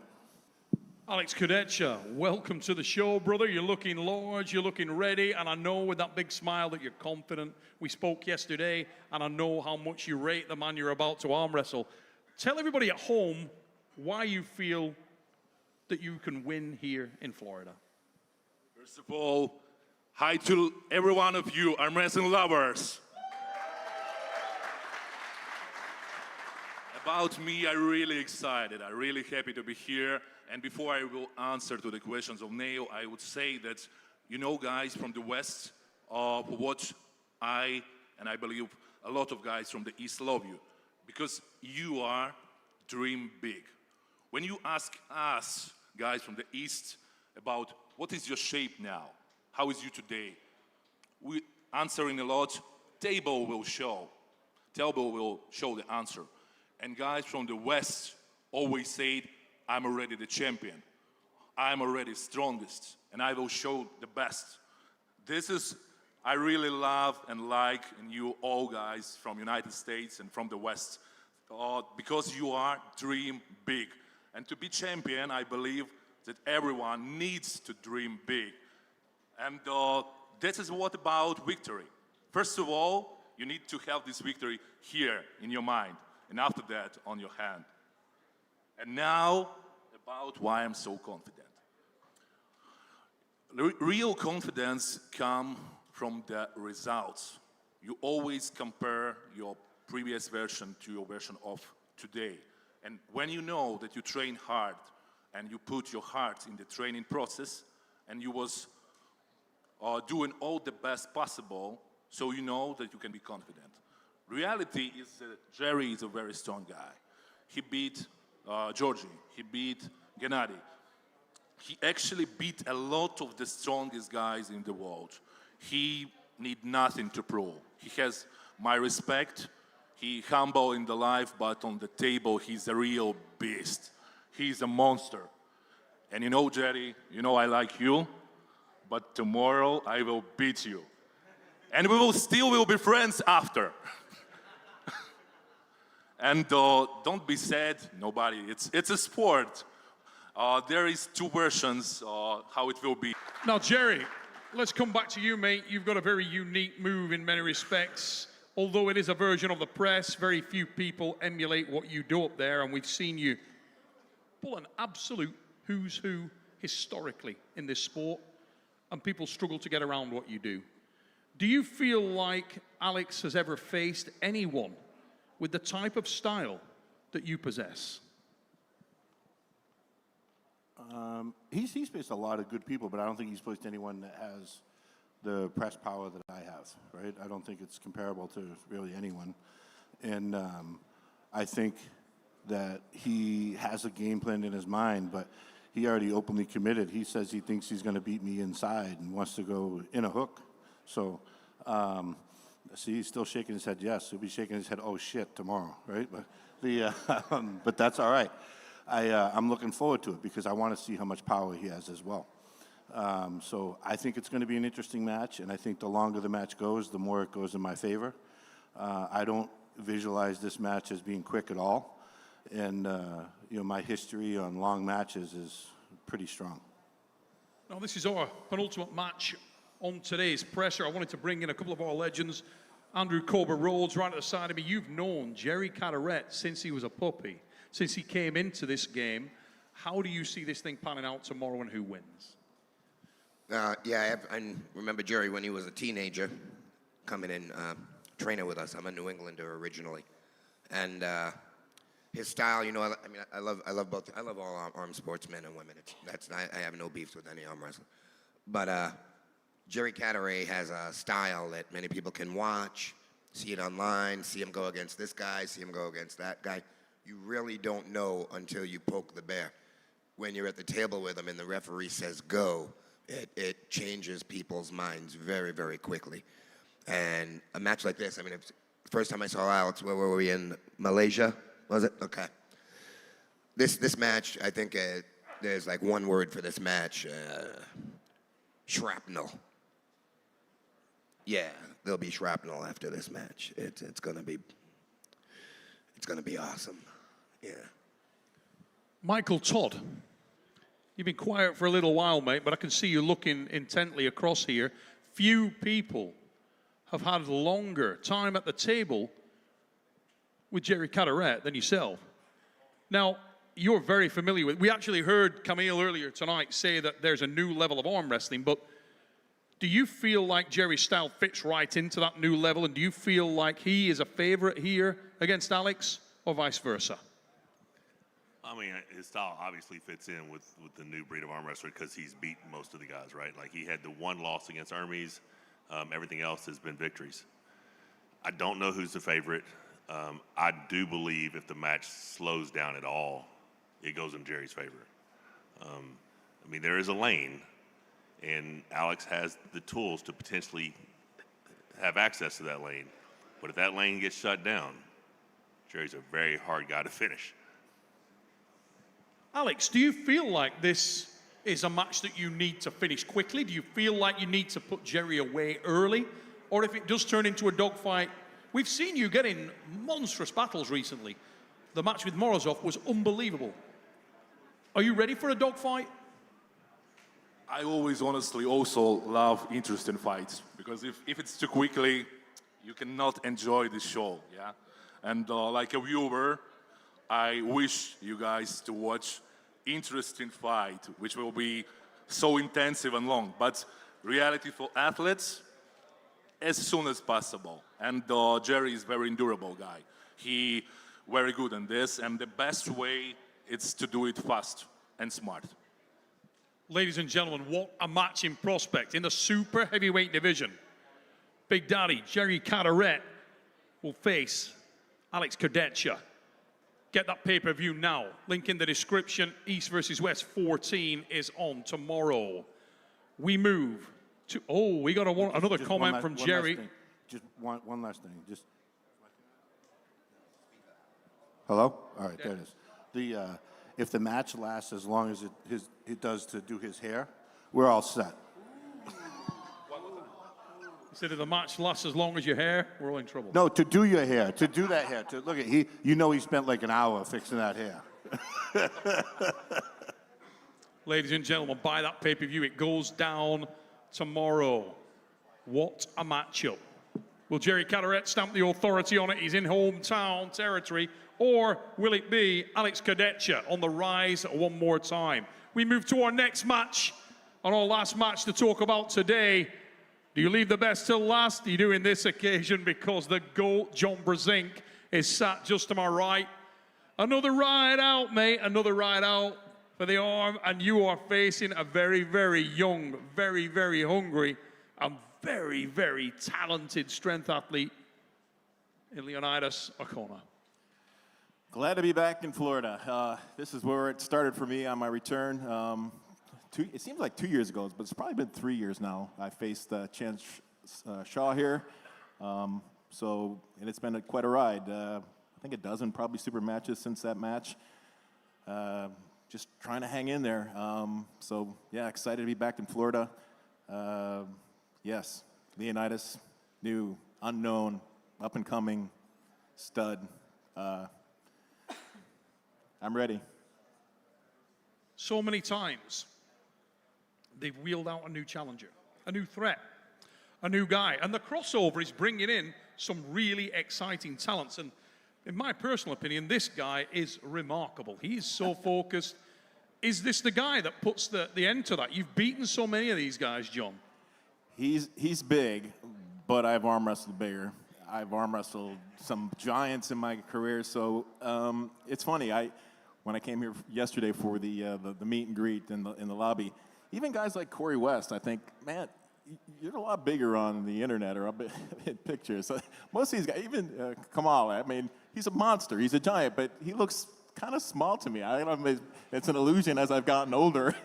Alex Karet, welcome to the show, brother. You're looking large, you're looking ready, and I know with that big smile that you're confident. We spoke yesterday, and I know how much you rate the man you're about to arm wrestle. Tell everybody at home why you feel that you can win here in Florida. First of all, hi to every one of you arm wrestling lovers. About me, I'm really excited. I'm really happy to be here. And before I will answer to the questions of Neil, I would say that, guys from the West, what I believe a lot of guys from the East love you, because you are dream big. When you ask us, guys from the East, about what is your shape now, how is you today, we answering a lot, table will show the answer. And guys from the West always say, I'm already the champion. I'm already strongest, and I will show the best. This is, I really love and like in you all guys from United States and from the West, because you are dream big. And to be champion, I believe that everyone needs to dream big. And this is what about victory. First of all, you need to have this victory here in your mind, and after that, on your hand. And now, about why I'm so confident. Real confidence comes from the results. You always compare your previous version to your version of today. And when you know that you train hard and you put your heart in the training process and you was doing all the best possible, so you know that you can be confident. Reality is that Jerry is a very strong guy. He beat Georgie, he beat Gennady. He actually beat a lot of the strongest guys in the world. He need nothing to prove. He has my respect. He humble in the life, but on the table, he's a real beast. He's a monster. And Jerry, I like you, but tomorrow I will beat you. And we will still be friends after. And don't be sad, nobody. It's a sport. There is two versions how it will be. Now, Jerry, let's come back to you, mate. You've got a very unique move in many respects. Although it is a version of the press, very few people emulate what you do up there, and we've seen you pull an absolute who's who historically in this sport, and people struggle to get around what you do. Do you feel like Alex has ever faced anyone with the type of style that you possess? He's faced a lot of good people, but I don't think he's faced anyone that has the press power that I have, right? I don't think it's comparable to really anyone. And I think that he has a game plan in his mind, but he already openly committed. He says he thinks he's going to beat me inside and wants to go in a hook. So, see, he's still shaking his head yes. He'll be shaking his head, oh shit, tomorrow, right? But but that's all right. I'm looking forward to it because I want to see how much power he has as well. So I think it's going to be an interesting match, and I think the longer the match goes, the more it goes in my favor. I don't visualize this match as being quick at all, and my history on long matches is pretty strong. Now, this is our penultimate match on today's presser. I wanted to bring in a couple of our legends. Andrew Cobra Rhodes right at the side of me. You've known Jerry Karet since he was a puppy, since he came into this game. How do you see this thing panning out tomorrow, and who wins? Yeah, I remember Jerry when he was a teenager coming in, training with us. I'm a New Englander originally. And his style, I love both. I love all armed sports, men and women. I have no beefs with any arm wrestling. But Jerry Karet has a style that many people can watch, see it online, see him go against this guy, see him go against that guy. You really don't know until you poke the bear. When you're at the table with him and the referee says go, it changes people's minds very, very quickly. And a match like this, I mean, the first time I saw Alex, where were we in Malaysia? Was it? Okay. This match, I think there's like one word for this match, shrapnel. Yeah, there'll be shrapnel after this match. It's gonna be awesome. Yeah. Michael Todd, you've been quiet for a little while, mate, but I can see you looking intently across here. Few people have had longer time at the table with Jerry Karet than yourself. Now, you're very familiar with, we actually heard Camille earlier tonight say that there's a new level of arm wrestling, but do you feel like Jerry's style fits right into that new level, and do you feel like he is a favorite here against Alex, or vice versa? I mean, his style obviously fits in with the new breed of arm wrestler because he's beaten most of the guys, right? Like, he had the one loss against Hermes. Everything else has been victories. I don't know who's the favorite. I do believe if the match slows down at all, it goes in Jerry's favor. I mean, there is a lane, and Alex has the tools to potentially have access to that lane. But if that lane gets shut down, Jerry's a very hard guy to finish. Alex, do you feel like this is a match that you need to finish quickly? Do you feel like you need to put Jerry away early? Or if it does turn into a dogfight, we've seen you get in monstrous battles recently. The match with Morozov was unbelievable. Are you ready for a dogfight? I always honestly also love interesting fights, because if it's too quickly, you cannot enjoy the show, yeah? And like a viewer, I wish you guys to watch interesting fight, which will be so intensive and long. But reality for athletes, as soon as possible. And Jerry is a very endurable guy. He very good in this, and the best way is to do it fast and smart. Ladies and gentlemen, what a match in prospect in the super heavyweight division. Big Daddy Jerry Karet will face Alex Karet. Get that pay-per-view now. Link in the description. East versus West 14 is on tomorrow. We move to, we got another comment from Jerry. Just one last thing. Just hello? All right, there it is. If the match lasts as long as it does to do his hair, we're all set. He said if the match lasts as long as your hair, we're all in trouble. No, to do your hair, to do that hair. To look at he spent like an hour fixing that hair. Ladies and gentlemen, buy that pay-per-view. It goes down tomorrow. What a matchup. Will Jerry Karet stamp the authority on it? He's in hometown territory. Or will it be Alex Karet on the rise one more time? We move to our next match, and our last match to talk about today. Do you leave the best till last? Do you do in this occasion because the GOAT, John Brazin, is sat just to my right. Another ride out, mate. Another ride out for the arm, and you are facing a very, very young, very, very hungry, and very, very talented strength athlete in Leonidas Arona. Glad to be back in Florida. This is where it started for me on my return. It seems like 2 years ago, but it's probably been 3 years now. I faced Chance Shaw here. And it's been quite a ride. I think a dozen probably super matches since that match. Just trying to hang in there. Yeah, excited to be back in Florida. Yes, Leonidas, new, unknown, up-and-coming stud. I'm ready. So many times, they've wheeled out a new challenger, a new threat, a new guy. And the crossover is bringing in some really exciting talents. And in my personal opinion, this guy is remarkable. He is so focused. Is this the guy that puts the end to that? You've beaten so many of these guys, John. He's big, but I've arm wrestled bigger. I've arm wrestled some giants in my career. So it's funny. When I came here yesterday for the meet and greet in the lobby, even guys like Corey West, I think, man, you're a lot bigger on the internet or up in pictures. So most of these guys, even Kamal, I mean, he's a monster. He's a giant, but he looks kind of small to me. I don't know if it's an illusion as I've gotten older.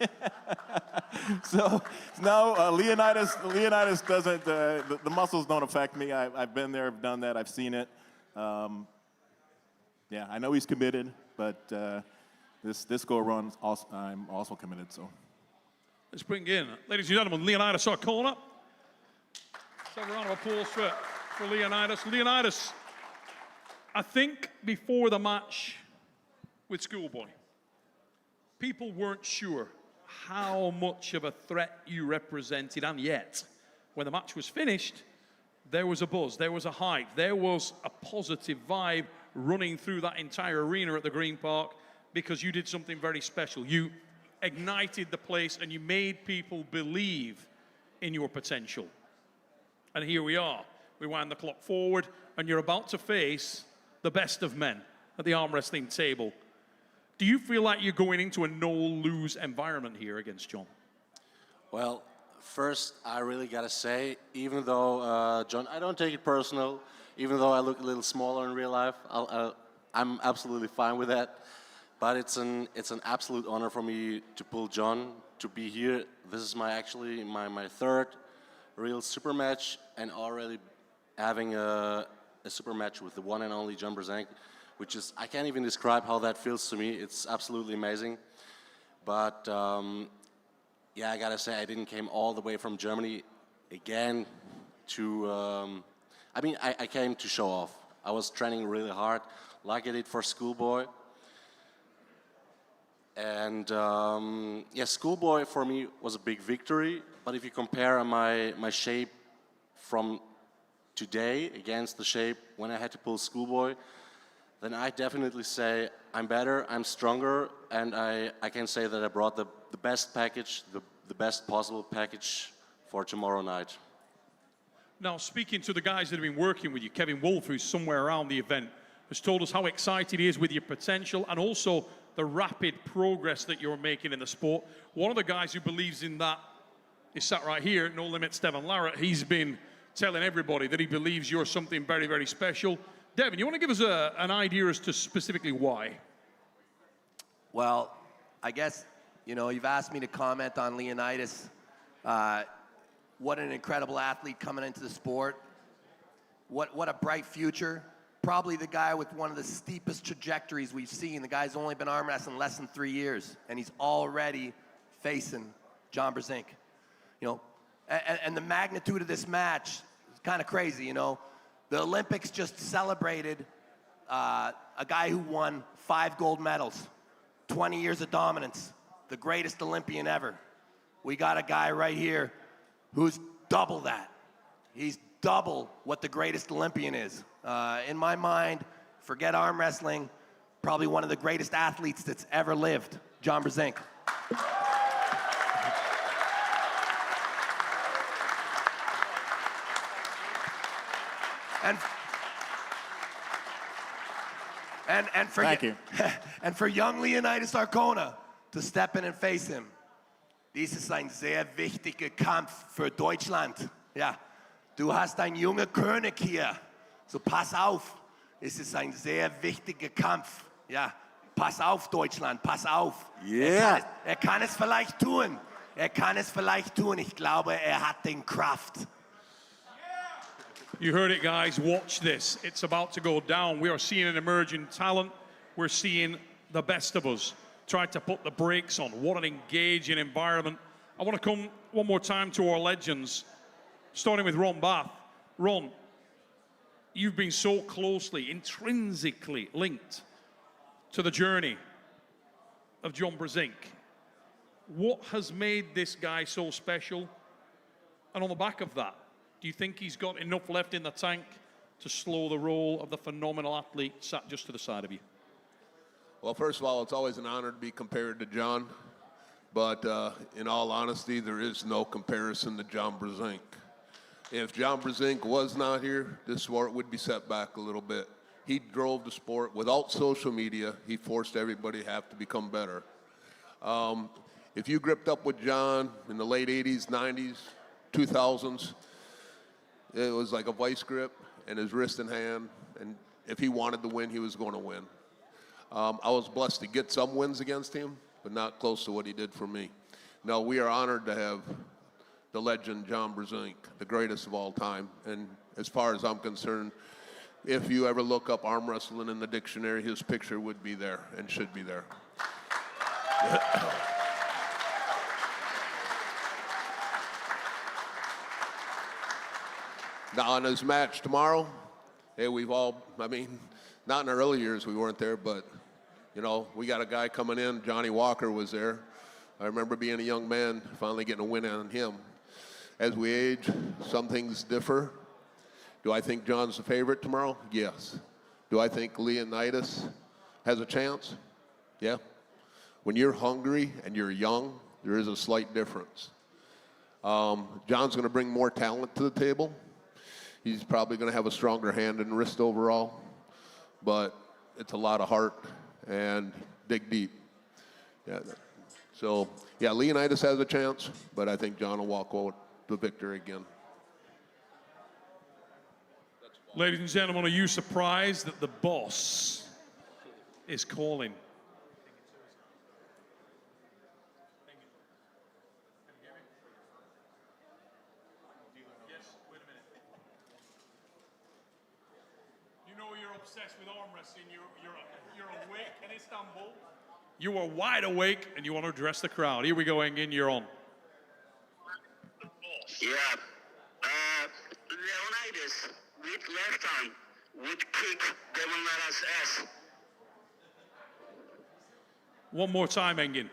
So now Leonidas doesn't, the muscles don't affect me. I've been there, I've done that, I've seen it. Yeah, I know he's committed, but this go around, I'm also committed. So let's bring in, ladies and gentlemen, Leonidas our corner. Let's have a round of applause for Leonidas. Leonidas, I think before the match with Schoolboy, people weren't sure how much of a threat you represented, and yet, when the match was finished, there was a buzz, there was a hype, there was a positive vibe running through that entire arena at the Green Park because you did something very special. You ignited the place and you made people believe in your potential. And here we are. We wind the clock forward and you're about to face the best of men at the arm wrestling table. Do you feel like you're going into a no-lose environment here against John? Well, first, I really gotta say, even though, John, I don't take it personal, even though I look a little smaller in real life, I'm absolutely fine with that. But it's an absolute honor for me to pull John, to be here. This is my third real super match, and already having a super match with the one and only John Brazin, which is, I can't even describe how that feels to me. It's absolutely amazing. But yeah, I gotta say, I didn't came all the way from Germany again to, I mean, I came to show off. I was training really hard, like I did for Schoolboy. And yeah, Schoolboy for me was a big victory, but if you compare my shape from today against the shape when I had to pull Schoolboy, then I definitely say I'm better, I'm stronger, and I can say that I brought the best package, the best possible package for tomorrow night. Now, speaking to the guys that have been working with you, Kevin Wolf, who's somewhere around the event, has told us how excited he is with your potential and also the rapid progress that you're making in the sport. One of the guys who believes in that is sat right here, No Limit Steven Larett. He's been telling everybody that he believes you're something very, very special. Devin, you want to give us an idea as to specifically why? Well, I guess, you know, you've asked me to comment on Leonidas. What an incredible athlete coming into the sport. What a bright future. Probably the guy with one of the steepest trajectories we've seen. The guy's only been arm wrestling less than 3 years, and he's already facing John Brazin. You know, and the magnitude of this match is kind of crazy, you know. The Olympics just celebrated a guy who won 5 gold medals, 20 years of dominance, the greatest Olympian ever. We got a guy right here who's double that. He's double what the greatest Olympian is. In my mind, forget arm wrestling, probably one of the greatest athletes that's ever lived, John Brazin. And for Thank you. And for young Leonidas Arona to step in and face him. Dies ist ein sehr wichtiger Kampf für Deutschland. Ja, du hast einen jungen König hier. So pass auf. Es ist ein sehr wichtiger Kampf. Ja, pass auf Deutschland, pass auf. Yeah. Er kann es vielleicht tun. Er kann es vielleicht tun. Ich glaube, hat den Kraft. You heard it, guys. Watch this. It's about to go down. We are seeing an emerging talent. We're seeing the best of us try to put the brakes on. What an engaging environment. I want to come one more time to our legends, starting with Ron Bath. Ron, you've been so closely, intrinsically linked to the journey of John Brazin. What has made this guy so special? And on the back of that, do you think he's got enough left in the tank to slow the roll of the phenomenal athlete sat just to the side of you? Well, first of all, it's always an honor to be compared to John. But in all honesty, there is no comparison to John Brazin. If John Brazin was not here, this sport would be set back a little bit. He drove the sport. Without social media, he forced everybody to have to become better. If you gripped up with John in the late 80s, 90s, 2000s, it was like a vice grip and his wrist and hand. And if he wanted to win, he was going to win. I was blessed to get some wins against him, but not close to what he did for me. No, we are honored to have the legend John Brazin, the greatest of all time. And as far as I'm concerned, if you ever look up arm wrestling in the dictionary, his picture would be there and should be there. Now, on his match tomorrow, hey, we've all, I mean, not in the early years we weren't there, but, you know, we got a guy coming in. Johnny Walker was there. I remember being a young man, finally getting a win on him. As we age, some things differ. Do I think John's the favorite tomorrow? Yes. Do I think Leonidas has a chance? Yeah. When you're hungry and you're young, there is a slight difference. John's going to bring more talent to the table. He's probably going to have a stronger hand and wrist overall, but it's a lot of heart and dig deep. Yeah. So, yeah, Leonidas has a chance, but I think John will walk out the victor again. Ladies and gentlemen, are you surprised that the boss is calling? Obsessed with arm wrestling, you're awake in Istanbul. You are wide awake and you want to address the crowd. Here we go, Engin, you're on. Yeah. Leonidas with left arm would kick Leonardo's ass. One more time, Engin.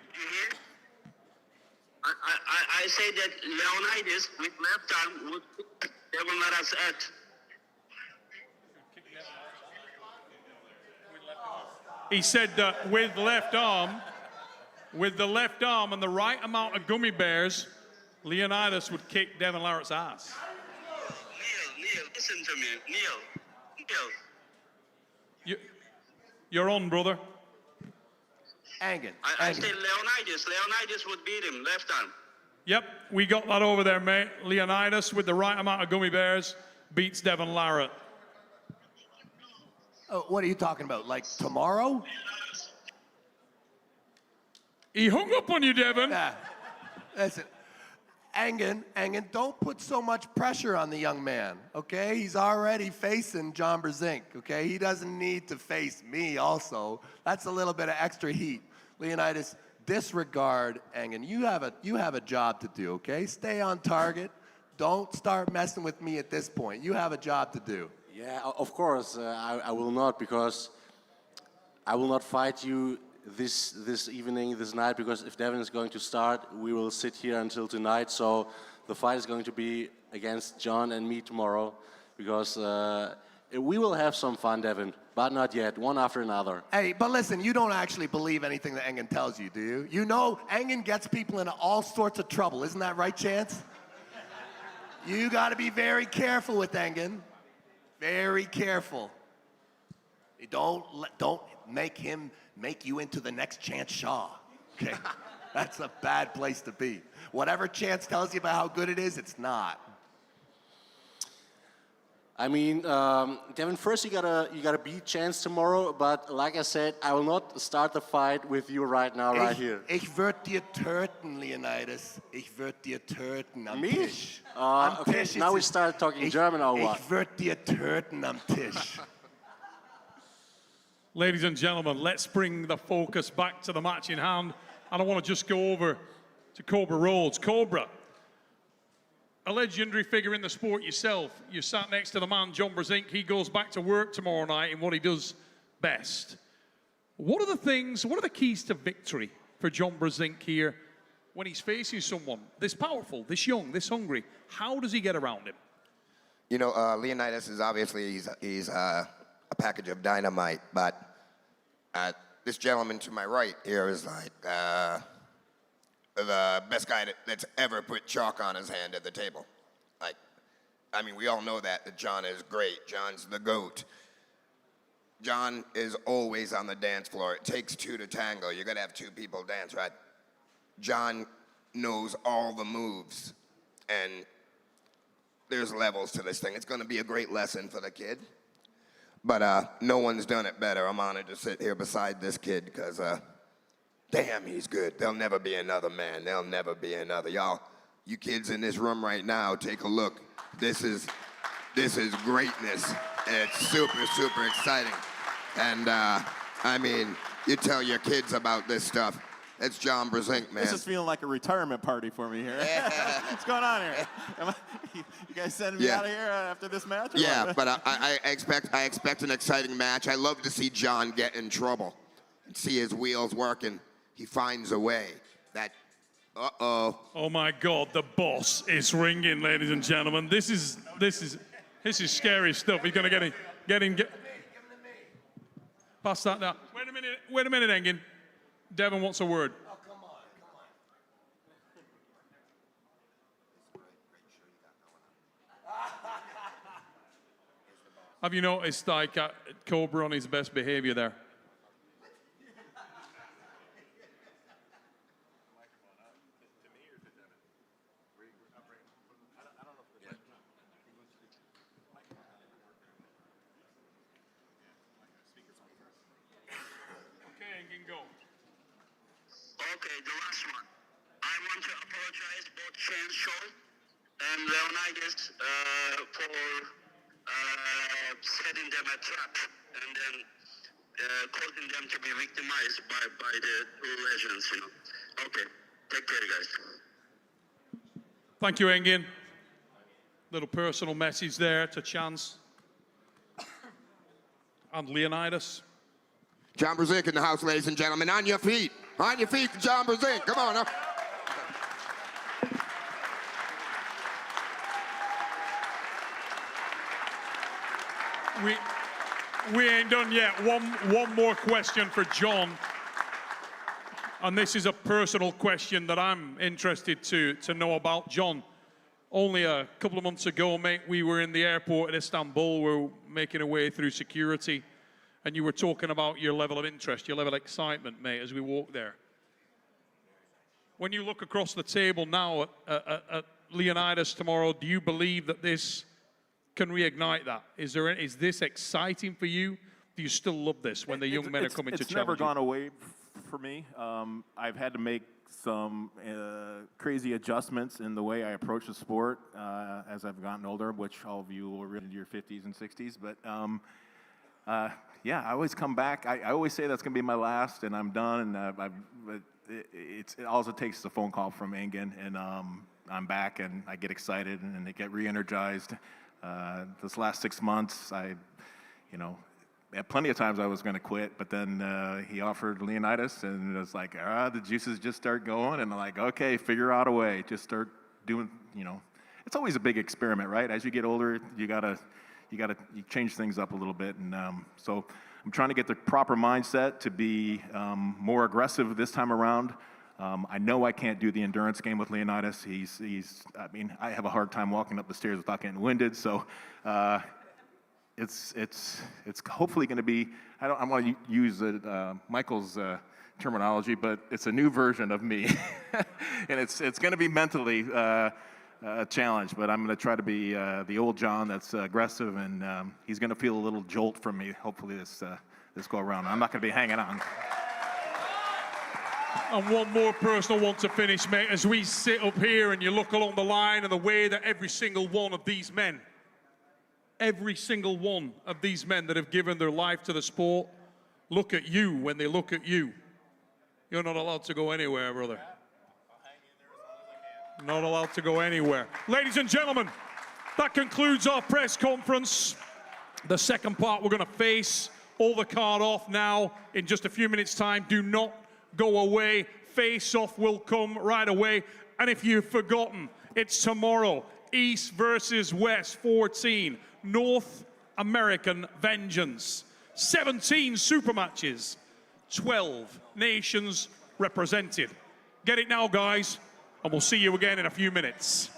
I say that Leonidas with left arm would kick Leonardo's ass. He said that with the left arm and the right amount of gummy bears, Leonidas would kick Devin Larett's ass. Neil, listen to me. Neil. You're on, brother. Engin. I say Leonidas would beat him, left arm. Yep, we got that over there, mate. Leonidas with the right amount of gummy bears beats Devin Larett. Oh, what are you talking about? Like tomorrow? He hung up on you, Devin. Yeah. Listen, Engin, don't put so much pressure on the young man, okay? He's already facing John Brazin, okay? He doesn't need to face me also. That's a little bit of extra heat. Leonidas, disregard Engin. You have a job to do, okay? Stay on target. Don't start messing with me at this point. You have a job to do. Yeah, of course, I will not, because I will not fight you this evening, this night, because if Devin is going to start, we will sit here until tonight. So the fight is going to be against John and me tomorrow, because we will have some fun, Devin, but not yet, one after another. Hey, but listen, you don't actually believe anything that Engin tells you, do you? You know Engin gets people into all sorts of trouble. Isn't that right, Chance? You got to be very careful with Engin. Very careful. Don't make him make you into the next Chance Shaw. Okay? That's a bad place to be. Whatever Chance tells you about how good it is, it's not. I mean, Devin, first you gotta beat Chance tomorrow, but like I said, I will not start the fight with you right now, right here. Ich würd dir töten, Leonidas. Ich würd dir töten am Me? Tisch. Okay, now we start talking German or what? Ich würd dir töten am Tisch. Ladies and gentlemen, let's bring the focus back to the match in hand. And I want to just go over to Cobra Rhodes. Cobra, a legendary figure in the sport yourself. You sat next to the man, John Brazin. He goes back to work tomorrow night in what he does best. What are the keys to victory for John Brazin here when he's facing someone this powerful, this young, this hungry? How does he get around him? You know, Leonidas is obviously, he's a package of dynamite, but this gentleman to my right here is like the best guy that's ever put chalk on his hand at the table. Like, I mean, we all know that John is great. John's the GOAT. John is always on the dance floor. It takes two to tango. You gotta have two people dance, right? John knows all the moves, and there's levels to this thing. It's gonna be a great lesson for the kid. But no one's done it better. I'm honored to sit here beside this kid because, damn, he's good. There'll never be another man. There'll never be another. Y'all, you kids in this room right now, take a look. This is greatness. It's super, super exciting. And, I mean, you tell your kids about this stuff. It's John Brazin, man. This is feeling like a retirement party for me here. What's going on here? You guys sending me out of here after this match? Yeah, but I expect an exciting match. I love to see John get in trouble and see his wheels working. He finds a way. That, uh-oh. Oh my God, the boss is ringing, ladies and gentlemen. This is scary stuff. He's gonna get in. Pass that down. Wait a minute, Engin. Devin wants a word. Oh, come on. Have you noticed, like, Cobra on his best behavior there? Okay, the last one. I want to apologize both Shane's show and Leonidas for setting them a trap and then causing them to be victimized by the two legends, you know. Okay, take care, guys. Thank you, Engin. Little personal message there to Chance and Leonidas. John Brazin in the house, ladies and gentlemen. On your feet. On your feet for John Brazin. Come on up. We ain't done yet. One more question for John. And this is a personal question that I'm interested to know about. John, only a couple of months ago, mate, we were in the airport in Istanbul. We were making our way through security. And you were talking about your level of interest, your level of excitement, mate, as we walked there. When you look across the table now at Leonidas tomorrow, do you believe that this can reignite that? Is this exciting for you? Do you still love this when the young men are coming to challenge you? It's never gone away for me. I've had to make some crazy adjustments in the way I approach the sport as I've gotten older, which all of you will read into your 50s and 60s. But yeah, I always come back. I always say that's going to be my last, and I'm done. And all it takes is a phone call from Engin, and I'm back, and I get excited, and I get re-energized. This last 6 months, at plenty of times I was going to quit, but then he offered Leonidas, and it was like, the juices just start going, and I'm like, okay, figure out a way. Just start doing, It's always a big experiment, right? As you get older, you change things up a little bit, and so I'm trying to get the proper mindset to be more aggressive this time around. I know I can't do the endurance game with Leonidas. I have a hard time walking up the stairs without getting winded, so it's hopefully going to be, I don't want to use Michael's terminology, but it's a new version of me, and it's going to be mentally a challenge, but I'm going to try to be the old John that's aggressive, and he's going to feel a little jolt from me, hopefully this go around. I'm not going to be hanging on. And one more personal one to finish, mate. As we sit up here and you look along the line and the way that every single one of these men that have given their life to the sport look at you when they look at you. You're not allowed to go anywhere, brother. Not allowed to go anywhere. Ladies and gentlemen, that concludes our press conference. The second part, we're going to face all the card off now in just a few minutes' time. Do not go away. Face-off will come right away. And if you've forgotten, it's tomorrow. East versus West 14. North American Vengeance. 17 super matches. 12 nations represented. Get it now, guys. And we'll see you again in a few minutes.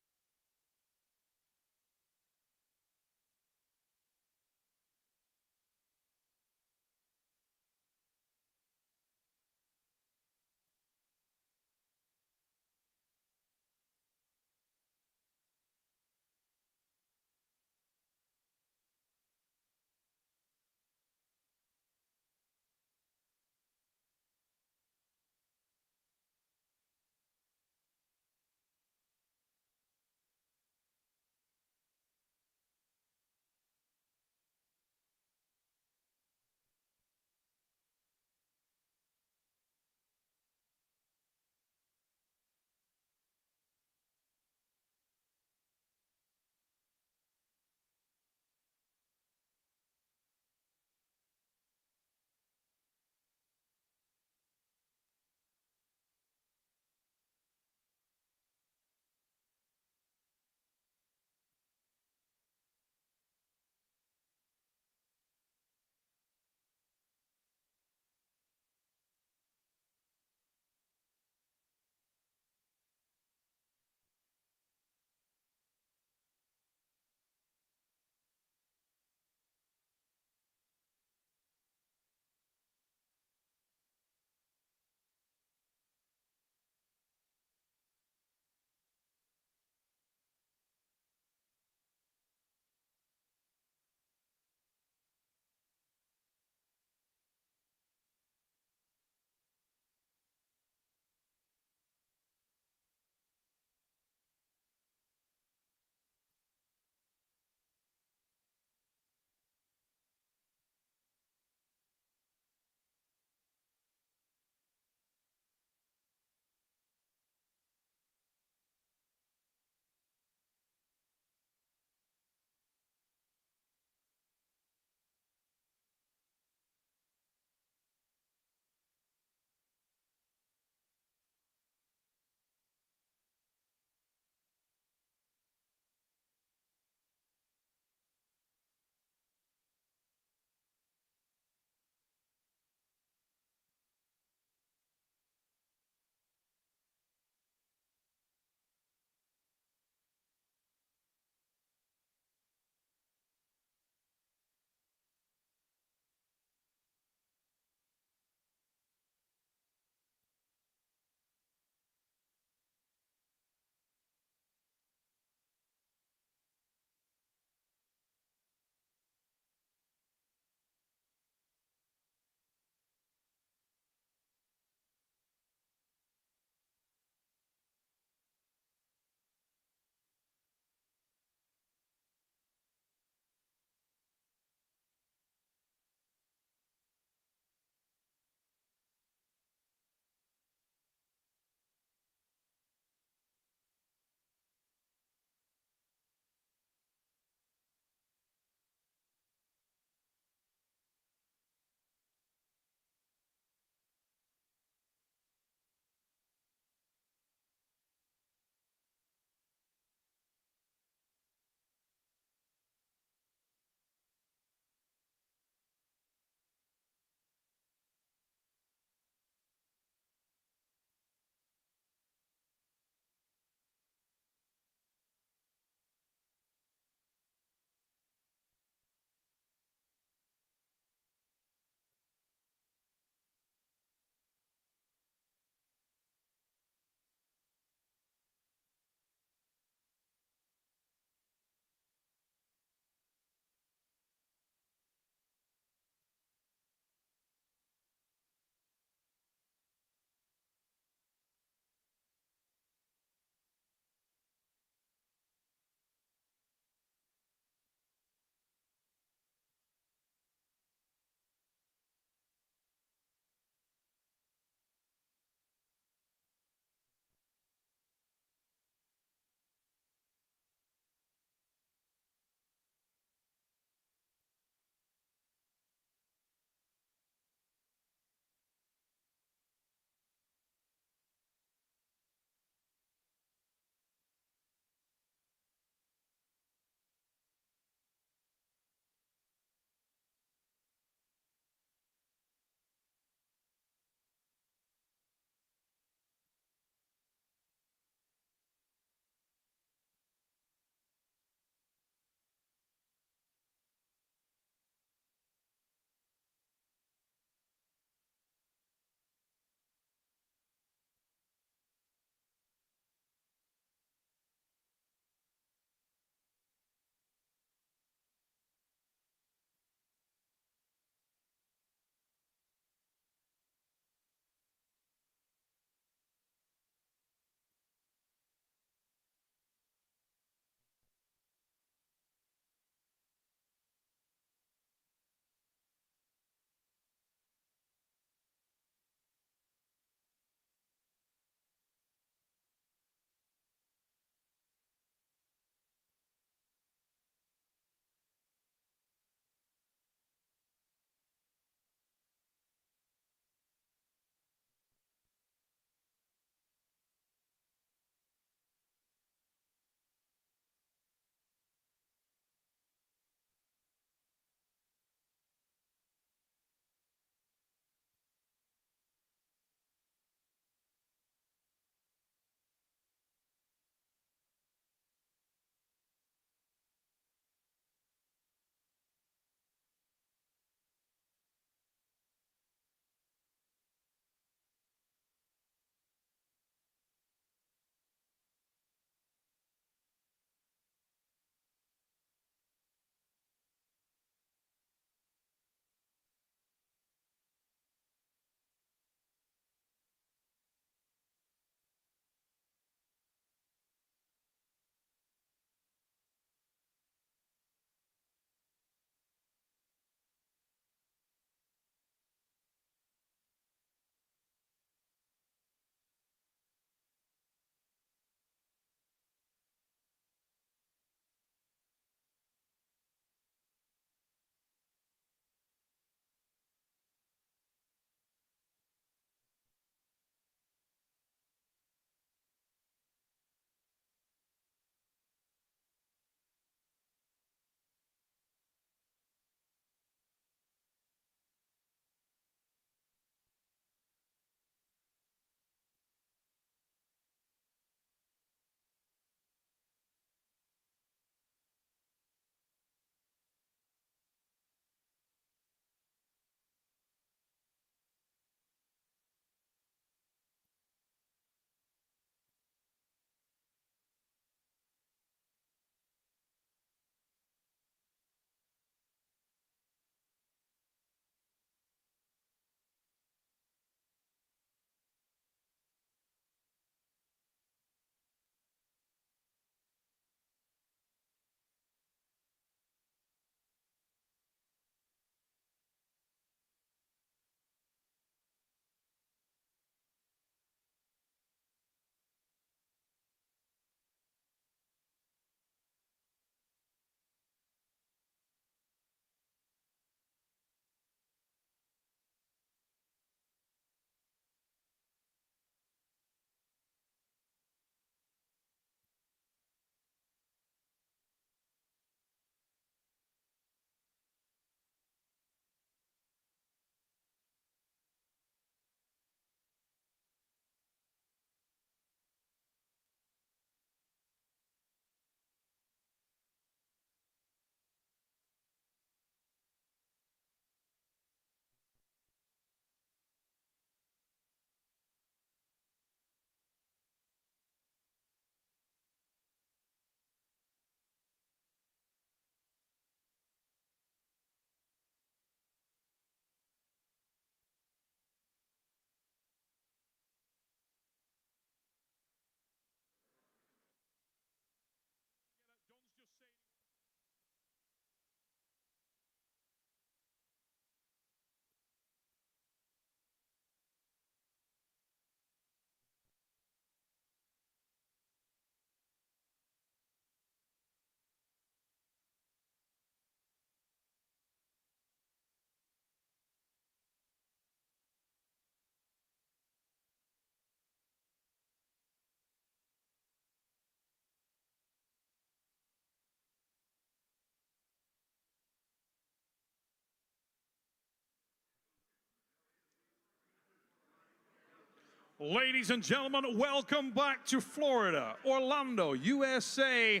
Ladies and gentlemen, welcome back to Florida, Orlando, USA.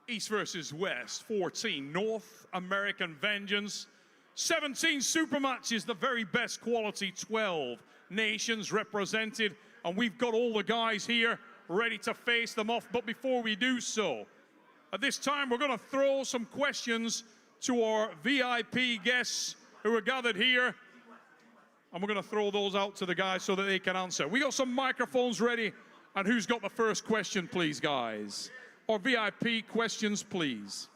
East versus West, 14 North American Vengeance. 17 super matches, the very best quality, 12 nations represented. And we've got all the guys here ready to face them off. But before we do so, at this time, we're going to throw some questions to our VIP guests who are gathered here. And we're going to throw those out to the guys so that they can answer. We got some microphones ready. And who's got the first question, please, guys? Or VIP questions, please.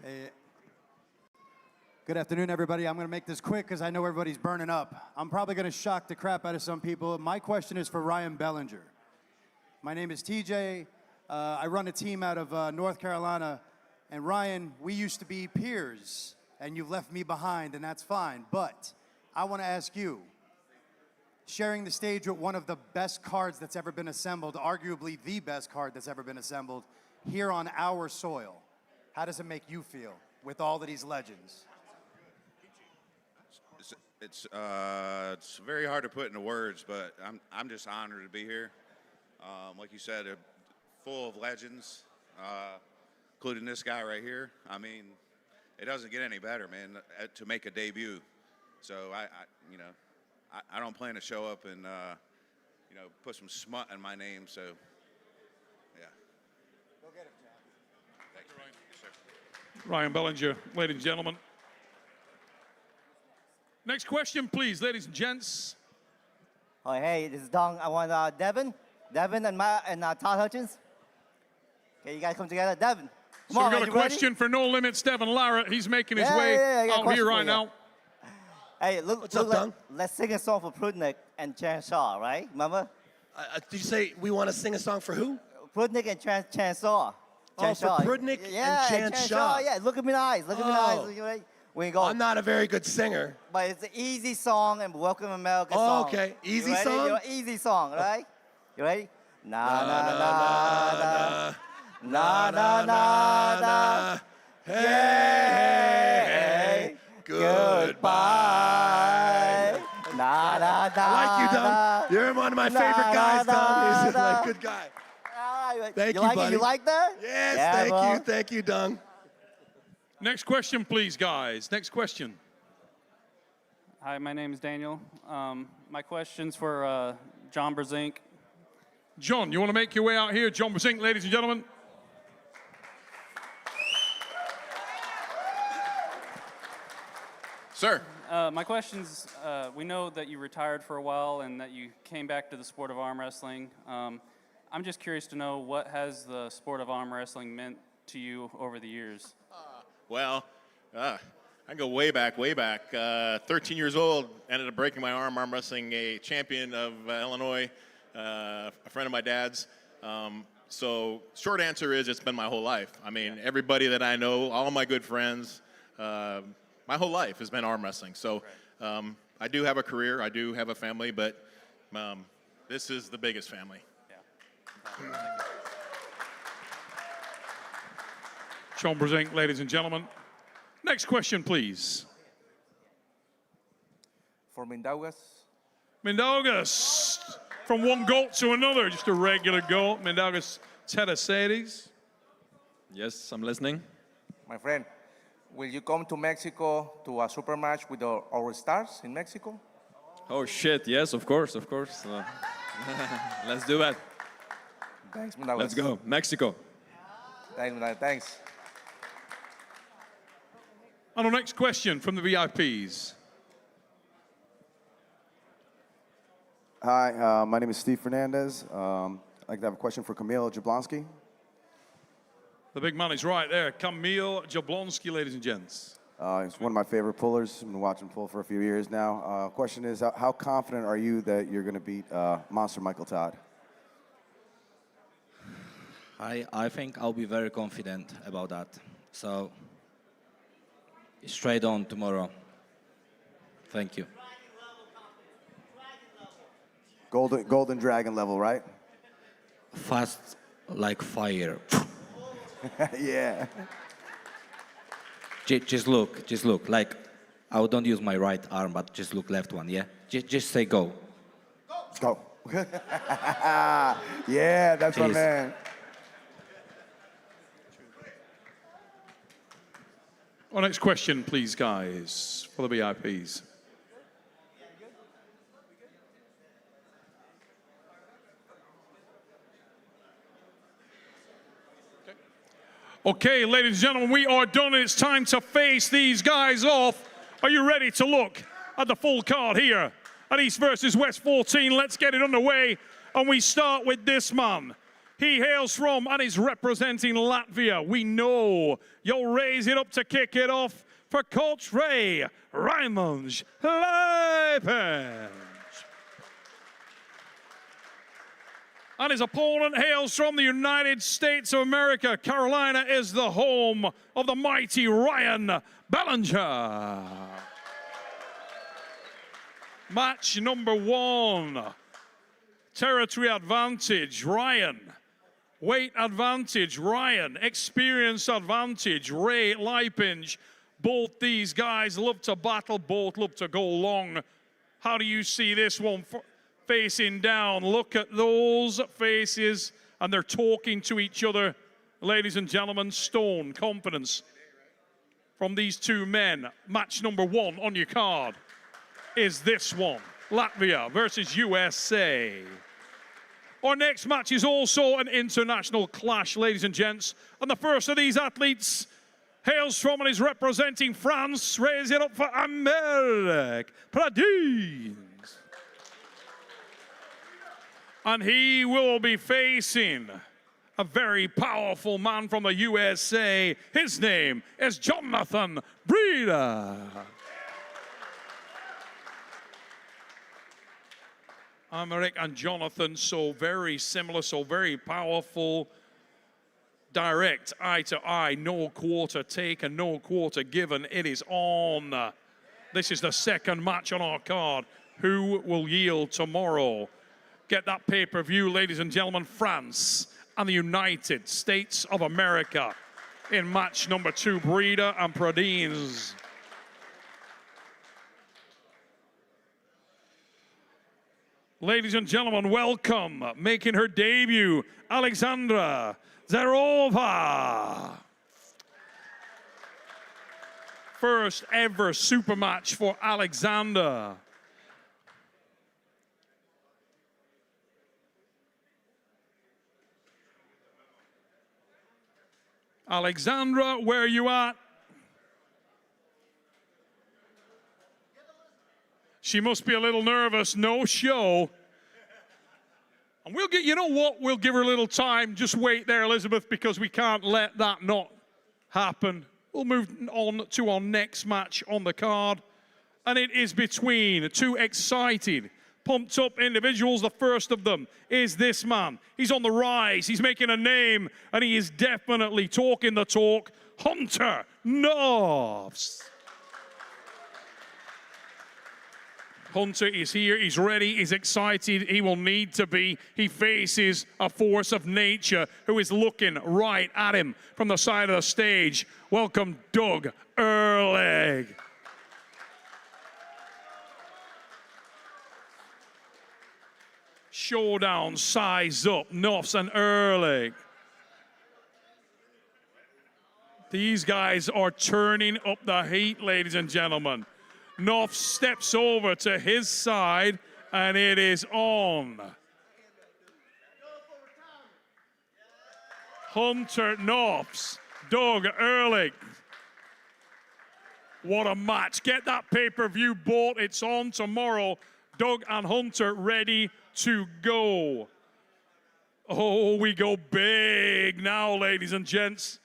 Hey. Good afternoon, everybody. I'm going to make this quick because I know everybody's burning up. I'm probably going to shock the crap out of some people. My question is for Ryan Belanger. My name is TJ. I run a team out of North Carolina. And Ryan, we used to be peers. And you've left me behind, and that's fine. But I want to ask you, sharing the stage with one of the best cards that's ever been assembled, arguably the best card that's ever been assembled, here on our soil, how does it make you feel with all of these legends? It's very hard to put into words, but I'm just honored to be here. Like you said, full of legends, including this guy right here. I mean, it doesn't get any better, man, to make a debut. So I don't plan to show up and put some smut in my name. So yeah. Go get him, John. Thanks, Ryan. Yes, sir. Ryan Belanger, ladies and gentlemen. Next question, please, ladies and gents. Oh, hey, this is Dong. I want Devin and Todd Hutchings. Okay, you guys come together. Devin, come So on, we've got man, a you question for No Limits, Devin Larett. He's making his way I got a out question here for right you. now. Hey, let's sing a song for Prudnik and Chan Shaw, right? Remember? Did you say we want to sing a song for who? Prudnik and Chan Shaw. Oh, for Prudnik and Chan Shaw. Yeah, look at me in the eyes. Look at me in the eyes. Right? We go. I'm not a very good singer. But it's an easy song and Welcome America Oh, song. okay. Easy You ready? song? Easy song, right? You ready? Na na na na na na na. Hey, goodbye. Na na na. I like you, Dom. You're one of my favorite guys, Dom. He's a good guy. Thank you, like buddy. It? You like that? Yes, yeah, thank you, Dong. Next question, please, guys. Next question. Hi, my name is Daniel. My question's for John Brazin. John, you want to make your way out here? John Brazin, ladies and gentlemen. Sir. My question's, we know that you retired for a while and that you came back to the sport of arm wrestling. I'm just curious to know, what has the sport of arm wrestling meant to you over the years? Well, I go way back. 13 years old, ended up breaking my arm wrestling a champion of Illinois, a friend of my dad's. So short answer is, it's been my whole life. I mean, everybody that I know, all my good friends, my whole life has been arm wrestling. So I do have a career, I do have a family, but this is the biggest family. John Brazin, ladies and gentlemen. Next question, please. For Mindaugas. Mindaugas, from one goat to another, just a regular goat. Mindaugas Tereceres. Yes, I'm listening. My friend, will you come to Mexico to a super match with our stars in Mexico? Oh shit, yes, of course. Let's do that. Thanks, Mindaugas. Let's go, Mexico. Thanks, Mindaugas. Thanks. And our next question from the VIPs. Hi, my name is Steve Fernandez. I'd like to have a question for Camille Jablonski. The big man is right there. Camille Jablonski, ladies and gents. He's one of my favorite pullers. I've been watching pull for a few years now. Question is, how confident are you that you're going to beat Monster Michael Todd? I think I'll be very confident about that. So, straight on tomorrow. Thank you. Golden Dragon level, right? Fast like fire. Yeah. Just look, like I don't use my right arm, but just look left one, yeah? Just say go. Let's go. Yeah, that's my Cheers. man. Our next question, please, guys, for the VIPs. Okay, ladies and gentlemen, we are done. It's time to face these guys off. Are you ready to look at the full card here at East versus West 14? Let's get it underway. And we start with this man. He hails from and is representing Latvia. We know you'll raise it up to kick it off for Coach Ray Liepiņš. And his opponent hails from the United States of America. Carolina is the home of the mighty Ryan Belanger. Match number 1. Territory advantage, Ryan. Weight advantage, Ryan. Experience advantage, Ray Liepiņš. Both these guys love to battle, both love to go long. How do you see this one facing down? Look at those faces, and they're talking to each other. Ladies and gentlemen, stone confidence from these two men. Match number 1 on your card is this one. Latvia versus USA. Our next match is also an international clash, ladies and gents. And the first of these athletes hails from and is representing France. Raise it up for Amolin. And he will be facing a very powerful man from the USA. His name is Jonathan Breida. Amolin and Jonathan, so very similar, so very powerful. Direct, eye to eye, no quarter taken, no quarter given. It is on. This is the second match on our card. Who will yield tomorrow? Get that pay-per-view, ladies and gentlemen. France and the United States of America in match number 2, Breida and Prudnik. Ladies and gentlemen, welcome, making her debut, Alexandra Zarova. First ever super match for Alexandra. Alexandra, where are you at? She must be a little nervous. No show. And we'll get, you know what? We'll give her a little time. Just wait there, Elizabeth, because we can't let that not happen. We'll move on to our next match on the card. And it is between two excited, pumped up individuals. The first of them is this man. He's on the rise. He's making a name. And he is definitely talking the talk. Hunter Knopfs. Hunter is here, he's ready, he's excited, he will need to be. He faces a force of nature who is looking right at him from the side of the stage. Welcome, Doug Ehrlich. Showdown, size up, Knopfs and Ehrlich. These guys are turning up the heat, ladies and gentlemen. Knopfs steps over to his side, and it is on. Hunter Knopfs, Doug Ehrlich. What a match. Get that pay-per-view bought. It's on tomorrow. Doug and Hunter ready to go. Oh, we go big now, ladies and gents.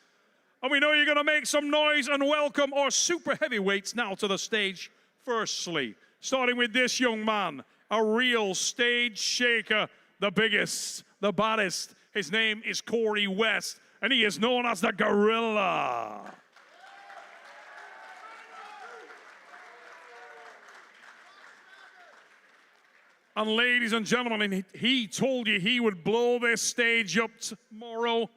And we know you're going to make some noise and welcome our super heavyweights now to the stage. Firstly, starting with this young man, a real stage shaker, the biggest, the baddest. His name is Corey West, and he is known as the Gorilla. And ladies and gentlemen, he told you he would blow this stage up tomorrow.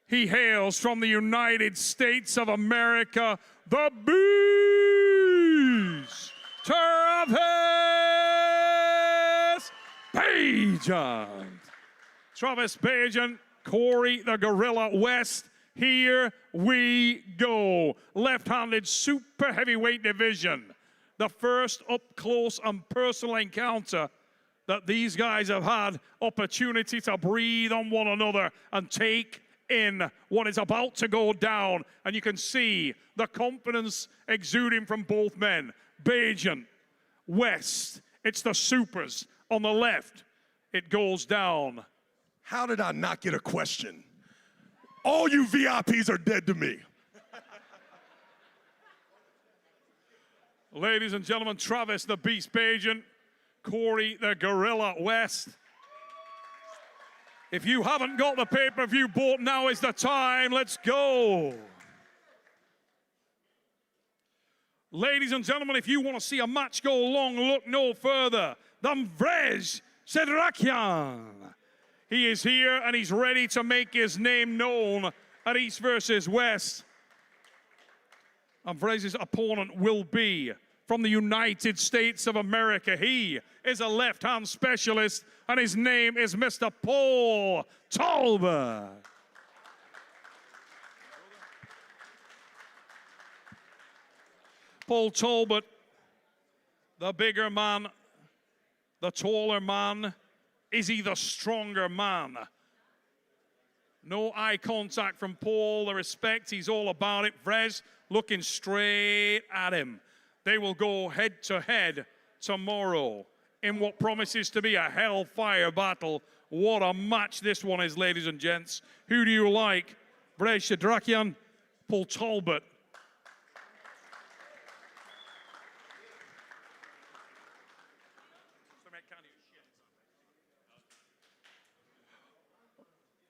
He hails from the United States of America, the Beast. Travis Bajan. Travis Bajan, Corey the Gorilla West. Here we go. Left-handed super heavyweight division. The first up close and personal encounter that these guys have had opportunity to breathe on one another and take in what is about to go down. And you can see the confidence exuding from both men. Bajan, West, it's the supers. On the left, it goes down. How did I not get a question? All you VIPs are dead to me. Ladies and gentlemen, Travis the Beast Bajan, Corey the Gorilla West. If you haven't got the pay-per-view bought, now is the time. Let's go. Ladies and gentlemen, if you want to see a match go long, look no further than Vrej Sedrakian. He is here and he's ready to make his name known at East versus West. And Vrej's opponent will be from the United States of America. He is a left-hand specialist, and his name is Mr. Paul Talbert. Paul Talbert, the bigger man, the taller man. Is he the stronger man? No eye contact from Paul. The respect, he's all about it. Vrej looking straight at him. They will go head-to-head tomorrow in what promises to be a hellfire battle. What a match this one is, ladies and gents. Who do you like? Vrej Sedrakian, Paul Talbert.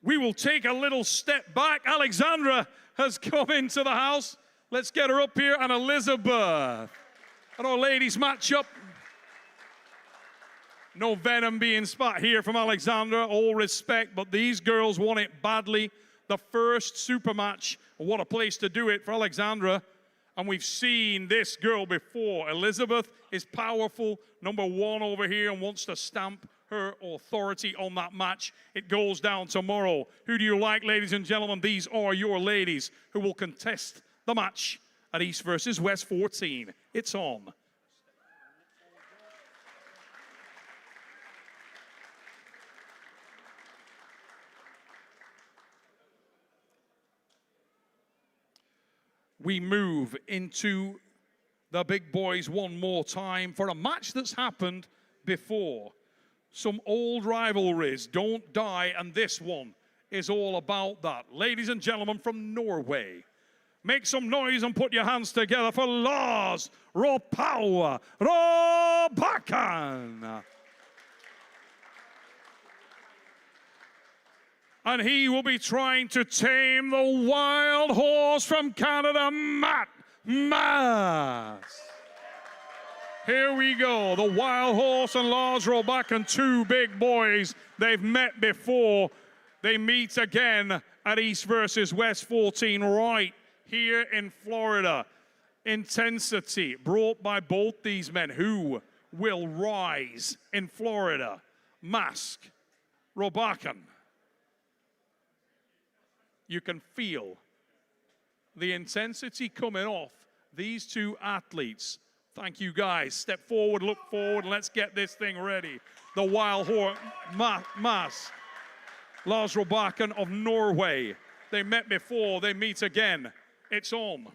We will take a little step back. Alexandra has come into the house. Let's get her up here. And Elizabeth. And our ladies match up. No venom being spat here from Alexandra. All respect, but these girls want it badly. The first super match. What a place to do it for Alexandra. And we've seen this girl before. Elizabeth is powerful. Number one over here and wants to stamp her authority on that match. It goes down tomorrow. Who do you like, ladies and gentlemen? These are your ladies who will contest the match at East versus West 14. It's on. We move into the big boys one more time for a match that's happened before. Some old rivalries don't die, and this one is all about that. Ladies and gentlemen from Norway, make some noise and put your hands together for Lars Rorbaken. And he will be trying to tame the wild horse from Canada, Matt Maas. Here we go, the wild horse and Lars Rorbaken, two big boys. They've met before. They meet again at East versus West 14 right here in Florida. Intensity brought by both these men. Who will rise in Florida? Mask, Rorbaken. You can feel the intensity coming off these two athletes. Thank you, guys. Step forward, look forward, and let's get this thing ready. The wild horse, Maas, Lars Rorbaken of Norway. They met before, they meet again. It's on.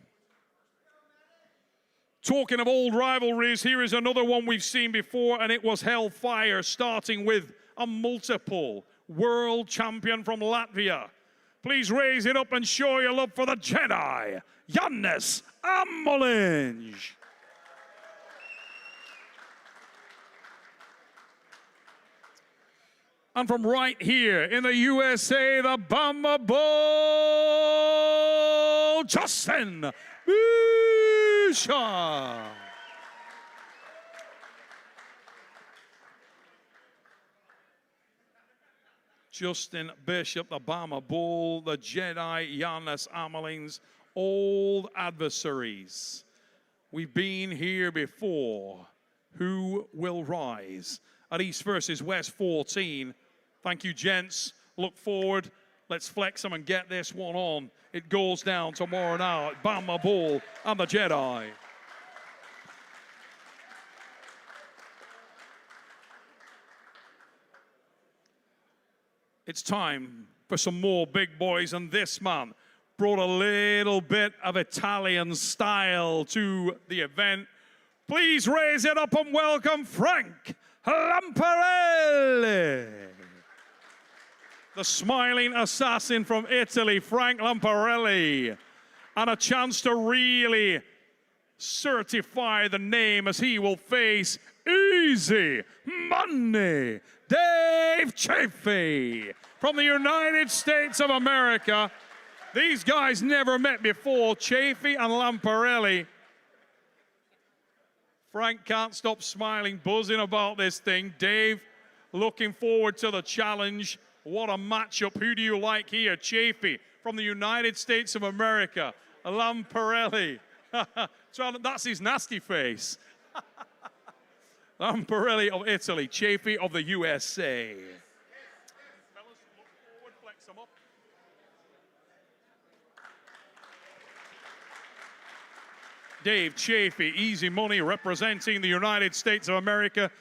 Talking of old rivalries, here is another one we've seen before, and it was hellfire, starting with a multiple world champion from Latvia. Please raise it up and show your love for the Jedi, Jannes Amolin. And from right here in the USA, the Bama Bull, Justin Bouchard. Justin Bishop, the Bama Bull, the Jedi, Jannes Amolin's old adversaries. We've been here before. Who will rise? At East versus West 14. Thank you, gents. Look forward. Let's flex them and get this one on. It goes down tomorrow now at Bama Bowl and the Jedi. It's time for some more big boys, and this man brought a little bit of Italian style to the event. Please raise it up and welcome Frank Lamparelli. The smiling assassin from Italy, Frank Lamparelli. And a chance to really certify the name as he will face easy money Dave Chaffee from the United States of America. These guys never met before, Chaffee and Lamparelli. Frank can't stop smiling, buzzing about this thing. Dave, looking forward to the challenge. What a matchup. Who do you like here? Chaffee from the United States of America. Lamparelli. That's his nasty face. Lamparelli of Italy. Chaffee of the USA. Dave Chaffee, easy money, representing the United States of America.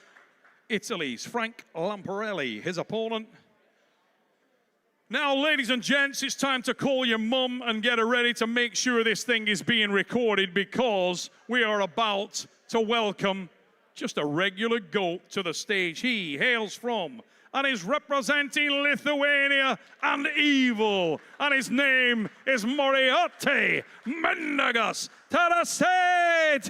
Italy's Frank Lamparelli, his opponent. Now, ladies and gents, it's time to call your mum and get her ready to make sure this thing is being recorded, because we are about to welcome just a regular goat to the stage. He hails from and is representing Lithuania and evil, and his name is Moriarty Mendegas Tarasetis.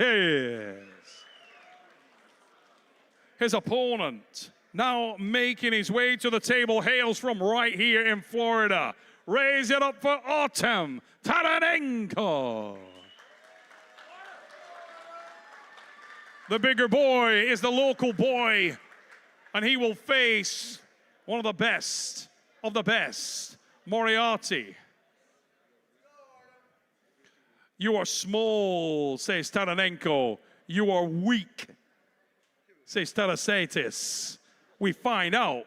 His opponent, now making his way to the table, hails from right here in Florida. Raise it up for Artem Taranenko. The bigger boy is the local boy, and he will face one of the best, Moriarty. You are small, says Taranenko. You are weak, says Tarasetis. We find out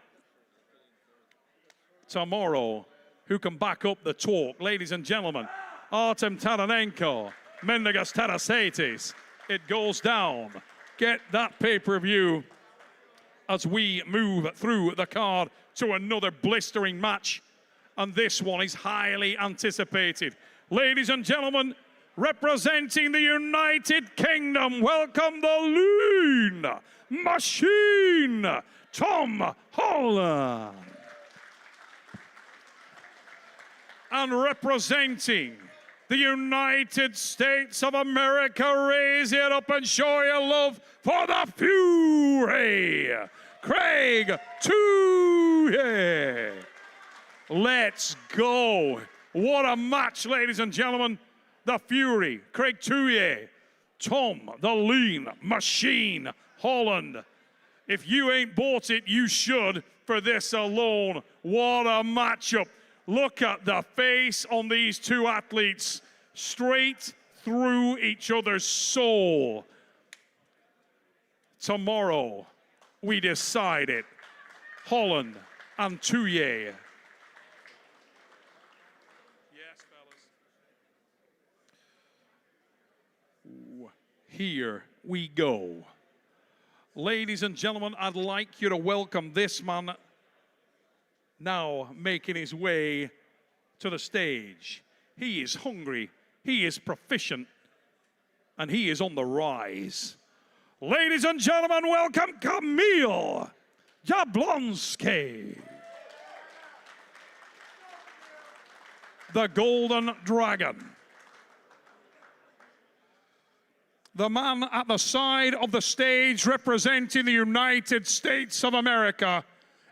tomorrow who can back up the talk. Ladies and gentlemen, Artem Taranenko, Mendegas Tarasetis. It goes down. Get that pay-per-view as we move through the card to another blistering match. And this one is highly anticipated. Ladies and gentlemen, representing the United Kingdom, welcome the Lean Machine, Tom Holland. And representing the United States of America, raise it up and show your love for the Fury, Craig Tuller. Let's go. What a match, ladies and gentlemen. The Fury, Craig Tuller, Tom, the Lean Machine, Holland. If you ain't bought it, you should for this alone. What a matchup. Look at the face on these two athletes, straight through each other's soul. Tomorrow, we decide it. Holland and Tuller. Here we go. Ladies and gentlemen, I'd like you to welcome this man now making his way to the stage. He is hungry, he is proficient, and he is on the rise. Ladies and gentlemen, welcome Kamil Jablonski. The Golden Dragon. The man at the side of the stage representing the United States of America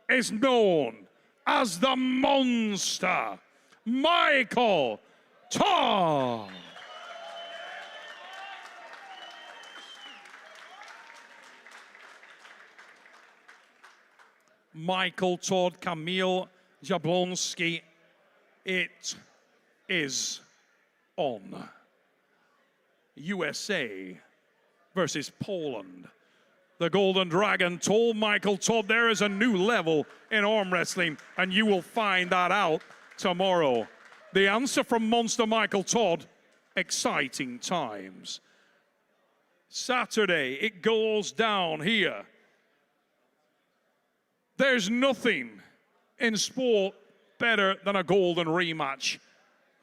is known as the Monster, Michael Todd. Michael Todd, Kamil Jablonski, it is on. USA versus Poland. The Golden Dragon told Michael Todd there is a new level in arm wrestling, and you will find that out tomorrow. The answer from Monster Michael Todd, exciting times. Saturday, it goes down here. There's nothing in sport better than a golden rematch.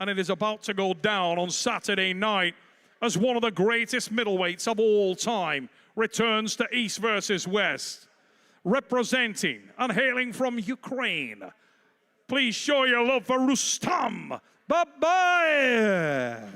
And it is about to go down on Saturday night as one of the greatest middleweights of all time returns to East versus West. Representing and hailing from Ukraine, please show your love for Rustam Babayev.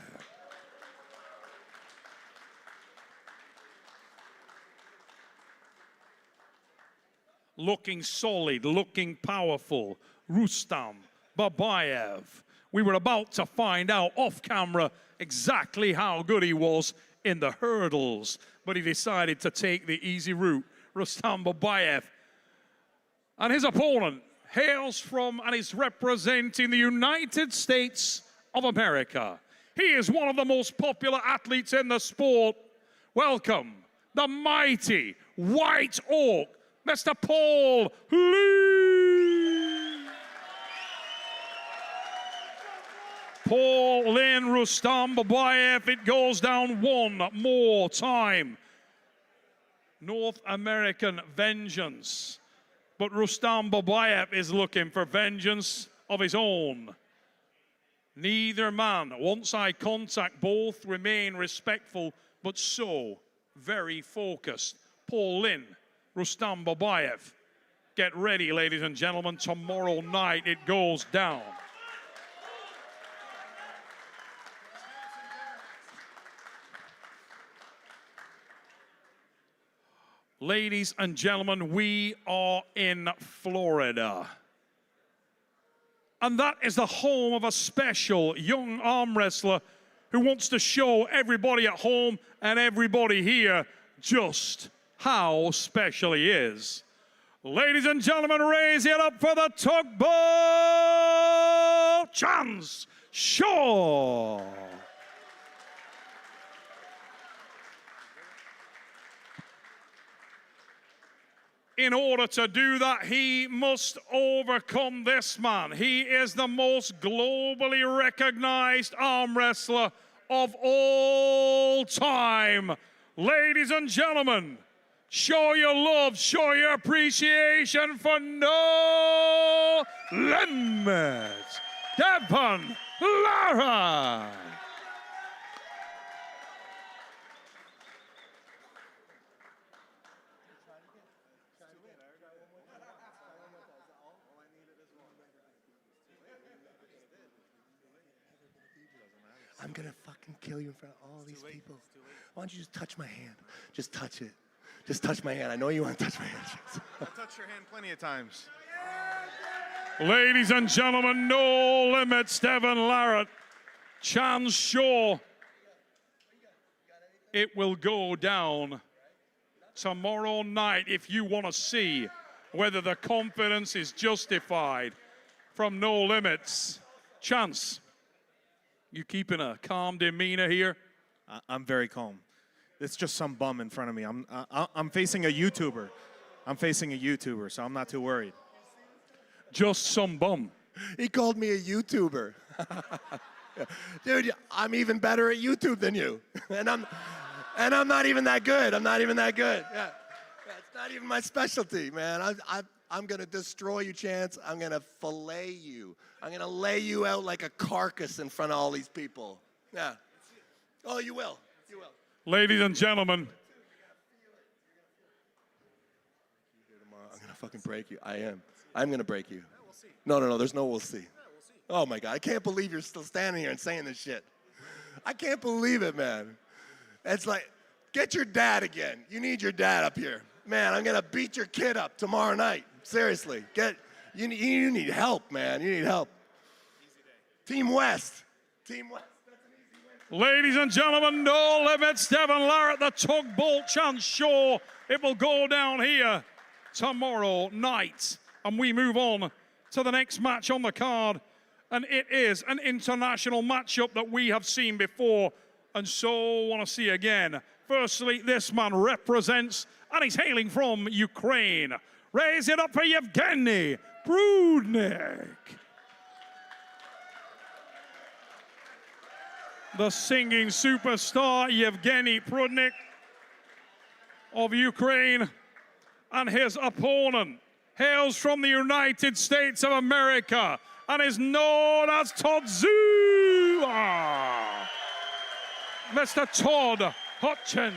Looking solid, looking powerful, Rustam Babayev. We were about to find out off camera exactly how good he was in the hurdles, but he decided to take the easy route. Rustam Babayev. And his opponent hails from and is representing the United States of America. He is one of the most popular athletes in the sport. Welcome, the mighty White Oak, Mr. Paul Linn. Paul Linn, Rustam Babayev, it goes down one more time. North American vengeance. But Rustam Babayev is looking for vengeance of his own. Neither man wants eye contact. Both remain respectful, but so very focused. Paul Linn, Rustam Babayev. Get ready, ladies and gentlemen. Tomorrow night it goes down. Ladies and gentlemen, we are in Florida. And that is the home of a special young arm wrestler who wants to show everybody at home and everybody here just how special he is. Ladies and gentlemen, raise it up for the tugboat Chance Shaw. In order to do that, he must overcome this man. He is the most globally recognized arm wrestler of all time. Ladies and gentlemen, show your love, show your appreciation for no limit, Devon Larett. I'm gonna fucking kill you in front of all these people. Why don't you just touch my hand? Just touch it. Just touch my hand. I know you want to touch my hand. I've touched your hand plenty of times. Ladies and gentlemen, no limits, Devon Larett, Chance Shaw. It will go down tomorrow night if you want to see whether the confidence is justified from No Limits. Chance, you keeping a calm demeanor here? I'm very calm. It's just some bum in front of me. I'm facing a YouTuber. I'm facing a YouTuber, so I'm not too worried. Just some bum. He called me a YouTuber. Dude, I'm even better at YouTube than you. And I'm not even that good. I'm not even that good. Yeah. It's not even my specialty, man. I'm going to destroy you, Chance. I'm going to fillet you. I'm going to lay you out like a carcass in front of all these people. Yeah. Oh, you will. You will. Ladies and gentlemen. I'm going to fucking break you. I am. I'm going to break you. No. There's no we'll see. Oh, my God. I can't believe you're still standing here and saying this shit. I can't believe it, man. It's like, get your dad again. You need your dad up here. Man, I'm going to beat your kid up tomorrow night. Seriously. You need help, man. You need help. Team West. Team West. Ladies and gentlemen, No Limits, Devon Larett, the tugboat Chance Shaw. It will go down here tomorrow night. And we move on to the next match on the card. And it is an international matchup that we have seen before and so want to see again. Firstly, this man represents, and he's hailing from Ukraine. Raise it up for Yevgeny Prudnik. The singing superstar Yevgeny Prudnik of Ukraine, and his opponent hails from the United States of America and is known as Todd. Mr. Todd Hutchings.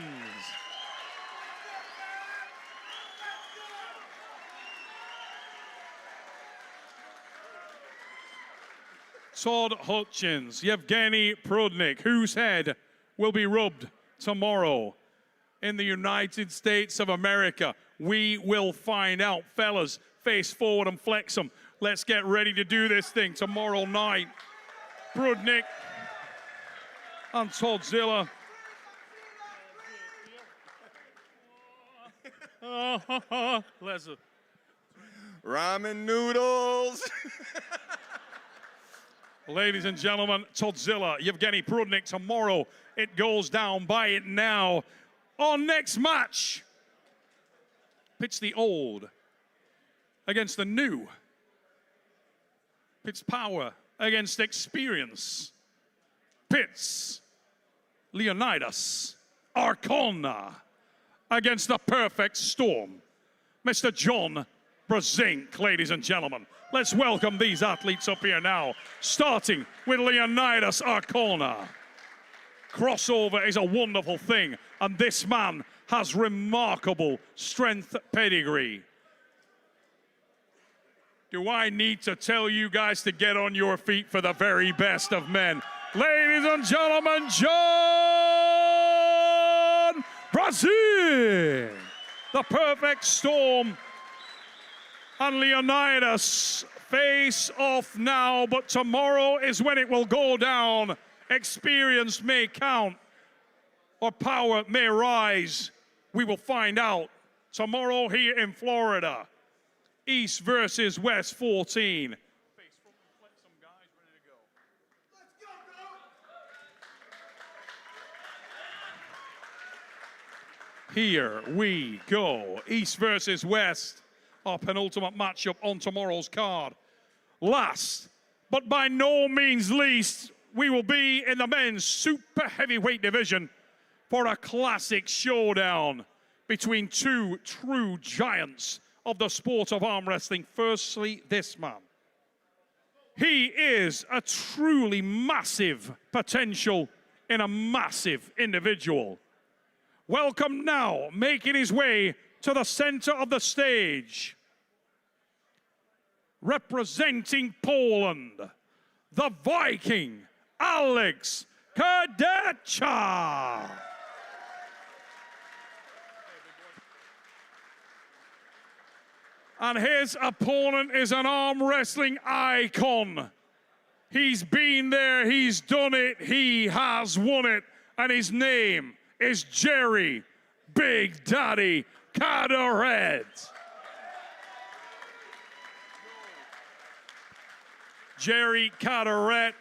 Todd Hutchings, Yevgeny Prudnik, whose head will be rubbed tomorrow in the United States of America. We will find out. Fellas, face forward and flex them. Let's get ready to do this thing tomorrow night. Prudnik and Toddzilla. Ramen noodles. Ladies and gentlemen, Toddzilla, Yevgeny Prudnik, tomorrow. It goes down. Buy it now. Our next match pits the old against the new. Pits power against experience. Pits Leonidas Arona against the perfect storm. Mr. John Brazin, ladies and gentlemen. Let's welcome these athletes up here now, starting with Leonidas Arona. Crossover is a wonderful thing, and this man has remarkable strength pedigree. Do I need to tell you guys to get on your feet for the very best of men? Ladies and gentlemen, John Brazin, the perfect storm, and Leonidas face off now, but tomorrow is when it will go down. Experience may count, or power may rise. We will find out tomorrow here in Florida. East versus West 14. Here we go. East versus West. Our penultimate matchup on tomorrow's card. Last, but by no means least, we will be in the men's super heavyweight division for a classic showdown between two true giants of the sport of arm wrestling. Firstly, this man. He is a truly massive potential in a massive individual. Welcome now, making his way to the center of the stage. Representing Poland, the Viking, Alexandra. And his opponent is an arm wrestling icon. He's been there, he's done it, he has won it, and his name is Jerry Big Daddy Karet. Jerry Karet,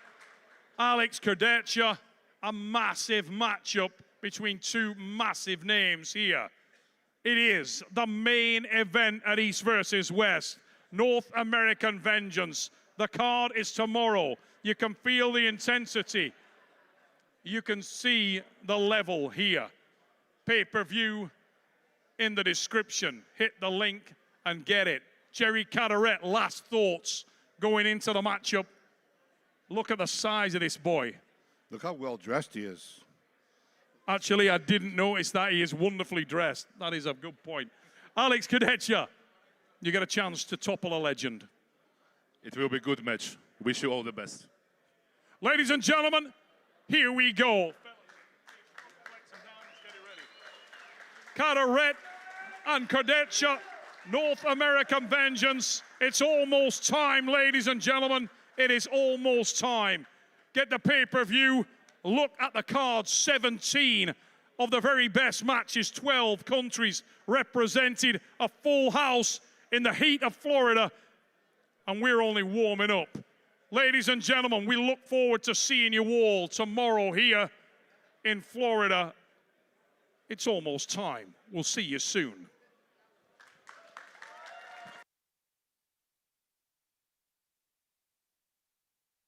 Alex Kerdetcha, a massive matchup between two massive names here. It is the main event at East versus West, North American Vengeance. The card is tomorrow. You can feel the intensity. You can see the level here. Pay-per-view in the description. Hit the link and get it. Jerry Karet, last thoughts going into the matchup. Look at the size of this boy. Look how well dressed he is. Actually, I didn't notice that. He is wonderfully dressed. That is a good point. Alex Kerdetcha, you get a chance to topple a legend. It will be a good match. Wish you all the best. Ladies and gentlemen, here we go. Karet and Kerdetcha, North American Vengeance. It's almost time, ladies and gentlemen. It is almost time. Get the pay-per-view. Look at the card. 17 of the very best matches. 12 countries represented. A full house in the heat of Florida. And we're only warming up. Ladies and gentlemen, we look forward to seeing you all tomorrow here in Florida It's almost time. We'll see you soon.